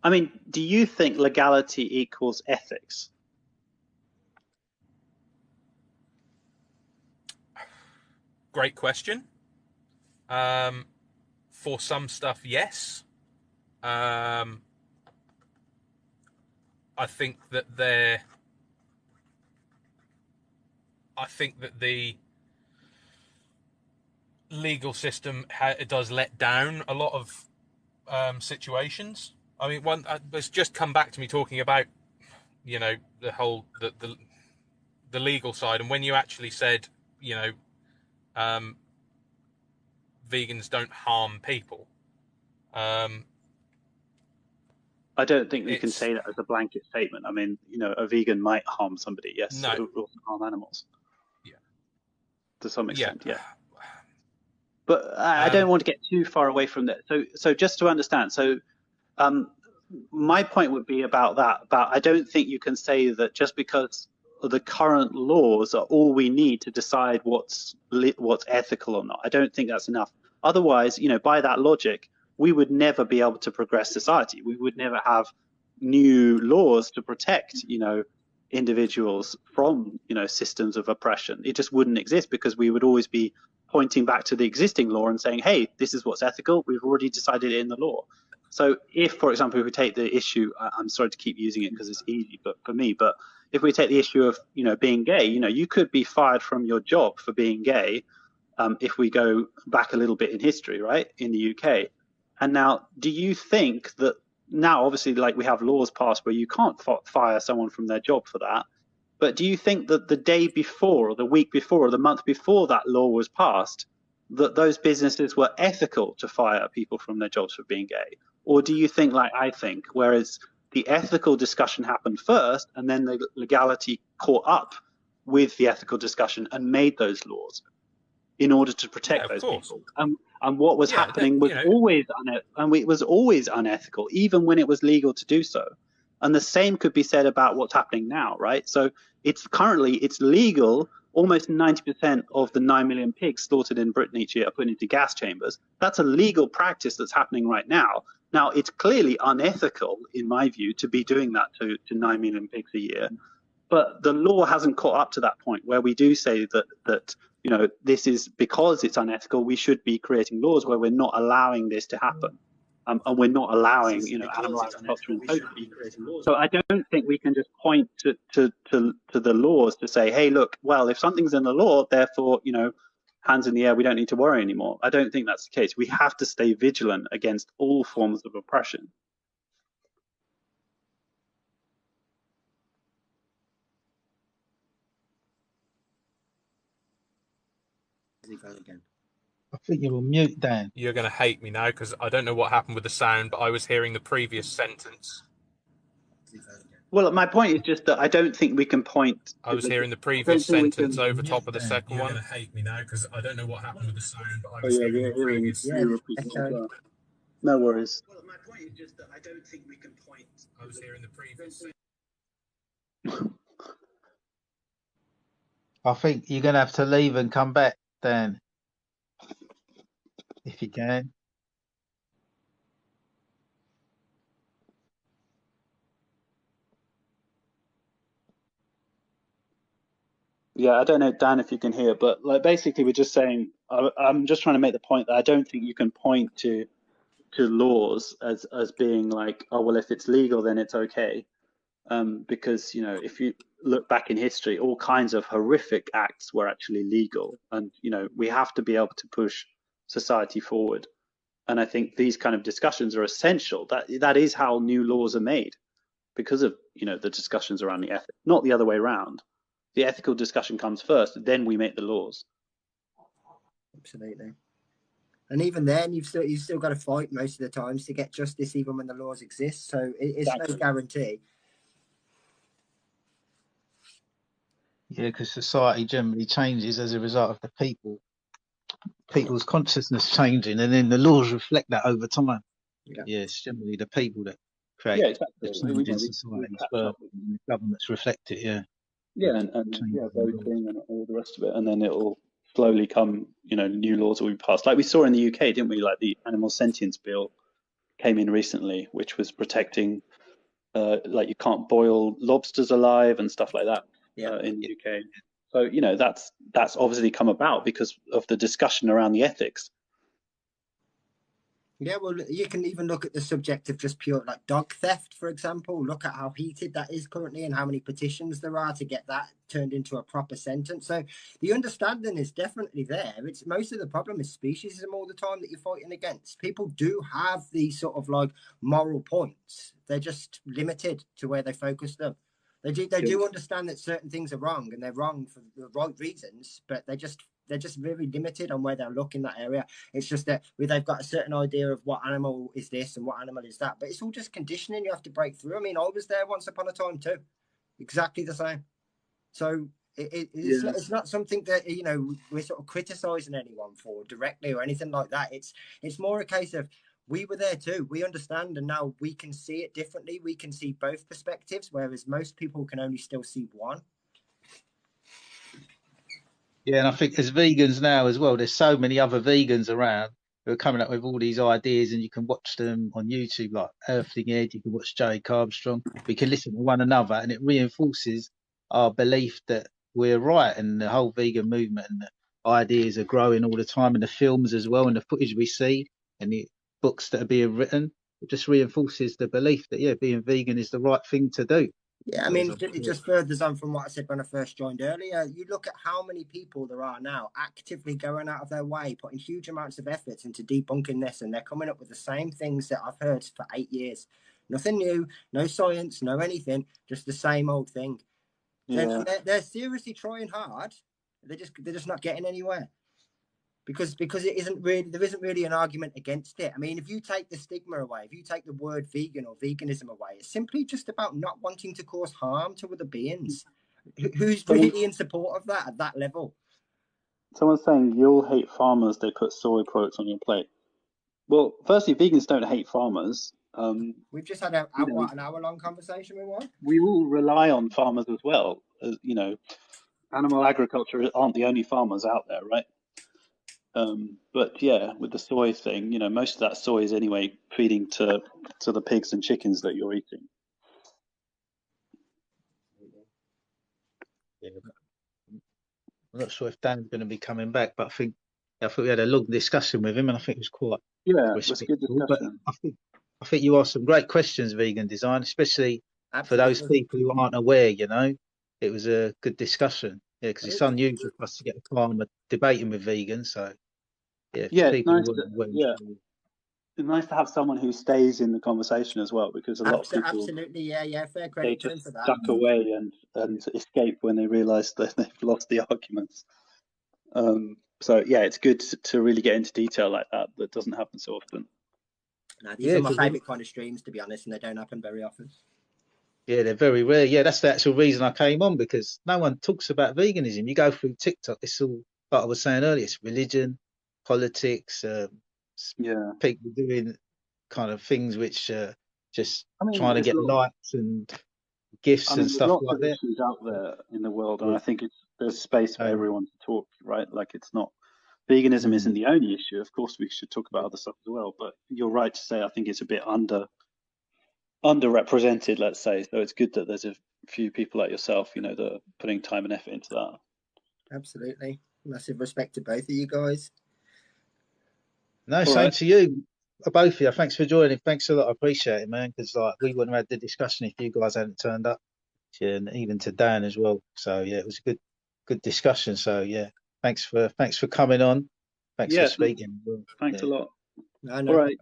I mean, do you think legality equals ethics? Great question. For some stuff, yes. I think that the legal system does let down a lot of situations. I mean, it's just come back to me talking about, you know, the whole the legal side, and when you actually said, you know, vegans don't harm people. I don't think we can say that as a blanket statement. I mean, you know, a vegan might harm somebody, yes, no. it will also harm animals. Yeah. To some extent, yeah. But I don't want to get too far away from that. So just to understand, my point would be about that. I don't think you can say that just because the current laws are all we need to decide what's ethical or not. I don't think that's enough. Otherwise, you know, by that logic, we would never be able to progress society. We would never have new laws to protect, you know, individuals from, you know, systems of oppression. It just wouldn't exist because we would always be pointing back to the existing law and saying, hey, this is what's ethical. We've already decided it in the law. So if, for example, if we take the issue, I'm sorry to keep using it because it's easy, but for me, but if we take the issue of, you know, being gay, you know, you could be fired from your job for being gay. If we go back a little bit in history, right, in the UK. And now, do you think that now, obviously, like we have laws passed where you can't fire someone from their job for that. But do you think that the day before or the week before or the month before that law was passed, that those businesses were ethical to fire people from their jobs for being gay? Or do you think like I think, whereas the ethical discussion happened first and then the legality caught up with the ethical discussion and made those laws in order to protect those people? And what was happening was always unethical, even when it was legal to do so. And the same could be said about what's happening now, right? So it's legal. Almost 90% of the 9 million pigs slaughtered in Britain each year are put into gas chambers. That's a legal practice that's happening right now. Now, it's clearly unethical, in my view, to be doing that to 9 million pigs a year. But the law hasn't caught up to that point where we do say that you know, this is because it's unethical, we should be creating laws where we're not allowing this to happen. And we're not allowing, you know, animal agriculture in total. So I don't think we can just point to the laws to say, hey, look, well, if something's in the law, therefore, you know, hands in the air, we don't need to worry anymore. I don't think that's the case. We have to stay vigilant against all forms of oppression. Again. I think you're on mute, Dan. You're going to hate me now because I don't know what happened with the sound, but I was hearing the previous sentence. Well, my point is just that I don't think we can point. I was hearing the previous sentence over top of the second one. You're going to hate me now because I don't know what happened with the sound, but I was hearing the previous. No worries. Well, my point is just that I don't think we can point. I was hearing the previous. I think you're going to have to leave and come back, Dan, if you can. Yeah, I don't know, Dan, if you can hear, but like basically we're just saying, I'm just trying to make the point that I don't think you can point to laws as being like, oh, well, if it's legal, then it's okay. Because, you know, if you look back in history, all kinds of horrific acts were actually legal. And, you know, we have to be able to push society forward. And I think these kind of discussions are essential. That is how new laws are made, because of, you know, the discussions around the ethics, not the other way around. The ethical discussion comes first, then we make the laws. Absolutely. And even then, you've still got to fight most of the times to get justice, even when the laws exist. So it's no guarantee. Yeah, because society generally changes as a result of the people's consciousness changing, and then the laws reflect that over time. Yeah, it's generally the people that create the change in society. The governments reflect it. Yeah, and voting and all the rest of it, and then it'll slowly come, you know, new laws will be passed. Like we saw in the UK, didn't we? Like the Animal Sentience Bill came in recently, which was protecting, like you can't boil lobsters alive and stuff like that in the UK. So, you know, that's obviously come about because of the discussion around the ethics. Yeah, well, you can even look at the subject of just pure like dog theft, for example. Look at how heated that is currently and how many petitions there are to get that turned into a proper sentence. So the understanding is definitely there. It's most of the problem is speciesism all the time that you're fighting against. People do have these sort of like moral points. They're just limited to where they focus them. They do understand that certain things are wrong and they're wrong for the right reasons, but they're just very limited on where they'll look in that area. It's just that they've got a certain idea of what animal is this and what animal is that, but it's all just conditioning you have to break through. I mean, I was there once upon a time too, exactly the same. So it's not something that, you know, we're sort of criticizing anyone for directly or anything like that. It's more a case of we were there too. We understand, and now we can see it differently. We can see both perspectives, whereas most people can only still see one. Yeah, and I think as vegans now as well, there's so many other vegans around who are coming up with all these ideas, and you can watch them on YouTube, like Earthling Ed. You can watch Joey Carbstrong. We can listen to one another, and it reinforces our belief that we're right, and the whole vegan movement and the ideas are growing all the time, and the films as well, and the footage we see, and the books that are being written. It just reinforces the belief that being vegan is the right thing to do. Yeah, I mean, it just furthers on from what I said when I first joined earlier. You look at how many people there are now actively going out of their way, putting huge amounts of effort into debunking this, and they're coming up with the same things that I've heard for 8 years. Nothing new, no science, no anything, just the same old thing. Yeah. They're seriously trying hard. They're just not getting anywhere. Because there isn't really an argument against it. I mean, if you take the stigma away, if you take the word vegan or veganism away, it's simply just about not wanting to cause harm to other beings. Who's really in support of that at that level? Someone's saying you'll hate farmers, they put soy products on your plate. Well, firstly, vegans don't hate farmers. We've just had an hour-long conversation with one. We all rely on farmers as well. You know, animal agriculture aren't the only farmers out there, right? But yeah, with the soy thing, you know, most of that soy is anyway feeding to the pigs and chickens that you're eating. Yeah. I'm not sure if Dan's going to be coming back, but I think we had a long discussion with him, and I think it was quite it was a good discussion. But I think you asked some great questions, vegan design, especially for those people who aren't aware. You know, it was a good discussion. Yeah, because it's unusual for us to get a farmer debating with vegans. So people it's nice to have someone who stays in the conversation as well, because a lot of people absolutely fair credit to him for that. Duck away and escape when they realise that they've lost the arguments. So yeah, it's good to really get into detail like that. That doesn't happen so often. No, these are my favourite kind of streams, to be honest, and they don't happen very often. Yeah, they're very rare. Yeah, that's the actual reason I came on, because no one talks about veganism. You go through TikTok, it's all, like I was saying earlier, it's religion, politics, people doing kind of things which just trying to get likes and gifts and stuff like that. There's issues out there in the world, and I think there's space for everyone to talk, right? Like, it's not, veganism isn't the only issue. Of course, we should talk about other stuff as well, but you're right to say I think it's a bit underrepresented, let's say. So it's good that there's a few people like yourself, you know, that are putting time and effort into that. Absolutely. Massive respect to both of you guys. No, same to you, both of you. Thanks for joining. Thanks a lot. I appreciate it, man, because like we wouldn't have had the discussion if you guys hadn't turned up. Yeah, and even to Dan as well. So yeah, it was a good discussion. So yeah, thanks for coming on. Thanks for speaking. Thanks a lot. All right.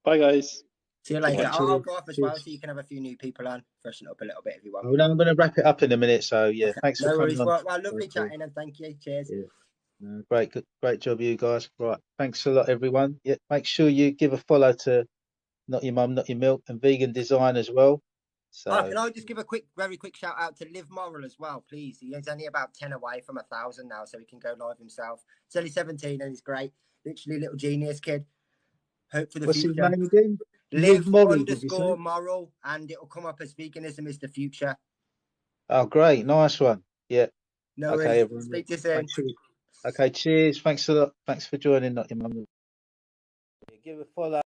Bye, guys. See you later. I'll go off as well, so you can have a few new people on, freshen up a little bit if you want. Oh, no, I'm going to wrap it up in a minute. So yeah, thanks for coming on. Well, lovely chatting, and thank you. Cheers. Yeah. Great job, you guys. Right, thanks a lot, everyone. Yeah, make sure you give a follow to Not Your Mum, Not Your Milk, and Vegan Design as well. So can I just give a very quick shout out to Live Moral as well, please? He's only about 10 away from 1,000 now, so he can go live himself. He's only 17 and he's great. Literally little genius kid. Hope for the future. What's his name again? Live _moral, and it'll come up as veganism is the future. Oh, great. Nice one. Yeah. No worries. Speak to you soon. Okay, cheers. Thanks a lot. Thanks for joining Not Your Mum. Give a follow.